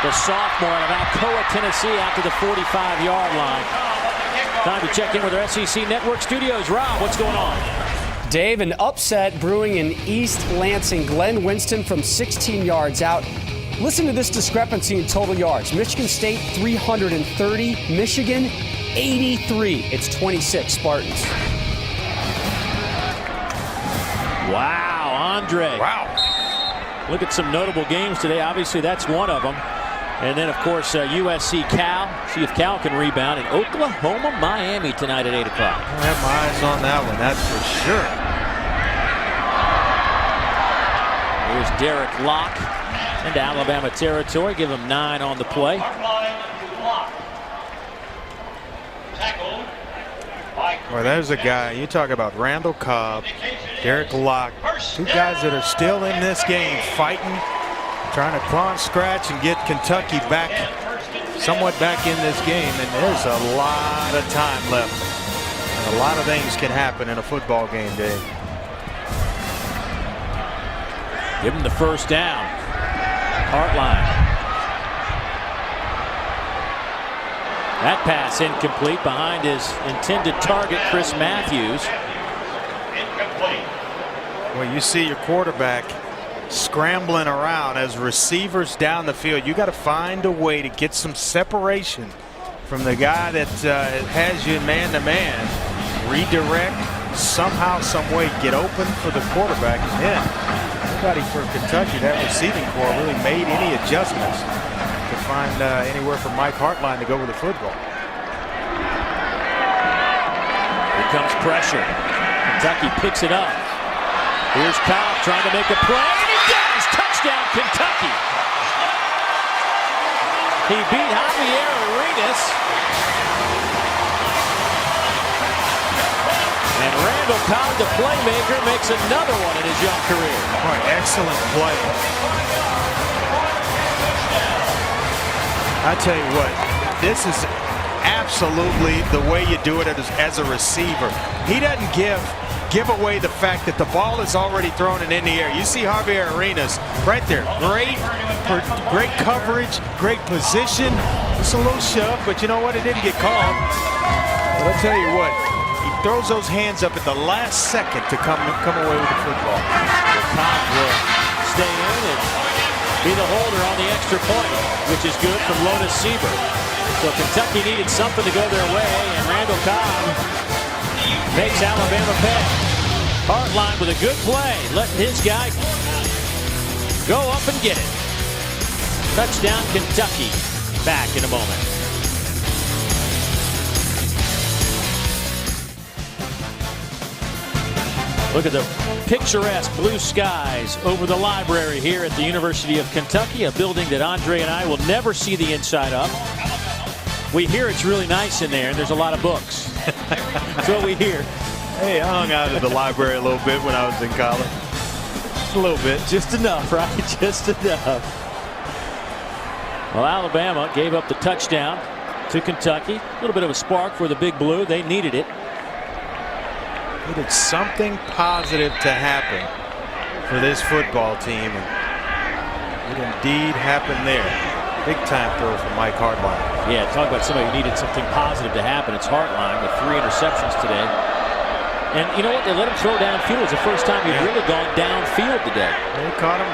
The sophomore out of Alcoa, Tennessee, after the 45-yard line. Time to check in with our SEC Network studios. Rob, what's going on? Dave, an upset brewing in East Lansing. Glenn Winston from 16 yards out. Listen to this discrepancy in total yards. Michigan State 330, Michigan 83. It's 26 Spartans. Wow, Andre. Wow. Look at some notable games today. Obviously, that's one of them. And then, of course, USC Cal. See if Cal can rebound. And Oklahoma, Miami tonight at 8 o'clock. I have my eyes on that one, that's for sure. Here's Derek Locke into Alabama territory. Give him 9 on the play. Well, there's a guy. You talk about Randall Cobb, Derek Locke, 2 guys that are still in this game fighting, trying to claw and scratch and get Kentucky back, somewhat back in this game. And there's a lot of time left. And a lot of things can happen in a football game, Dave. Give him the 1st down. Hartline. That pass incomplete behind his intended target, Chris Matthews. Well, you see your quarterback scrambling around as receivers down the field. You got to find a way to get some separation from the guy that has you man-to-man. Redirect somehow, some way, get open for the quarterback. And then nobody for Kentucky, that receiving corps, really made any adjustments to find anywhere for Mike Hartline to go with the football. Here comes pressure. Kentucky picks it up. Here's Cobb trying to make a play, and he does! Touchdown, Kentucky! He beat Javier Arenas. And Randall Cobb, the playmaker, makes another one in his young career. Boy, excellent play. I tell you what, this is absolutely the way you do it as a receiver. He doesn't give away the fact that the ball is already thrown and in the air. You see Javier Arenas right there. Great coverage, great position. It's a little shove, but you know what? It didn't get called. But I'll tell you what, he throws those hands up at the last second to come away with the football. Cobb will stay in and be the holder on the extra point, which is good from Lotus Sieber. So Kentucky needed something to go their way, and Randall Cobb makes Alabama pay. Hartline with a good play, letting his guy go up and get it. Touchdown, Kentucky. Back in a moment. Look at the picturesque blue skies over the library here at the University of Kentucky, a building that Andre and I will never see the inside of. We hear it's really nice in there, and there's a lot of books. That's what we hear. Hey, I hung out at the library a little bit when I was in college. Just a little bit. Just enough, right? Just enough. Well, Alabama gave up the touchdown to Kentucky. A little bit of a spark for the Big Blue. They needed it. Needed something positive to happen for this football team, and it indeed happened there. Big time throw from Mike Hartline. Yeah, talk about somebody who needed something positive to happen. It's Hartline with 3 interceptions today. And you know what? They let him throw downfield. It's the first time he's really gone downfield today. They caught him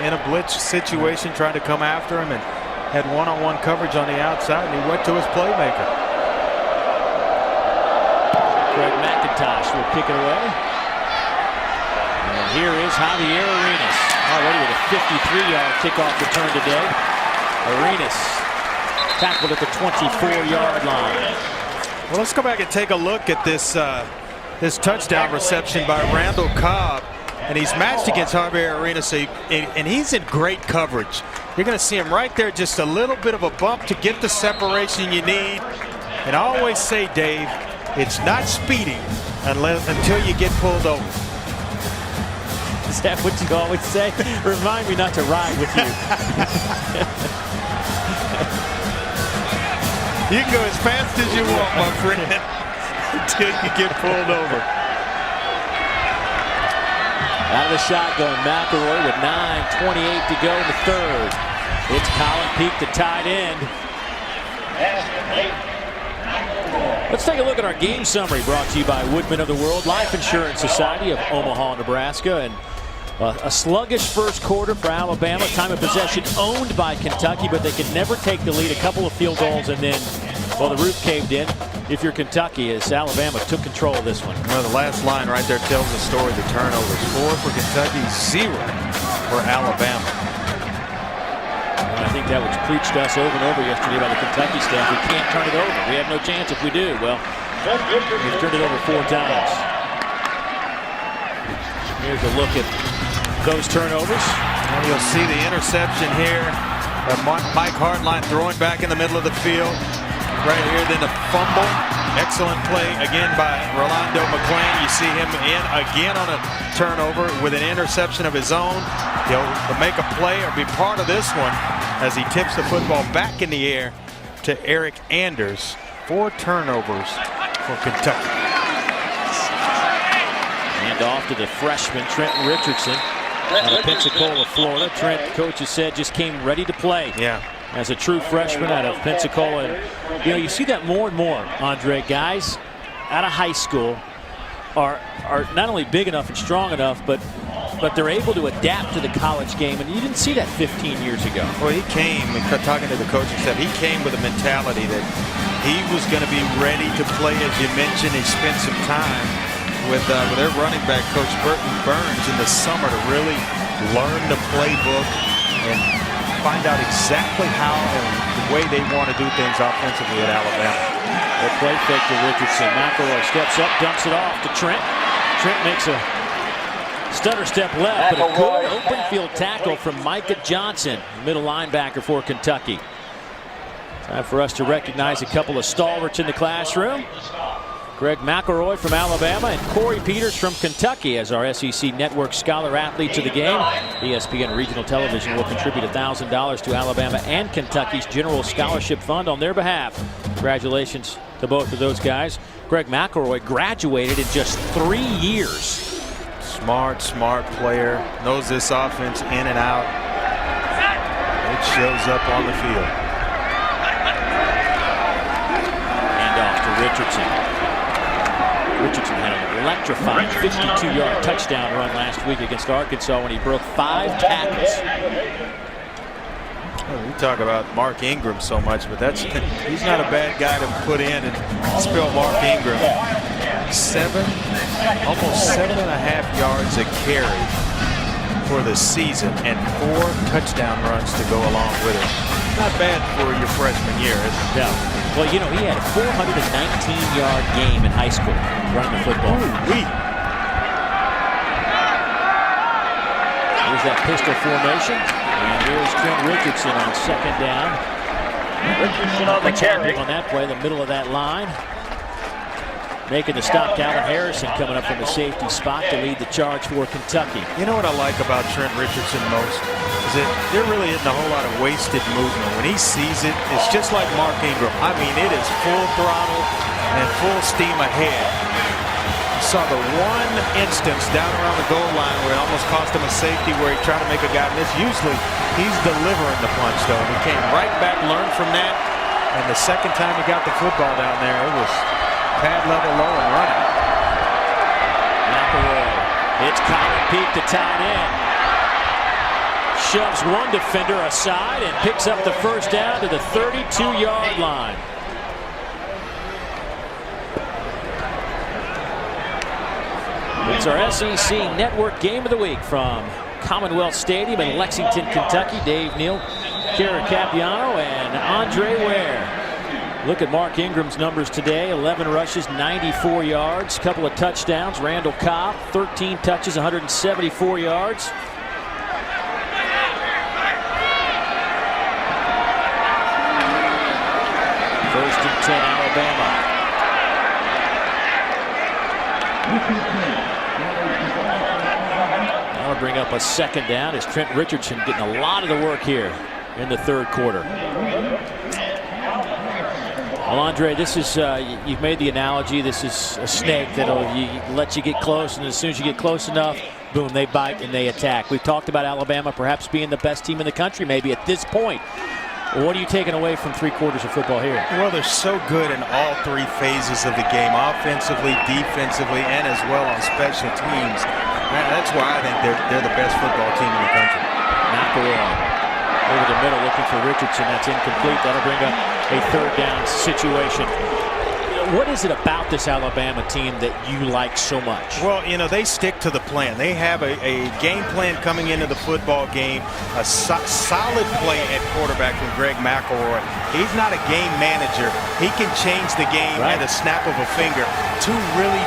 in a blitz situation, trying to come after him, and had one-on-one coverage on the outside, and he went to his playmaker. Greg McIntosh will kick it away. And here is Javier Arenas, already with a 53-yard kickoff return today. Arenas tackled at the 24-yard line. Well, let's go back and take a look at this this touchdown reception by Randall Cobb. And he's matched against Javier Arenas, and he's in great coverage. You're going to see him right there, just a little bit of a bump to get the separation you need. And I always say, Dave, it's not speeding until you get pulled over. Is that what you always say? Remind me not to ride with you. You can go as fast as you want, my friend, until you get pulled over. Out of the shotgun, McElroy with 9:28 to go in the third. It's Colin Peak, the tight end. Let's take a look at our game summary, brought to you by Woodman of the World Life Insurance Society of Omaha, Nebraska. And a sluggish first quarter for Alabama. Time of possession owned by Kentucky, but they could never take the lead. A couple of field goals, and then, well, the roof caved in. If you're Kentucky, as Alabama took control of this one. Well, the last line right there tells the story. The turnovers, 4 for Kentucky, 0 for Alabama. I think that was preached to us over and over yesterday by the Kentucky staff. We can't turn it over. We have no chance if we do. Well, we've turned it over 4 times. Here's a look at those turnovers. And you'll see the interception here. Mike Hartline throwing back in the middle of the field. Right here, then the fumble. Excellent play again by Rolando McClain. You see him in again on a turnover with an interception of his own. He'll make a play or be part of this one as he tips the football back in the air to Eric Anders. 4 turnovers for Kentucky. And off to the freshman, Trenton Richardson, out of Pensacola, Florida. Trent, coaches said, just came ready to play. Yeah. As a true freshman out of Pensacola. And, you know, you see that more and more, Andre. Guys out of high school are not only big enough and strong enough, but they're able to adapt to the college game. And you didn't see that 15 years ago. Well, he came, talking to the coaching staff, he came with a mentality that he was going to be ready to play. As you mentioned, he spent some time with their running back coach Burton Burns in the summer to really learn the playbook and find out exactly how and the way they want to do things offensively at Alabama. The play fake to Richardson. McElroy steps up, dumps it off to Trent. Trent makes a stutter step left, but a good open field tackle from Micah Johnson, middle linebacker for Kentucky. Time for us to recognize a couple of stalwarts in the classroom. Greg McElroy from Alabama and Corey Peters from Kentucky as our SEC Network Scholar Athletes of the game. ESPN Regional Television will contribute $1,000 to Alabama and Kentucky's General Scholarship Fund on their behalf. Congratulations to both of those guys. Greg McElroy graduated in just 3 years. Smart player. Knows this offense in and out. It shows up on the field. Hand off to Richardson. Richardson had an electrifying 52-yard touchdown run last week against Arkansas when he broke 5 tackles. Well, we talk about Mark Ingram so much, but he's not a bad guy to put in and spell Mark Ingram. Almost 7.5 yards a carry for the season and 4 touchdown runs to go along with it. Not bad for your freshman year, is it? No. Well, you know, he had a 419-yard game in high school running the football. Here's that pistol formation. And here's Trent Richardson on second down. Richardson on the carry. On that play, the middle of that line. Making the stop, Calvin Harrison coming up from the safety spot to lead the charge for Kentucky. You know what I like about Trent Richardson most? Is that there really isn't a whole lot of wasted movement. When he sees it, it's just like Mark Ingram. I mean, it is full throttle and full steam ahead. saw the one instance down around the goal line where it almost cost him a safety where he tried to make a guy miss. Usually he's delivering the punch, though. He came right back, learned from that, and the second time he got the football down there, it was pad level low and running. It's Colin Peak, the tight end. Shoves one defender aside and picks up the first down to the 32-yard line. It's our SEC Network Game of the Week from Commonwealth Stadium in Lexington, Kentucky. Dave Neal, Kara Capiano, and Andre Ware. Look at Mark Ingram's numbers today. 11 rushes, 94 yards, couple of touchdowns. Randall Cobb, 13 touches, 174 yards. First and 10, Alabama. That'll bring up a second down as Trent Richardson getting a lot of the work here in the third quarter. Well, Andre, this is, you've made the analogy, this is a snake that'll let you get close, and as soon as you get close enough, boom, they bite and they attack. We've talked about Alabama perhaps being the best team in the country, maybe at this point. What are you taking away from 3 quarters of football here? Well, they're so good in all 3 phases of the game, offensively, defensively, and as well on special teams. That's why I think they're the best football team in the country. McElroy over the middle looking for Richardson. That's incomplete. That'll bring up a third down situation. What is it about this Alabama team that you like so much? Well, you know, they stick to the plan. They have a game plan coming into the football game, a solid play at quarterback from Greg McElroy. He's not a game manager. He can change the game at a snap of a finger. 2 really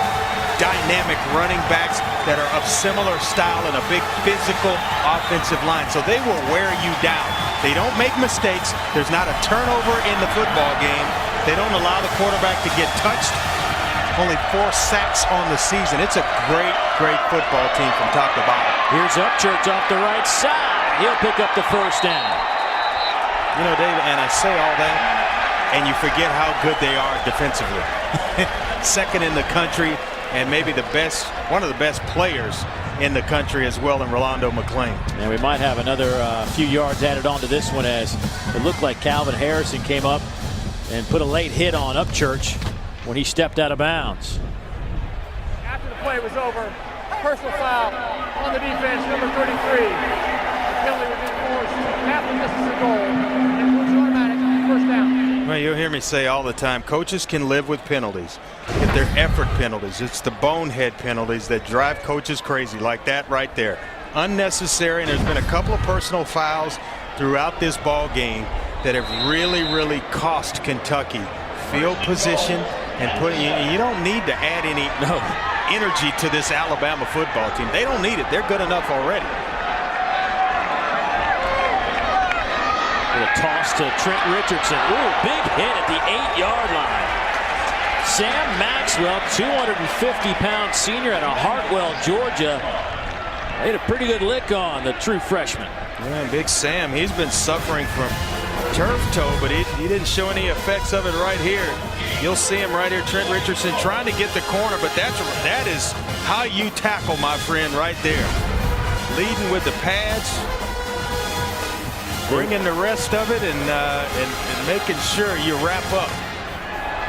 dynamic running backs that are of similar style and a big physical offensive line. So they will wear you down. They don't make mistakes. There's not a turnover in the football game. They don't allow the quarterback to get touched. Only 4 sacks on the season. It's a great, great football team from top to bottom. Here's Upchurch off the right side. He'll pick up the first down. You know, David, and I say all that, and you forget how good they are defensively. Second in the country, and maybe one of the best players in the country as well in Rolando McClain. And we might have another few yards added on to this one as it looked like Calvin Harrison came up and put a late hit on Upchurch when he stepped out of bounds. After the play was over, personal foul on the defense, number 33. Penalty was enforced after misses the goal. And it was automatic first down. Well, you'll hear me say all the time, coaches can live with penalties. If they're effort penalties, it's the bonehead penalties that drive coaches crazy, like that right there. Unnecessary, and there's been a couple of personal fouls throughout this ball game that have really, really cost Kentucky field position and you don't need to add any energy to this Alabama football team. They don't need it. They're good enough already. With a toss to Trent Richardson. Ooh, big hit at the 8-yard line. Sam Maxwell, 250-pound senior out of Hartwell, Georgia. Made a pretty good lick on the true freshman. Yeah, Big Sam, he's been suffering from turf toe, but he didn't show any effects of it right here. You'll see him right here, Trent Richardson trying to get the corner, but that is how you tackle, my friend, right there. Leading with the pads, bringing the rest of it, and making sure you wrap up.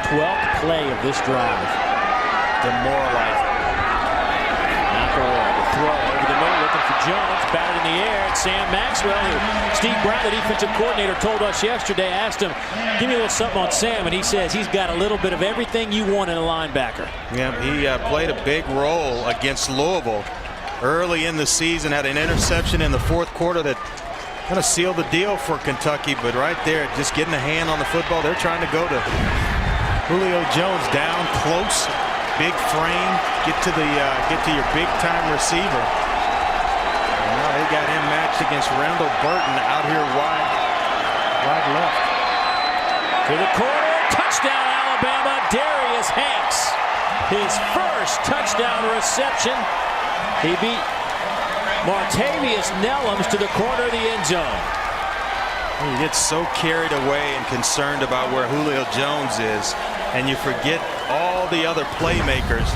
12th play of this drive. Demoralizing. McElroy, the throw over the middle, looking for Jones, batted in the air. And Sam Maxwell, who Steve Brown, the defensive coordinator, told us yesterday, asked him, give me a little something on Sam, and he says he's got a little bit of everything you want in a linebacker. Yeah, he played a big role against Louisville early in the season, had an interception in the 4th quarter that kind of sealed the deal for Kentucky, but right there, just getting a hand on the football. They're trying to go to Julio Jones down close, big frame, get to your big time receiver. And now they got him matched against Randall Burton out here wide left. To the corner, touchdown Alabama, Darius Hanks. His first touchdown reception. He beat Martavius Nellums to the corner of the end zone. You get so carried away and concerned about where Julio Jones is, and you forget all the other playmakers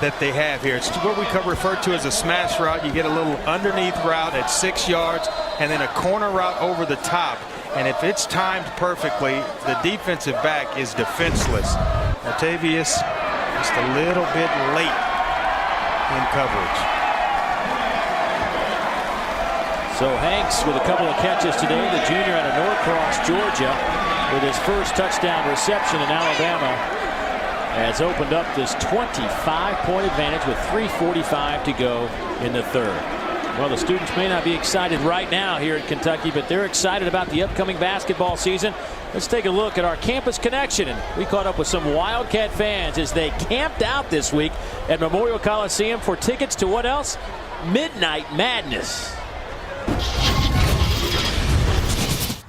that they have here. It's what we could refer to as a smash route. You get a little underneath route at 6 yards and then a corner route over the top. And if it's timed perfectly, the defensive back is defenseless. Martavius just a little bit late in coverage. So Hanks with a couple of catches today, the junior out of Norcross, Georgia, with his first touchdown reception in Alabama, has opened up this 25-point advantage with 3:45 to go in the third. Well, the students may not be excited right now here at Kentucky, but they're excited about the upcoming basketball season. Let's take a look at our campus connection. And we caught up with some Wildcat fans as they camped out this week at Memorial Coliseum for tickets to what else? Midnight Madness.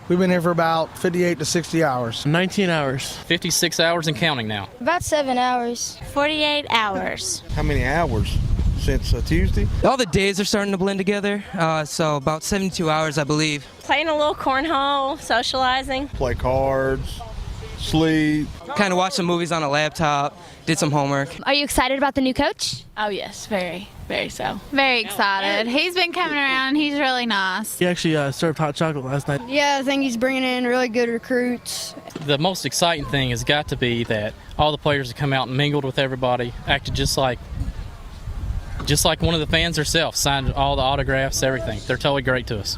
We've been here for about 58 to 60 hours. 19 hours. 56 hours and counting now. About 7 hours. 48 hours. How many hours? Since Tuesday? All the days are starting to blend together, so about 72 hours, I believe. Playing a little cornhole, socializing. Play cards, sleep. Kind of watched some movies on a laptop, did some homework. Are you excited about the new coach? Oh, yes, very so. Very excited. He's been coming around. He's really nice. He actually served hot chocolate last night. Yeah, I think he's bringing in really good recruits. The most exciting thing has got to be that all the players have come out and mingled with everybody, acted just like one of the fans herself, signed all the autographs, everything. They're totally great to us.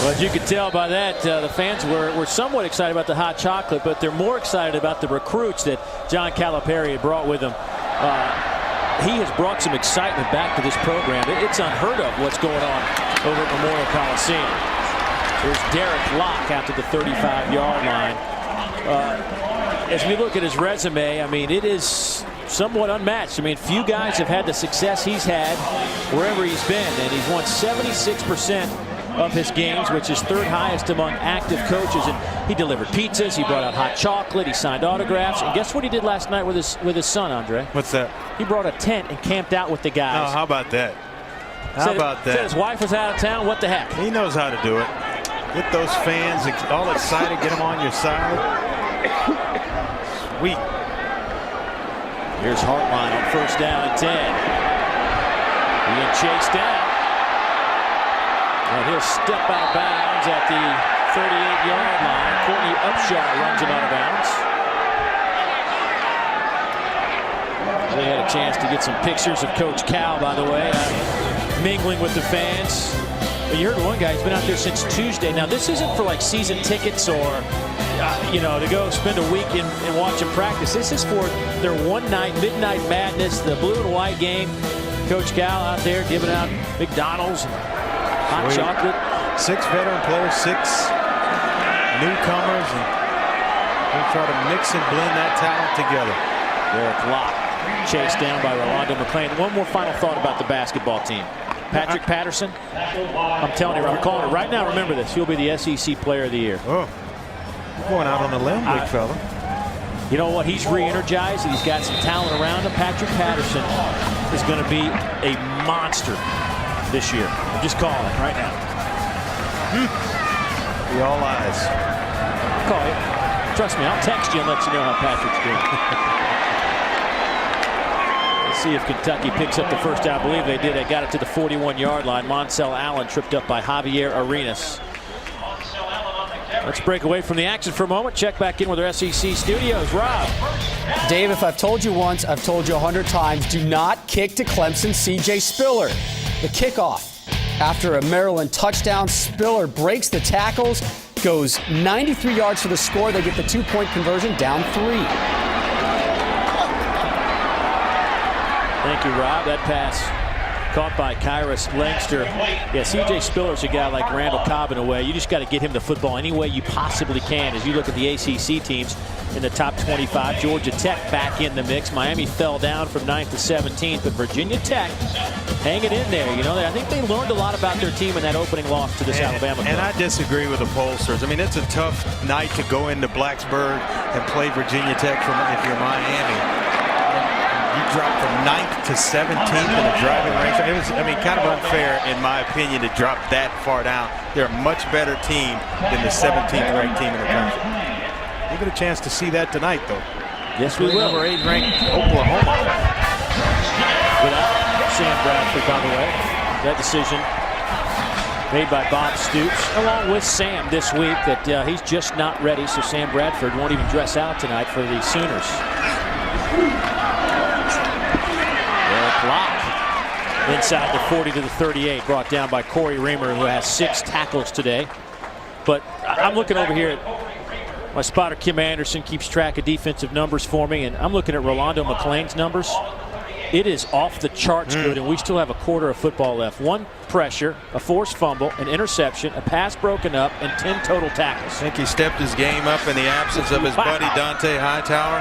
Well, as you could tell by that, the fans were somewhat excited about the hot chocolate, but they're more excited about the recruits that John Calipari had brought with him. He has brought some excitement back to this program. It's unheard of what's going on over at Memorial Coliseum. There's Derek Locke out to the 35-yard line. As we look at his resume, I mean, it is somewhat unmatched. I mean, few guys have had the success he's had wherever he's been, and he's won 76% of his games, which is third highest among active coaches. And he delivered pizzas, he brought out hot chocolate, he signed autographs, and guess what he did last night with his son, Andre? What's that? He brought a tent and camped out with the guys. Oh, how about that? Said his wife was out of town. What the heck? He knows how to do it. Get those fans all excited, get them on your side. Sweet. Here's Hartline on first down and 10. Being chased down. And he'll step out of bounds at the 38-yard line. Courtney Upshaw runs him out of bounds. They had a chance to get some pictures of Coach Cal, by the way, mingling with the fans. But you heard one guy, he's been out there since Tuesday. Now, this isn't for like season tickets or, to go spend a week and watch them practice. This is for their one night, Midnight Madness, the blue and white game. Coach Cal out there giving out McDonald's, hot chocolate. 6 veteran players, 6 newcomers, and we'll try to mix and blend that talent together. Derek Locke chased down by Rolando McClain. One more final thought about the basketball team. Patrick Patterson, I'm telling you, I'm calling it right now. Remember this. He'll be the SEC Player of the Year. Oh, you're going out on a limb, big fella. You know what? He's re-energized, and he's got some talent around him. Patrick Patterson is going to be a monster this year. I'm just calling it right now. Be all eyes. I'll call you. Trust me, I'll text you and let you know how Patrick's doing. Let's see if Kentucky picks up the first down. I believe they did. They got it to the 41-yard line. Moncel Allen tripped up by Javier Arenas. Let's break away from the action for a moment. Check back in with our SEC studios. Rob. Dave, if I've told you once, I've told you 100 times, do not kick to Clemson C.J. Spiller. The kickoff. After a Maryland touchdown, Spiller breaks the tackles, goes 93 yards for the score. They get the 2-point conversion, down 3. Thank you, Rob. That pass caught by Kyrus Langster. Yeah, C.J. Spiller's a guy like Randall Cobb in a way. You just got to get him the football any way you possibly can. As you look at the ACC teams in the top 25, Georgia Tech back in the mix. Miami fell down from 9th to 17th, but Virginia Tech hanging in there. I think they learned a lot about their team in that opening loss to this Alabama club. And I disagree with the pollsters. I mean, it's a tough night to go into Blacksburg and play Virginia Tech if you're Miami. You dropped from 9th to 17th in a driving range. It was, kind of unfair, in my opinion, to drop that far down. They're a much better team than the 17th ranked team in the country. You get a chance to see that tonight, though. Yes, we will. Number 8 ranked Oklahoma. without Sam Bradford, by the way. That decision made by Bob Stoops, along with Sam this week, that he's just not ready, so Sam Bradford won't even dress out tonight for the Sooners. Derek Locke inside the 40 to the 38, brought down by Corey Reamer, who has 6 tackles today. But I'm looking over here at my spotter, Kim Anderson, keeps track of defensive numbers for me, and I'm looking at Rolando McClain's numbers. It is off the charts good, and we still have a quarter of football left. 1 pressure, a forced fumble, an interception, a pass broken up, and 10 total tackles. I think he stepped his game up in the absence of his buddy Dante Hightower.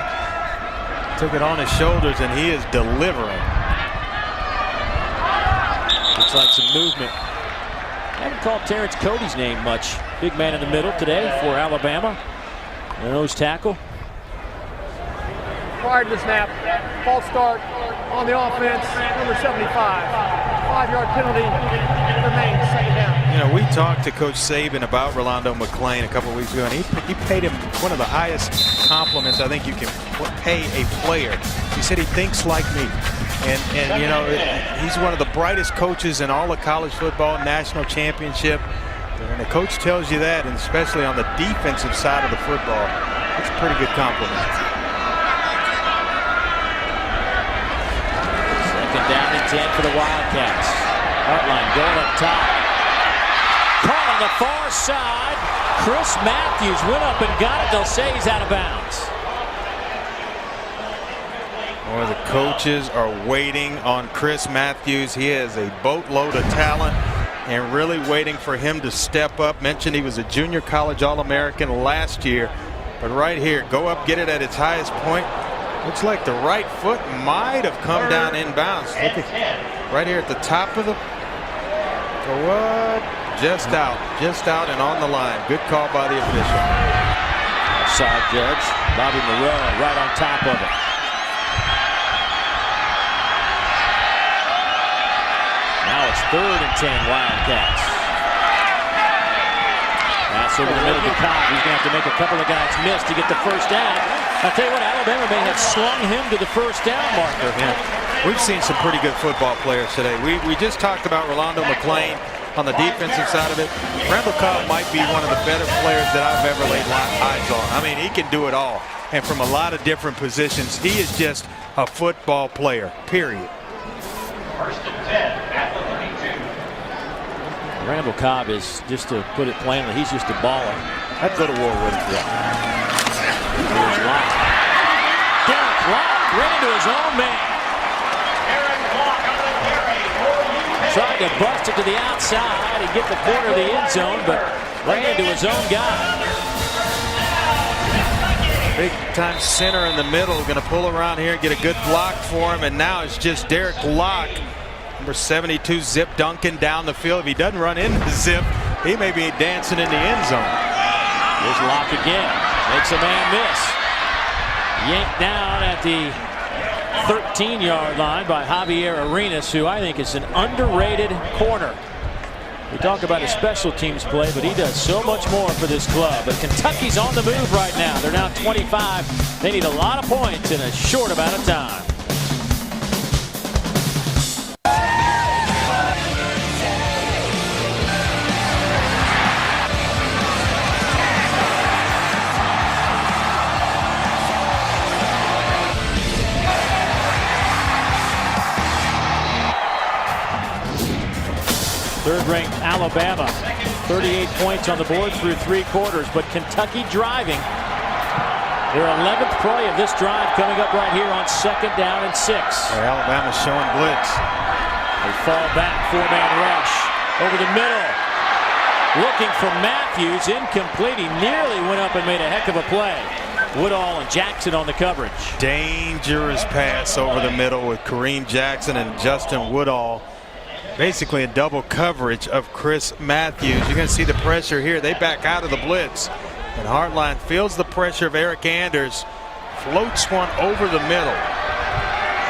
Took it on his shoulders, and he is delivering. Looks like some movement. I haven't called Terrence Cody's name much. Big man in the middle today for Alabama. Nose tackle. Prior to the snap, false start on the offense, number 75. 5-yard penalty remains, second down. You know, we talked to Coach Saban about Rolando McClain a couple weeks ago, and he paid him one of the highest compliments I think you can pay a player. He said he thinks like me. And you know, he's one of the brightest coaches in all of college football, national championship. And the coach tells you that, and especially on the defensive side of the football, it's a pretty good compliment. Second down and 10 for the Wildcats. Hartline going up top. Caught on the far side. Chris Matthews went up and got it. They'll say he's out of bounds. Well, the coaches are waiting on Chris Matthews. He has a boatload of talent and really waiting for him to step up. Mentioned he was a junior college All-American last year. But right here, go up, get it at its highest point. Looks like the right foot might have come down inbounds. Look at right here at the top of the go up, just out and on the line. Good call by the official. Side judge Bobby Moreau right on top of it. Now it's 3rd and 10 Wildcats. Pass over the middle to Cobb. He's going to have to make a couple of guys miss to get the first down. I'll tell you what, Alabama may have slung him to the first down marker. Yeah. We've seen some pretty good football players today. We just talked about Rolando McClain on the defensive side of it. Randall Cobb might be one of the better players that I've ever laid eyes on. I mean, he can do it all. And from a lot of different positions, he is just a football player, period. 1st and 10 at the 32. Randall Cobb is, just to put it plainly, he's just a baller. I'd go to war with him. Here's Locke. Derek Locke ran into his own man. Tried to bust it to the outside and get the corner of the end zone, but ran into his own guy. Big time center in the middle, going to pull around here and get a good block for him, and now it's just Derek Locke. Number 72, Zip Duncan down the field. If he doesn't run into Zip, he may be dancing in the end zone. Here's Locke again. Makes a man miss. Yanked down at the 13-yard line by Javier Arenas, who I think is an underrated corner. We talk about his special teams play, but he does so much more for this club. But Kentucky's on the move right now. They're now 25. They need a lot of points in a short amount of time. Third-ranked Alabama, 38 points on the board through 3 quarters, but Kentucky driving. Their 11th play of this drive coming up right here on 2nd down and 6. Alabama's showing blitz. They fall back, 4-man rush over the middle. Looking for Matthews, incomplete. He nearly went up and made a heck of a play. Woodall and Jackson on the coverage. Dangerous pass over the middle with Kareem Jackson and Justin Woodall. Basically a double coverage of Chris Matthews. You're going to see the pressure here. They back out of the blitz. And Hartline feels the pressure of Eric Anders. Floats one over the middle.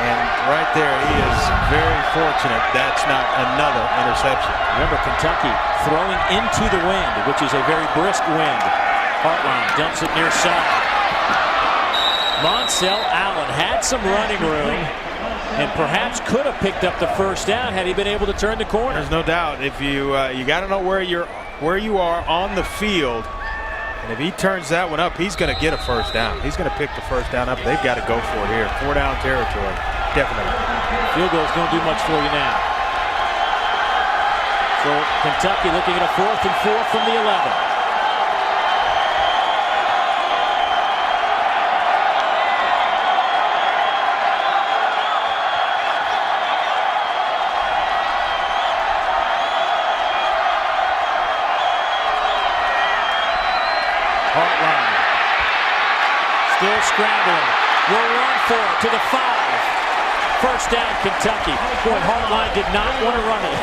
And right there, he is very fortunate that's not another interception. Remember, Kentucky throwing into the wind, which is a very brisk wind. Hartline dumps it near side. Monsell Allen had some running room. and perhaps could have picked up the first down had he been able to turn the corner. There's no doubt. If you got to know where you are on the field, and if he turns that one up, he's going to get a first down. He's going to pick the first down up. They've got to go for it here. 4-down territory, definitely. Field goals don't do much for you now. So Kentucky looking at a 4th and 4 from the 11. Still scrambling. Will run for it to the 5. First down, Kentucky. Boy, Hartline did not want to run it.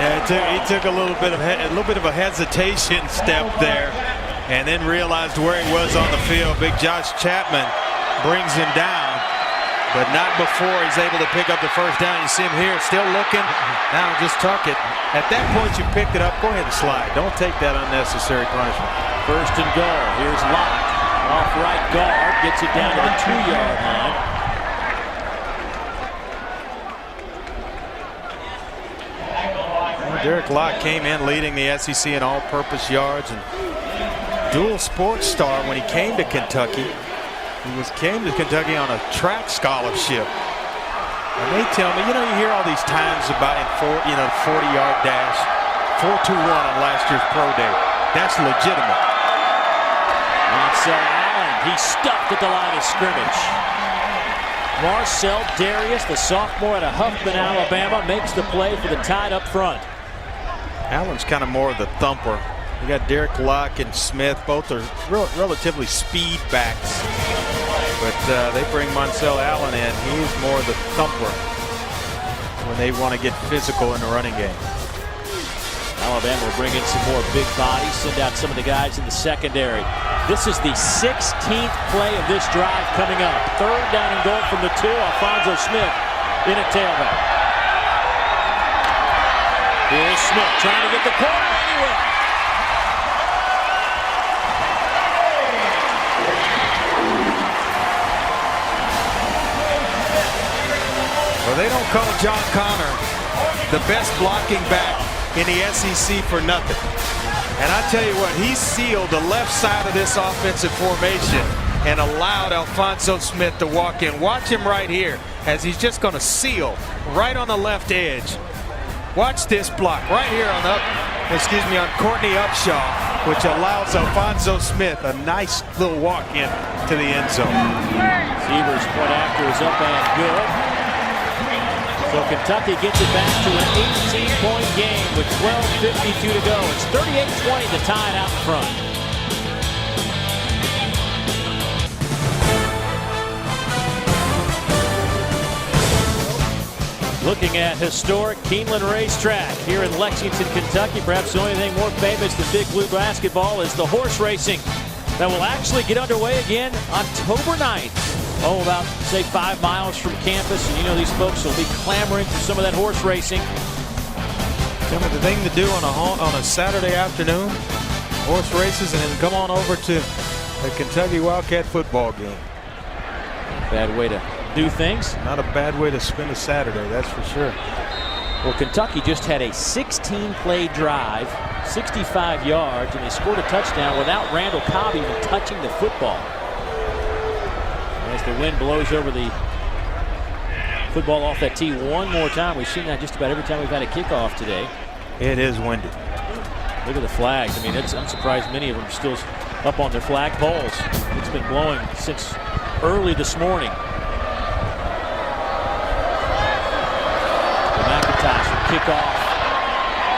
Yeah, he took a little bit of a hesitation step there, and then realized where he was on the field. Big Josh Chapman brings him down, but not before he's able to pick up the first down. You see him here, still looking. Now just tuck it. At that point, you picked it up. Go ahead and slide. Don't take that unnecessary punishment. First and goal. Here's Locke. Off right guard, gets it down to the 2-yard line. Well, Derek Locke came in leading the SEC in all-purpose yards and dual sports star when he came to Kentucky. He came to Kentucky on a track scholarship. And they tell me, you hear all these times about in 40-yard dash, 4.21 on last year's pro day. That's legitimate. Marcel Allen, he's stuffed at the line of scrimmage. Marcel Darius, the sophomore out of Huffman, Alabama, makes the play for the Tide up front. Allen's kind of more of the thumper. You got Derek Locke and Smith, both are relatively speed backs. But they bring Marcel Allen in. He's more the thumper when they want to get physical in the running game. Alabama will bring in some more big bodies, send out some of the guys in the secondary. This is the 16th play of this drive coming up. 3rd down and goal from the 2. Alfonso Smith in a tailback. Here's Smith trying to get the corner anyway. Well, they don't call John Connor the best blocking back in the SEC for nothing. And I tell you what, he sealed the left side of this offensive formation and allowed Alfonso Smith to walk in. Watch him right here as he's just going to seal right on the left edge. Watch this block right here on Courtney Upshaw, which allows Alfonso Smith a nice little walk in to the end zone. Severs' point after is up and good. So Kentucky gets it back to an 18-point game with 12:52 to go. It's 38-20, the Tide out in front. Looking at historic Keeneland Racetrack here in Lexington, Kentucky. Perhaps the only thing more famous than Big Blue basketball is the horse racing that will actually get underway again October 9th. Oh, about, say, 5 miles from campus. And these folks will be clamoring for some of that horse racing. Tell me, the thing to do on a Saturday afternoon, horse races, and then come on over to the Kentucky Wildcat football game. Bad way to do things. Not a bad way to spend a Saturday, that's for sure. Well, Kentucky just had a 16-play drive, 65 yards, and they scored a touchdown without Randall Cobb even touching the football. As the wind blows over the football off that tee one more time. We've seen that just about every time we've had a kickoff today. It is windy. Look at the flags. I mean, I'm surprised many of them are still up on their flag poles. It's been blowing since early this morning. The McIntosh will kick off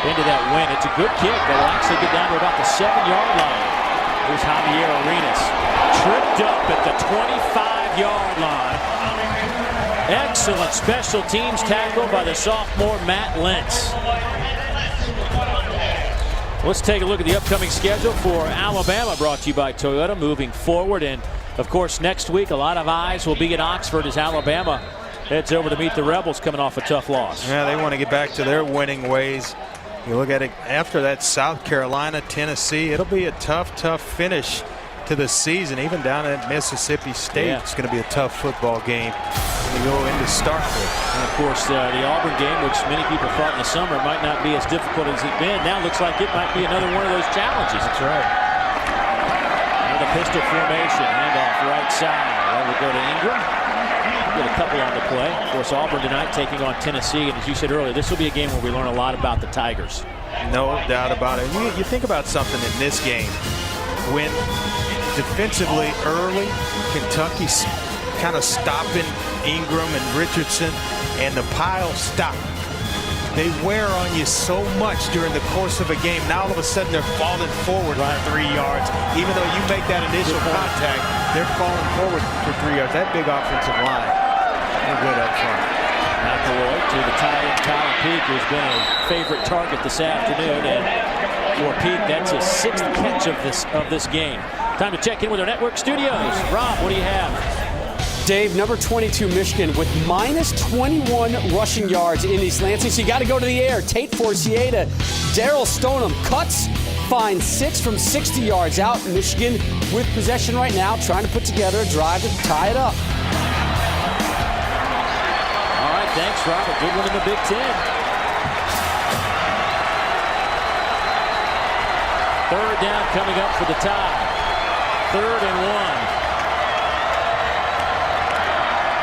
into that wind. It's a good kick that will actually get down to about the 7-yard line. Here's Javier Arenas. Tripped up at the 25-yard line. Excellent special teams tackle by the sophomore Matt Lentz. Let's take a look at the upcoming schedule for Alabama, brought to you by Toyota, moving forward. And, of course, next week, a lot of eyes will be in Oxford as Alabama heads over to meet the Rebels coming off a tough loss. Yeah, they want to get back to their winning ways. You look at it after that, South Carolina, Tennessee, it'll be a tough finish to the season, even down at Mississippi State. Yeah. It's going to be a tough football game. to go into Starkville. And of course, the Auburn game, which many people thought in the summer might not be as difficult as it's been, now looks like it might be another one of those challenges. That's right. And the pistol formation, handoff right side. That will go to Ingram. Get a couple on the play. Of course, Auburn tonight taking on Tennessee, and as you said earlier, this will be a game where we learn a lot about the Tigers. No doubt about it. You think about something in this game. When defensively early, Kentucky's kind of stopping Ingram and Richardson, and the pile stop. They wear on you so much during the course of a game. Now all of a sudden they're falling forward for 3 yards. Even though you make that initial contact, they're falling forward for 3 yards. That big offensive line, they're good up front. McElroy to the tight end, Colin Peak, who's been a favorite target this afternoon. And for Peak, that's his 6th catch of this game. Time to check in with our network studios. Rob, what do you have? Dave, number 22, Michigan, with minus 21 rushing yards in East Lansing. So you got to go to the air. Tate Forcier to Daryl Stoneham. Cuts, finds 6 from 60 yards out. Michigan with possession right now, trying to put together a drive to tie it up. All right, thanks, Rob. A good one in the Big Ten. Third down coming up for the tie. 3rd and 1.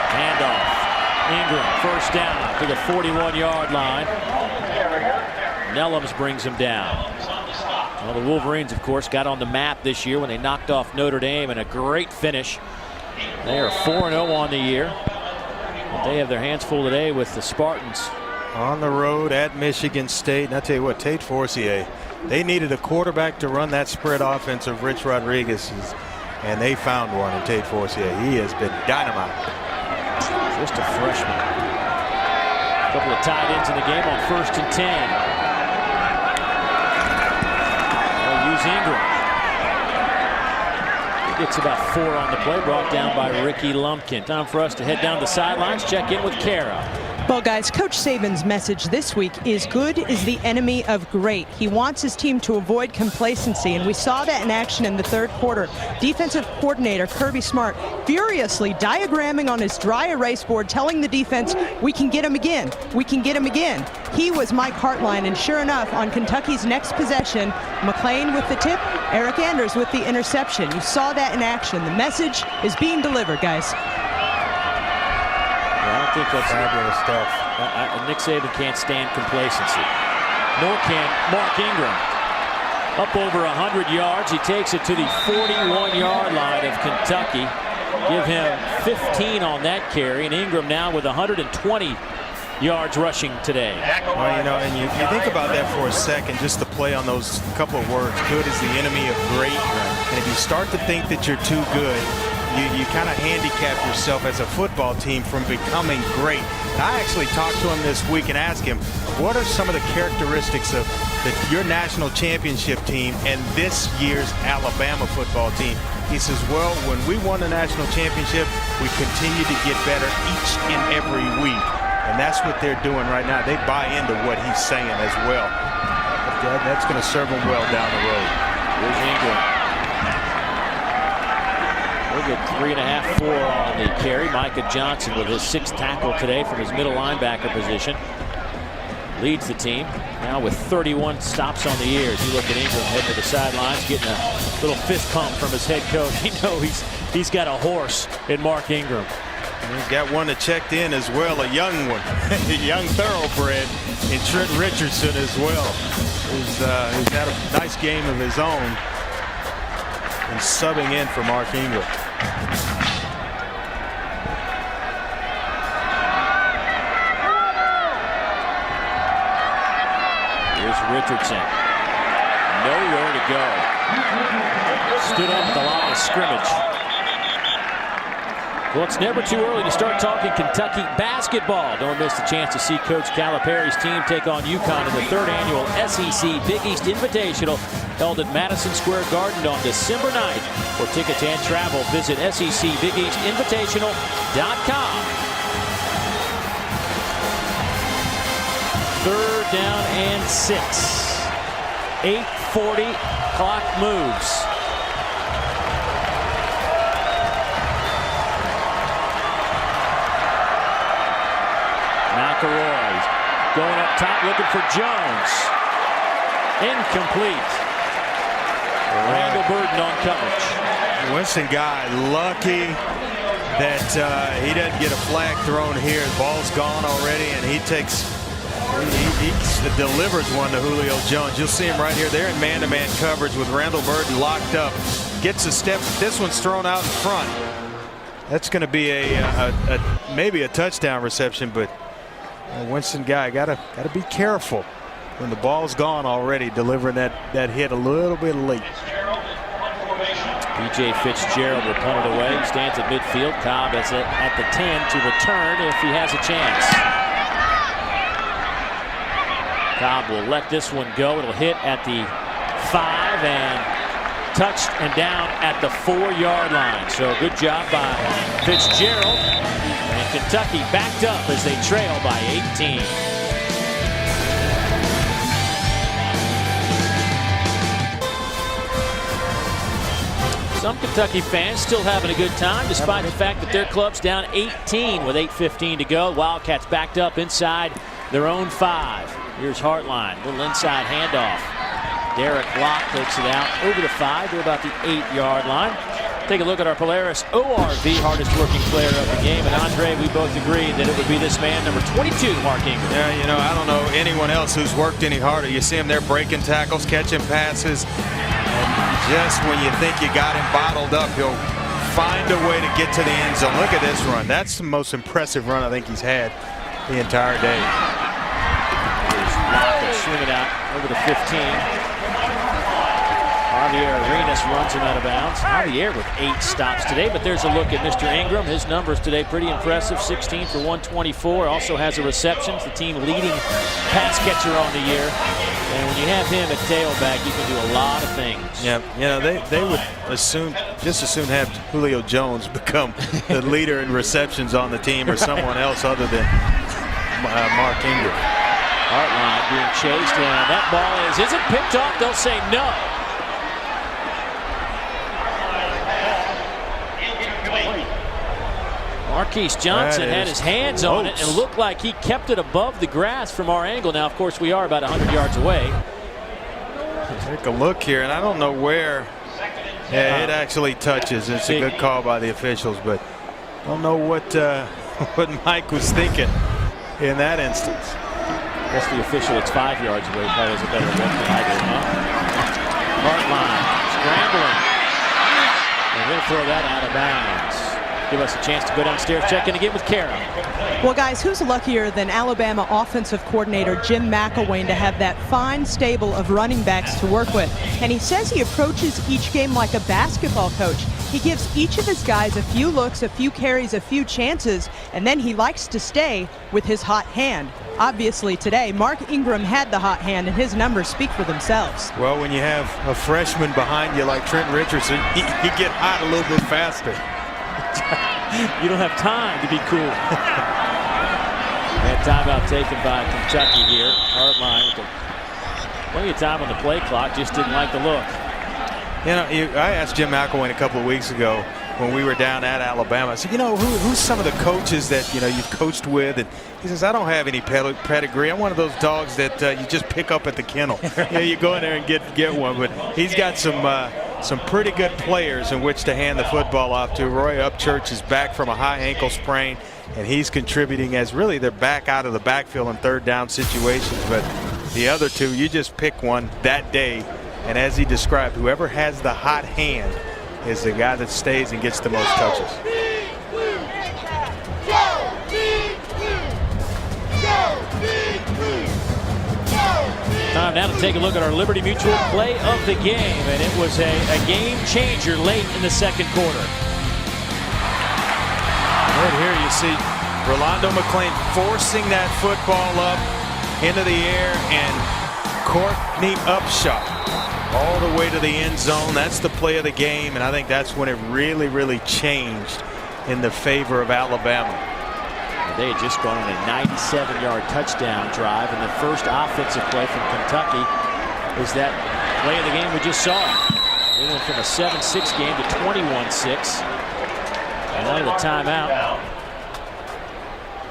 Handoff. Ingram, first down to the 41-yard line. Nellums brings him down. Well, the Wolverines, of course, got on the map this year when they knocked off Notre Dame, and a great finish. They are 4-0 on the year. But they have their hands full today with the Spartans. On the road at Michigan State. And I tell you what, Tate Forcier, they needed a quarterback to run that spread offense of Rich Rodriguez, and they found one in Tate Forcier. He has been dynamite. Just a freshman. A couple of tight ends in the game on 1st and 10. They'll use Ingram. He gets about 4 on the play, brought down by Ricky Lumpkin. Time for us to head down the sidelines, check in with Kara. Well, guys, Coach Saban's message this week is good is the enemy of great. He wants his team to avoid complacency, and we saw that in action in the 3rd quarter. Defensive coordinator Kirby Smart furiously diagramming on his dry erase board, telling the defense, we can get him again, we can get him again. He was Mike Hartline, and sure enough, on Kentucky's next possession, McClain with the tip, Eric Anders with the interception. You saw that in action. The message is being delivered, guys. I don't think that's fabulous stuff. Nick Saban can't stand complacency. Nor can Mark Ingram. Up over 100 yards. He takes it to the 41-yard line of Kentucky. Give him 15 on that carry. And Ingram now with 120 yards rushing today. Well, you know, and you think about that for a second, just to play on those couple of words. Good is the enemy of great. And if you start to think that you're too good, you kind of handicap yourself as a football team from becoming great. And I actually talked to him this week and asked him, what are some of the characteristics of your national championship team and this year's Alabama football team? He says, well, when we won the national championship, we continue to get better each and every week. And that's what they're doing right now. They buy into what he's saying as well. That's going to serve them well down the road. Here's Ingram. We'll get 3.5, 4 on the carry. Micah Johnson with his 6th tackle today from his middle linebacker position. Leads the team now with 31 stops on the year. As you look at Ingram heading to the sidelines, getting a little fist pump from his head coach. You know he's got a horse in Mark Ingram. And he's got one that checked in as well, a young one, a young thoroughbred in Trent Richardson as well. He's had a nice game of his own and subbing in for Mark Ingram. Here's Richardson. Nowhere to go. Stood up at the line of scrimmage. Well, it's never too early to start talking Kentucky basketball. Don't miss the chance to see Coach Calipari's team take on UConn in the 3rd annual SEC Big East Invitational held at Madison Square Garden on December 9th. For tickets and travel, visit secbigeastinvitational.com. 3rd down and 6. 8:40, clock moves. looking for Jones. Incomplete. Randall Burden on coverage. Winston Guy lucky that he doesn't get a flag thrown here. The ball's gone already, and he delivers one to Julio Jones. You'll see him right here. They're in man-to-man coverage with Randall Burden locked up. Gets a step. This one's thrown out in front. That's going to be maybe a touchdown reception, but Winston Guy gotta be careful when the ball's gone already, delivering that hit a little bit late. B.J. Fitzgerald will punt it away. He stands at midfield. Cobb is at the 10 to return if he has a chance. Cobb will let this one go. It'll hit at the 5 and touched and down at the 4-yard line. So good job by Fitzgerald. And Kentucky backed up as they trail by 18. Some Kentucky fans still having a good time despite the fact that their club's down 18 with 8:15 to go. Wildcats backed up inside their own 5. Here's Hartline, little inside handoff. Derek Locke takes it out over the 5 to about the 8-yard line. Take a look at our Polaris ORV hardest working player of the game. And Andre, we both agreed that it would be this man, number 22, Mark Ingram. Yeah, you know, I don't know anyone else who's worked any harder. You see him there breaking tackles, catching passes. Just when you think you got him bottled up, he'll find a way to get to the end zone. Look at this run. That's the most impressive run I think he's had the entire day. Swing it out over the 15. Javier Arenas runs him out of bounds. Javier with 8 stops today, but there's a look at Mr. Ingram. His numbers today pretty impressive. 16 for 124. Also has a reception. The team leading pass catcher on the year. And when you have him at tailback, you can do a lot of things. Yeah, you know, they would just as soon have Julio Jones become the leader in receptions on the team or someone else other than Mark Ingram. Hartline being chased, and that ball isn't picked off. They'll say no. Marquise Johnson had his hands on it and looked like he kept it above the grass from our angle. Now, of course, we are about 100 yards away. Take a look here, and I don't know where it actually touches. It's a good call by the officials, but I don't know what Mike was thinking in that instance. I guess the official, it's 5 yards away, probably has a better look than I do, huh? Hartline scrambling. And we'll throw that out of bounds. Give us a chance to go downstairs, check in again with Kara. Well, guys, who's luckier than Alabama offensive coordinator Jim McElwain to have that fine stable of running backs to work with? And he says he approaches each game like a basketball coach. He gives each of his guys a few looks, a few carries, a few chances, and then he likes to stay with his hot hand. Obviously today, Mark Ingram had the hot hand, and his numbers speak for themselves. Well, when you have a freshman behind you like Trent Richardson, you get hot a little bit faster. You don't have time to be cool. That timeout taken by Kentucky here. Hartline with plenty of time on the play clock, just didn't like the look. You know, I asked Jim McElwain a couple of weeks ago when we were down at Alabama. I said, you know, who's some of the coaches that, you know, you've coached with? And he says, I don't have any pedigree. I'm one of those dogs that you just pick up at the kennel. You go in there and get one. But he's got some pretty good players in which to hand the football off to. Roy Upchurch is back from a high ankle sprain, and he's contributing as really they're back out of the backfield in third down situations. But the other two, you just pick one that day. And as he described, whoever has the hot hand is the guy that stays and gets the most touches. Time now to take a look at our Liberty Mutual play of the game, and it was a game changer late in the second quarter. Right here you see Rolando McClain forcing that football up into the air, and Courtney Upshaw all the way to the end zone. That's the play of the game, and I think that's when it really changed in the favor of Alabama. They had just gone on a 97-yard touchdown drive, and the first offensive play from Kentucky is that play of the game we just saw. They went from a 7-6 game to 21-6. And out of the timeout,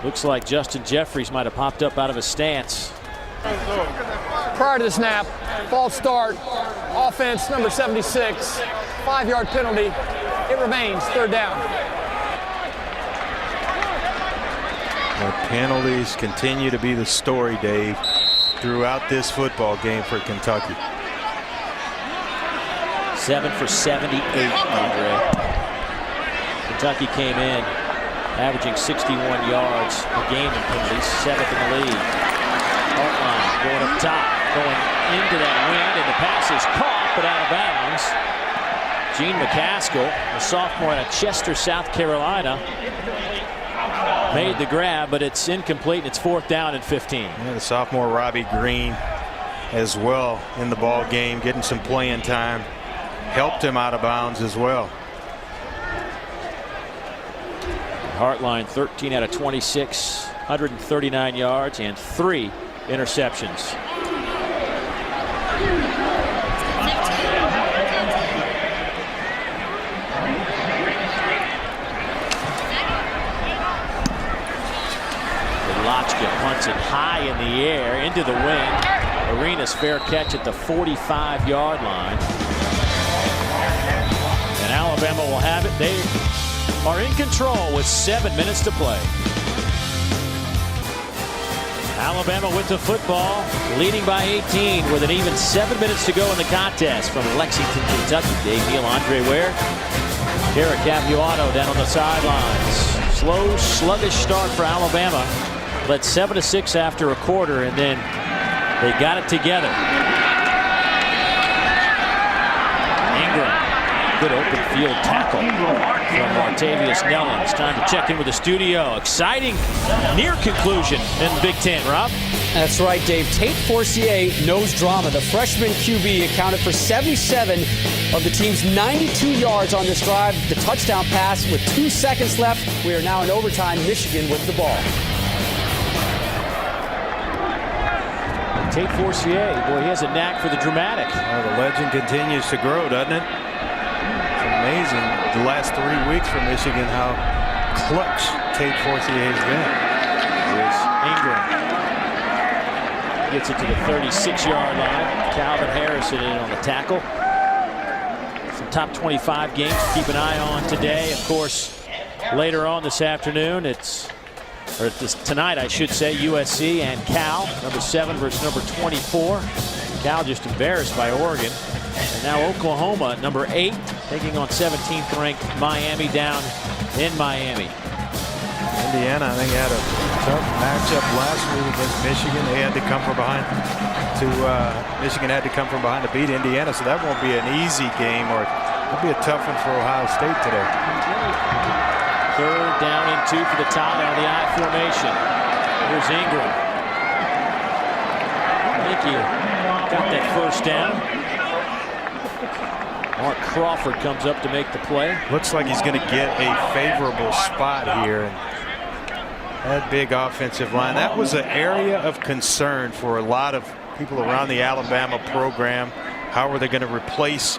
looks like Justin Jeffries might have popped up out of his stance. Prior to the snap, false start, offense number 76, 5-yard penalty. It remains 3rd down. The penalties continue to be the story, Dave, throughout this football game for Kentucky. 7 for 78, Andre. Kentucky came in averaging 61 yards a game in penalties, 7th in the league. Hartline going up top, going into that wind, and the pass is caught but out of bounds. Gene McCaskill, a sophomore out of Chester, South Carolina, made the grab, but it's incomplete, and it's 4th down and 15. Yeah, the sophomore Robbie Green as well in the ball game, getting some playing time, helped him out of bounds as well. Hartline 13 out of 26, 139 yards and 3 interceptions. Lotchka punts it high in the air into the wind. Arenas fair catch at the 45-yard line. And Alabama will have it. They are in control with 7 minutes to play. Alabama with the football, leading by 18 with an even 7 minutes to go in the contest. From Lexington, Kentucky, Dave Neal, Andre Ware, Kara Capuano down on the sidelines. Slow, sluggish start for Alabama. Led 7-6 after a quarter, and then they got it together. Ingram, good open field tackle from Martavius Nellens. Time to check in with the studio. Exciting near conclusion in the Big Ten, Rob. That's right, Dave. Tate Forcier knows drama. The freshman QB accounted for 77 of the team's 92 yards on this drive. The touchdown pass with 2 seconds left. We are now in overtime. Michigan with the ball. Tate Forcier, boy, he has a knack for the dramatic. Well, the legend continues to grow, doesn't it? It's amazing the last 3 weeks for Michigan how clutch Tate Forcier has been. Here's Ingram. Gets it to the 36-yard line. Calvin Harrison in on the tackle. Some top 25 games to keep an eye on today. Of course, later on this afternoon, tonight, I should say, USC and Cal, number 7 versus number 24. Cal just embarrassed by Oregon. And now Oklahoma, number 8, taking on 17th ranked Miami down in Miami. Indiana, I think, had a tough matchup last week against Michigan. They had to come from behind Michigan had to come from behind to beat Indiana, so that won't be an easy game, or it'll be a tough one for Ohio State today. 3rd down and 2 for the Tide out of the I formation. Here's Ingram. I think he got that 1st down. Mark Crawford comes up to make the play. Looks like he's going to get a favorable spot here. That big offensive line, that was an area of concern for a lot of people around the Alabama program. How are they going to replace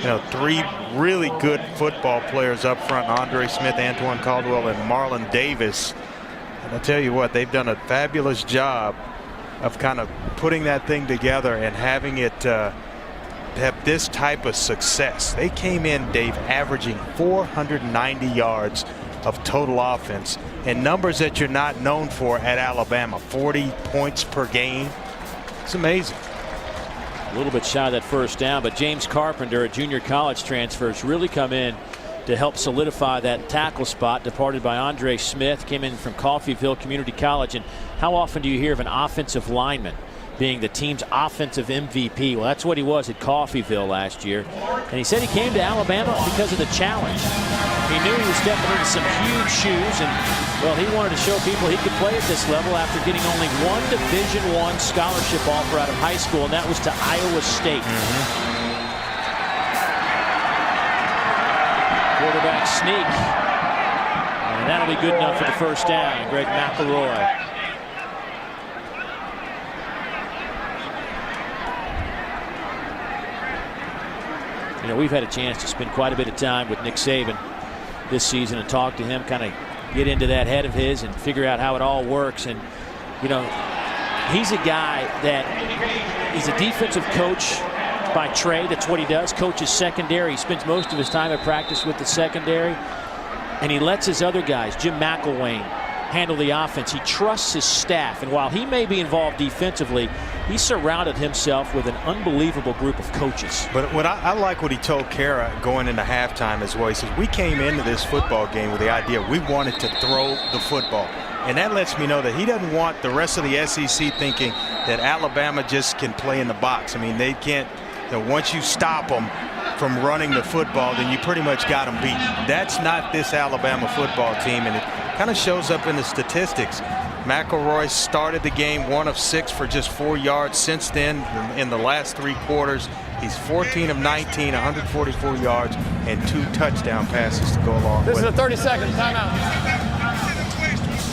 3 really good football players up front, Andre Smith, Antoine Caldwell, and Marlon Davis. And I'll tell you what, they've done a fabulous job of kind of putting that thing together and having it have this type of success. They came in, Dave, averaging 490 yards of total offense, and numbers that you're not known for at Alabama, 40 points per game. It's amazing. A little bit shy of that 1st down, but James Carpenter, a junior college transfer, has really come in to help solidify that tackle spot. Departed by Andre Smith, came in from Coffeyville Community College. And how often do you hear of an offensive lineman being the team's offensive MVP? Well, that's what he was at Coffeyville last year. And he said he came to Alabama because of the challenge. He knew he was stepping into some huge shoes, and, well, he wanted to show people he could play at this level after getting only one Division I scholarship offer out of high school, and that was to Iowa State. Quarterback sneak. And that'll be good enough for the 1st down. Greg McElroy. We've had a chance to spend quite a bit of time with Nick Saban this season and talk to him, kind of get into that head of his and figure out how it all works. And, he's a guy that he's a defensive coach by trade. That's what he does. Coaches secondary. He spends most of his time at practice with the secondary. And he lets his other guys, Jim McElwain, handle the offense. He trusts his staff. And while he may be involved defensively, he surrounded himself with an unbelievable group of coaches. But what I like what he told Kara going into halftime as well. He says, we came into this football game with the idea we wanted to throw the football. And that lets me know that he doesn't want the rest of the SEC thinking that Alabama just can play in the box. I mean, they can't, once you stop them from running the football, then you pretty much got them beat. That's not this Alabama football team, and it kind of shows up in the statistics. McElroy started the game 1 of 6 for just 4 yards. Since then, in the last 3 quarters, he's 14 of 19, 144 yards, and 2 touchdown passes to go along with it. This is a 30-second timeout.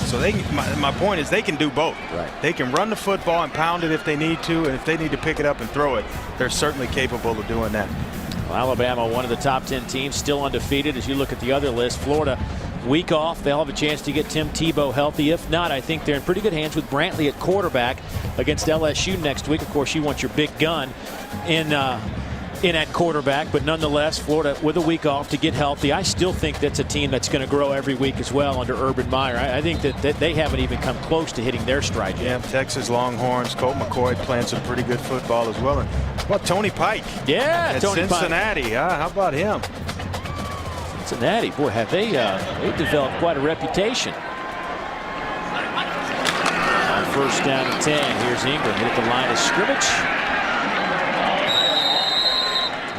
So my point is they can do both. Right. They can run the football and pound it if they need to, and if they need to pick it up and throw it, they're certainly capable of doing that. Well, Alabama, one of the top 10 teams, still undefeated. As you look at the other list, Florida, week off. They'll have a chance to get Tim Tebow healthy. If not, I think they're in pretty good hands with Brantley at quarterback against LSU next week. Of course, you want your big gun in at quarterback, but nonetheless, Florida with a week off to get healthy. I still think that's a team that's going to grow every week as well under Urban Meyer. I think that they haven't even come close to hitting their stride yet. Yeah, Texas Longhorns, Colt McCoy playing some pretty good football as well. And how about Tony Pike? Yeah, at Tony Cincinnati. Pike. How about him? Cincinnati, boy, have they developed quite a reputation. On first down and 10, here's Ingram hit at the line of scrimmage.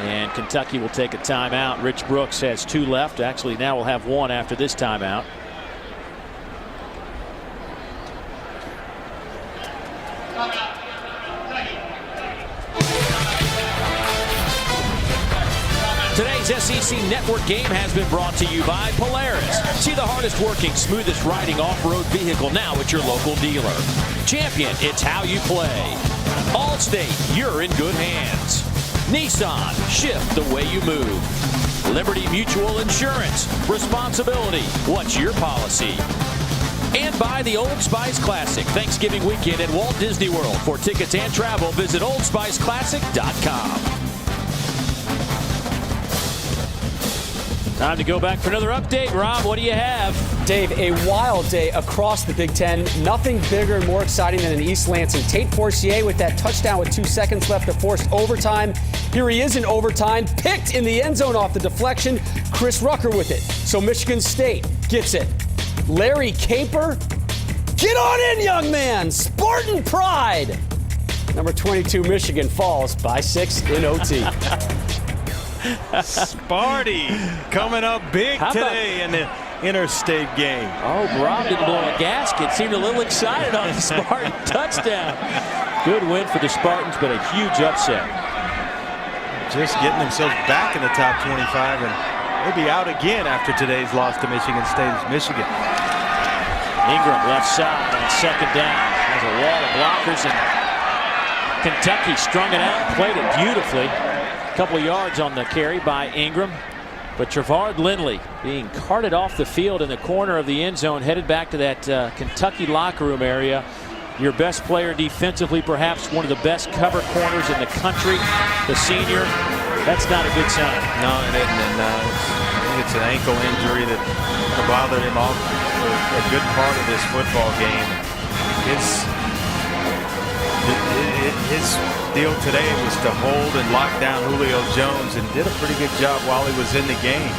And Kentucky will take a timeout. Rich Brooks has 2 left. Actually, now we'll have 1 after this timeout. Today's SEC Network game has been brought to you by Polaris. See the hardest working, smoothest riding off-road vehicle now at your local dealer. Champion, it's how you play. Allstate, you're in good hands. Nissan, shift the way you move. Liberty Mutual Insurance, responsibility, what's your policy? And by the Old Spice Classic Thanksgiving weekend at Walt Disney World. For tickets and travel, visit oldspiceclassic.com. Time to go back for another update. Rob, what do you have? Dave, a wild day across the Big Ten. Nothing bigger and more exciting than an East Lansing. Tate Forcier with that touchdown with 2 seconds left to forced overtime. Here he is in overtime, picked in the end zone off the deflection. Chris Rucker with it. So Michigan State gets it. Larry Caper, get on in, young man. Spartan pride. Number 22, Michigan falls by 6 in OT. Sparty coming up big today in the interstate game. Oh, Rob didn't blow a gasket. Seemed a little excited on the Spartan touchdown. Good win for the Spartans, but a huge upset. Just getting themselves back in the top 25, and they'll be out again after today's loss to Michigan State. Michigan. Ingram left side on second down. Has a wall of blockers, and Kentucky strung it out and played it beautifully. A couple of yards on the carry by Ingram. But Trevard Lindley being carted off the field in the corner of the end zone, headed back to that Kentucky locker room area. Your best player defensively, perhaps one of the best cover corners in the country, the senior. That's not a good sign. No, it isn't. And I think it's an ankle injury that bothered him off for a good part of this football game. His deal today was to hold and lock down Julio Jones, and did a pretty good job while he was in the game.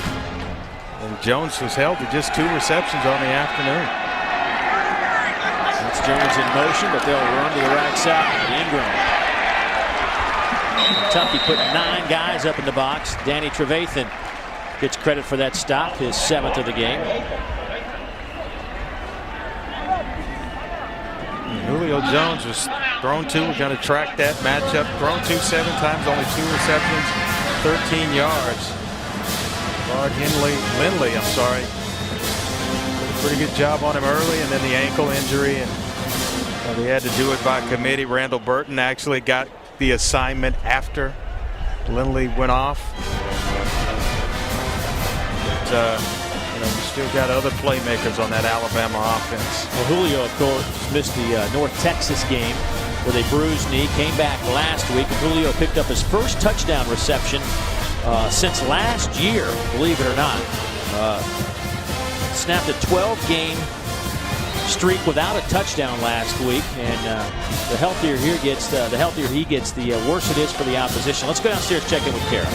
And Jones was held to just 2 receptions on the afternoon. That's Jones in motion, but they'll run to the right side. Ingram. Kentucky put 9 guys up in the box. Danny Trevathan gets credit for that stop, his 7th of the game. Julio Jones was thrown to. We're going to track that matchup. Thrown to 7 times, only 2 receptions, 13 yards. Lindley, did a pretty good job on him early, and then the ankle injury, and they had to do it by committee. Randall Burton actually got the assignment after Lindley went off. But, still got other playmakers on that Alabama offense. Well, Julio, of course, missed the North Texas game with a bruised knee. Came back last week, and Julio picked up his first touchdown reception since last year, believe it or not. Snapped a 12-game streak without a touchdown last week, and the healthier he gets, the worse it is for the opposition. Let's go downstairs, check in with Kara.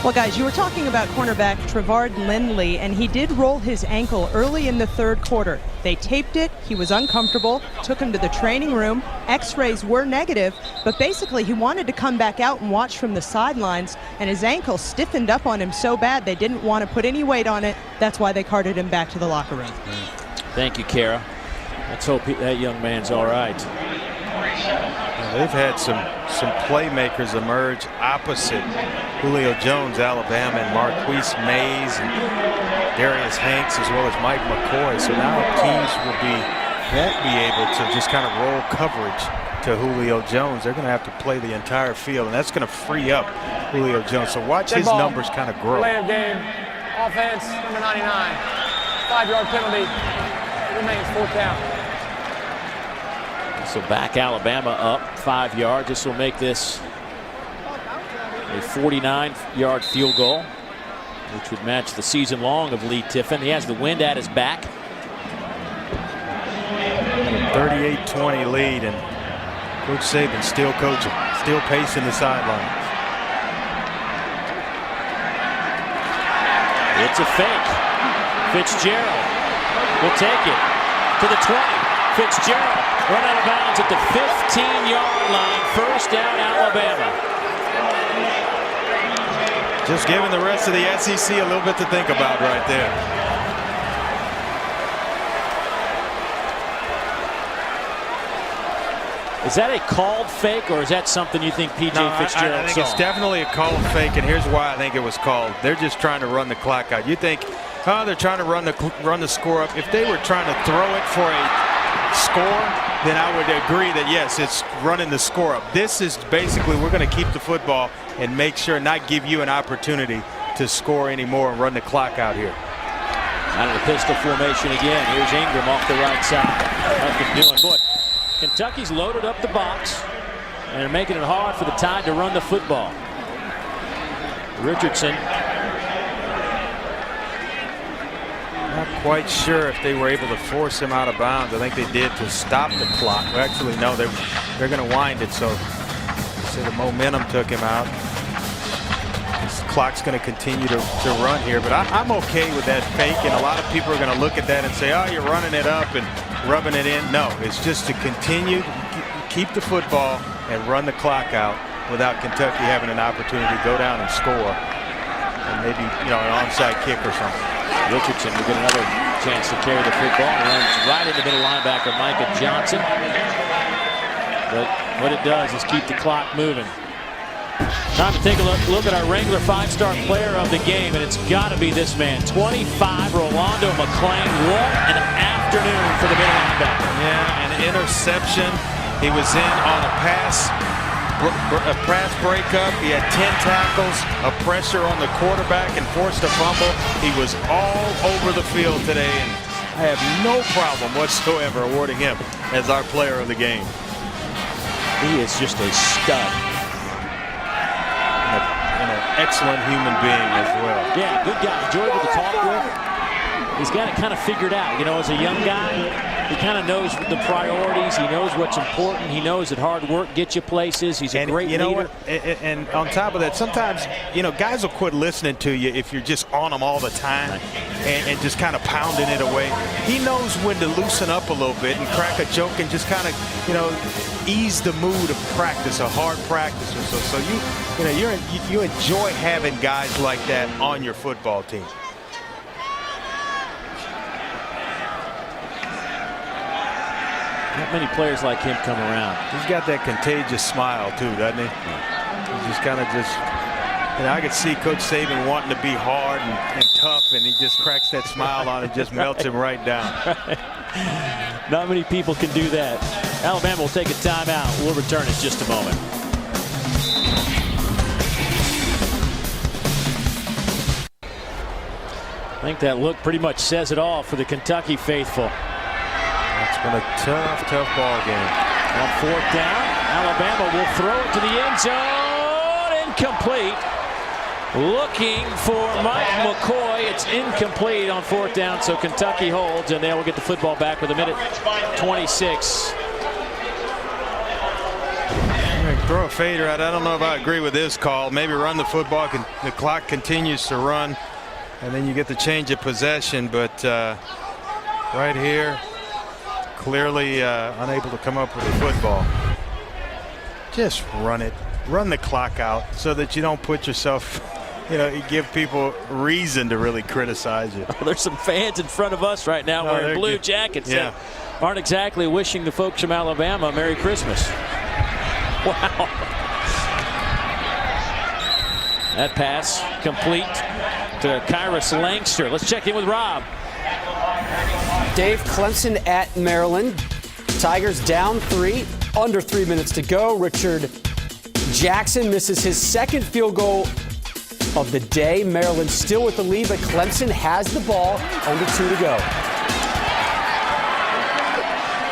Well, guys, you were talking about cornerback Trevard Lindley, and he did roll his ankle early in the third quarter. They taped it. He was uncomfortable, took him to the training room. X-rays were negative, but basically he wanted to come back out and watch from the sidelines, and his ankle stiffened up on him so bad they didn't want to put any weight on it. That's why they carted him back to the locker room. Thank you, Kara. Let's hope that young man's all right. They've had some playmakers emerge opposite Julio Jones, Alabama, and Marquise Mays and Darius Hanks, as well as Mike McCoy. So now teams won't be able to just kind of roll coverage to Julio Jones. They're going to have to play the entire field, and that's going to free up Julio Jones. So watch his numbers kind of grow. Play of game, offense, number 99. 5-yard penalty. It remains 4th down. So back Alabama up 5 yards. This will make this a 49-yard field goal, which would match the season long of Lee Tiffin. He has the wind at his back. 38-20 lead, and Coach Saban still coaching, still pacing the sidelines. It's a fake. Fitzgerald will take it to the 20. Fitzgerald run out of bounds at the 15-yard line. First down, Alabama. Just giving the rest of the SEC a little bit to think about right there. Is that a called fake, or is that something you think P.J. Fitzgerald I think saw? it's definitely a called fake, and here's why I think it was called. They're just trying to run the clock out. You think, oh, they're trying to run the score up. If they were trying to throw it for a score, then I would agree that yes, it's running the score up. This is basically, we're going to keep the football and make sure not give you an opportunity to score anymore and run the clock out here. Out of the pistol formation again. Here's Ingram off the right side. Nothing doing. Boy, Kentucky's loaded up the box and they're making it hard for the Tide to run the football. Richardson. Not quite sure if they were able to force him out of bounds. I think they did to stop the clock. Well, actually, no, they're going to wind it. So the momentum took him out. This clock's going to continue to run here. But I'm okay with that fake. And a lot of people are going to look at that and say, oh, you're running it up and rubbing it in. No, it's just to continue to keep the football and run the clock out without Kentucky having an opportunity to go down and score. And maybe, an onside kick or something. Richardson will get another chance to carry the football. Runs right into middle linebacker Micah Johnson. But what it does is keep the clock moving. Time to take a look at our Wrangler 5-star player of the game, and it's got to be this man, 25, Rolando McClain. What an afternoon for the middle linebacker. Yeah, an interception. He was in on a pass breakup. He had 10 tackles, a pressure on the quarterback, and forced a fumble. He was all over the field today, and I have no problem whatsoever awarding him as our player of the game. He is just a stud. And an excellent human being as well. Yeah, good guy. Enjoyable to talk with. He's got it kind of figured out. As a young guy, he kind of knows the priorities. He knows what's important. He knows that hard work gets you places. He's a great leader. What? And on top of that, sometimes, guys will quit listening to you if you're just on them all the time and just kind of pounding it away. He knows when to loosen up a little bit and crack a joke and just kind of, ease the mood of practice, a hard practice. So you enjoy having guys like that on your football team. Not many players like him come around. He's got that contagious smile too, doesn't he? He's just kind of I could see Coach Saban wanting to be hard and tough, and he just cracks that smile on and just melts him right down. Not many people can do that. Alabama will take a timeout. We'll return in just a moment. think that look pretty much says it all for the Kentucky faithful. It's been a tough ball game. On 4th down, Alabama will throw it to the end zone. Incomplete. Looking for Mike McCoy. It's incomplete on 4th down, so Kentucky holds, and they will get the football back with 1:26. Throw a fader out. I don't know if I agree with this call. Maybe run the football. The clock continues to run, and then you get the change of possession. But right here, clearly unable to come up with a football. Just run it. Run the clock out so that you don't put yourself, you give people reason to really criticize you. There's some fans in front of us right now wearing blue jackets that aren't exactly wishing the folks from Alabama Merry Christmas. Wow. That pass complete to Kyrus Langster. Let's check in with Rob. Dave, Clemson at Maryland. Tigers down 3, under 3 minutes to go. Richard Jackson misses his second field goal of the day. Maryland still with the lead, but Clemson has the ball, under 2 to go.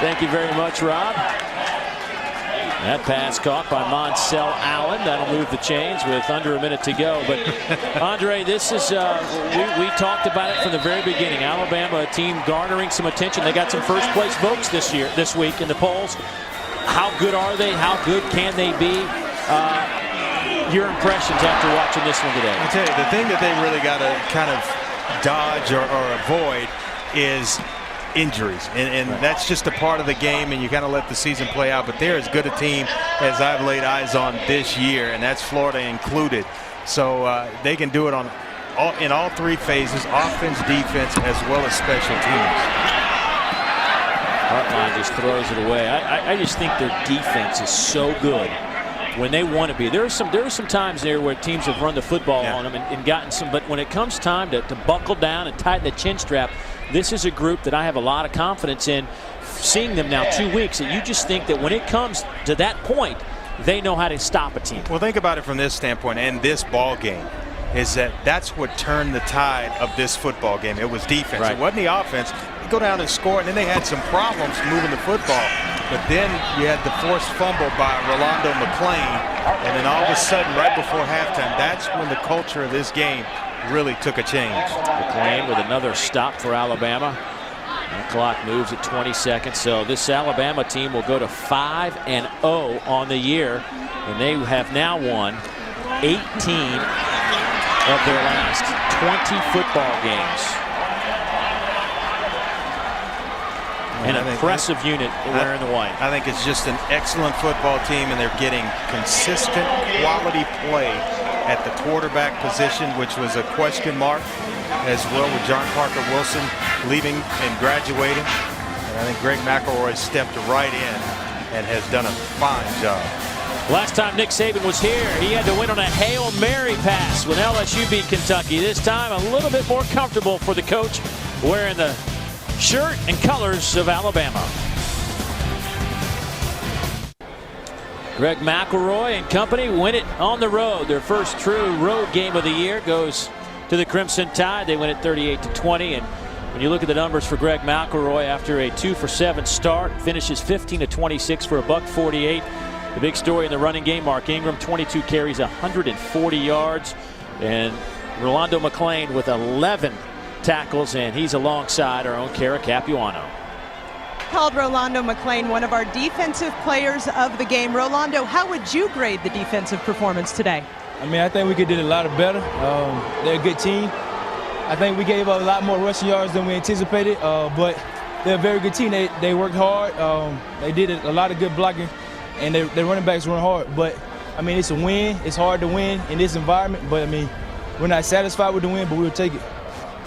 Thank you very much, Rob. That pass caught by Monsell Allen. That'll move the chains with under a minute to go. But, Andre, this is, we talked about it from the very beginning. Alabama, a team garnering some attention. They got some first-place votes this week in the polls. How good are they? How good can they be? Your impressions after watching this one today? I tell you, the thing that they really got to kind of dodge or avoid is injuries, and that's just a part of the game, and you kind of let the season play out. But they're as good a team as I've laid eyes on this year, and that's Florida included. So they can do it in all 3 phases: offense, defense, as well as special teams. Hartline just throws it away. I just think their defense is so good when they want to be. There are some times there where teams have run the football on them and gotten some, but when it comes time to buckle down and tighten the chin strap, this is a group that I have a lot of confidence in. Seeing them now 2 weeks, that you just think that when it comes to that point, they know how to stop a team. Well, think about it from this standpoint, and this ball game is that's what turned the tide of this football game. It was defense. Right. It wasn't the offense. They go down and score, and then they had some problems moving the football. But then you had the forced fumble by Rolando McClain, and then all of a sudden, right before halftime, that's when the culture of this game really took a change. McClain with another stop for Alabama. The clock moves at 20 seconds, so this Alabama team will go to 5-0 on the year, and they have now won 18 of their last 20 football games. An impressive unit wearing the white. I think it's just an excellent football team, and they're getting consistent quality play at the quarterback position, which was a question mark, as well with John Parker Wilson leaving and graduating. And I think Greg McElroy stepped right in and has done a fine job. Last time Nick Saban was here, he had to win on a Hail Mary pass when LSU beat Kentucky. This time a little bit more comfortable for the coach, wearing the shirt and colors of Alabama. Greg McElroy and company win it on the road. Their first true road game of the year goes to the Crimson Tide. They win it 38-20. And when you look at the numbers for Greg McElroy after a 2-for-7 start, finishes 15-26 for $148. The big story in the running game, Mark Ingram, 22 carries, 140 yards. And Rolando McClain with 11 tackles, and he's alongside our own Kara Capuano. Called Rolando McClain one of our defensive players of the game. Rolando, how would you grade the defensive performance today? I mean, I think we could do a lot better. They're a good team. I think we gave up a lot more rushing yards than we anticipated, but they're a very good team. They worked hard. They did a lot of good blocking, and their running backs run hard. But, I mean, it's a win. It's hard to win in this environment, but, I mean, we're not satisfied with the win, but we'll take it.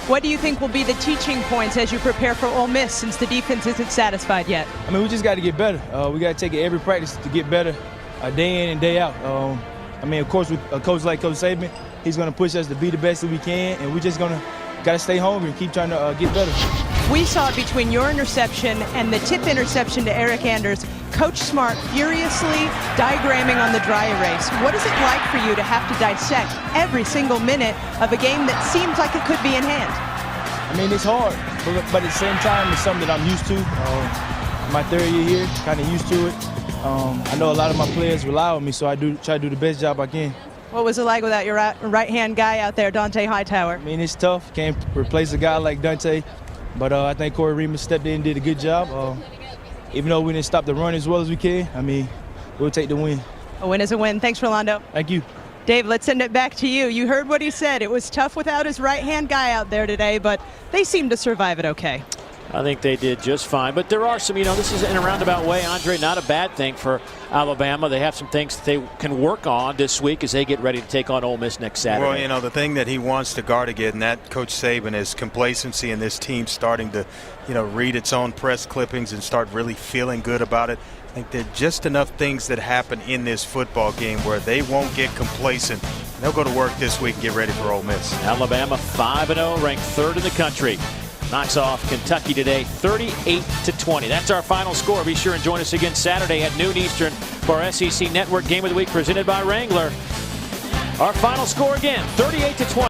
What do you think will be the teaching points as you prepare for Ole Miss, since the defense isn't satisfied yet? I mean, we just got to get better. We got to take it every practice to get better, day in and day out. I mean, of course, with a coach like Coach Saban, he's going to push us to be the best that we can, and we're just got to stay hungry and keep trying to get better. We saw between your interception and the tip interception to Eric Anders, Coach Smart furiously diagramming on the dry erase. What is it like for you to have to dissect every single minute of a game that seems like it could be in hand? I mean, it's hard, but at the same time, it's something that I'm used to. My third year here, kind of used to it. I know a lot of my players rely on me, so I try to do the best job I can. What was it like without your right-hand guy out there, Dante Hightower? I mean, it's tough. Can't replace a guy like Dante, but I think Corey Remus stepped in and did a good job. Even though we didn't stop the run as well as we can, I mean, we'll take the win. A win is a win. Thanks, Rolando. Thank you. Dave, let's send it back to you. You heard what he said. It was tough without his right-hand guy out there today, but they seemed to survive it okay. I think they did just fine. But there are some, this is in a roundabout way, Andre, not a bad thing for Alabama. They have some things that they can work on this week as they get ready to take on Ole Miss next Saturday. Well, the thing that he wants to guard against, and that Coach Saban, is complacency in this team starting to, read its own press clippings and start really feeling good about it. I think there are just enough things that happen in this football game where they won't get complacent. They'll go to work this week and get ready for Ole Miss. Alabama 5-0, ranked third in the country. Knocks off Kentucky today 38-20. That's our final score. Be sure and join us again Saturday at noon Eastern for our SEC Network Game of the Week presented by Wrangler. Our final score again, 38-20.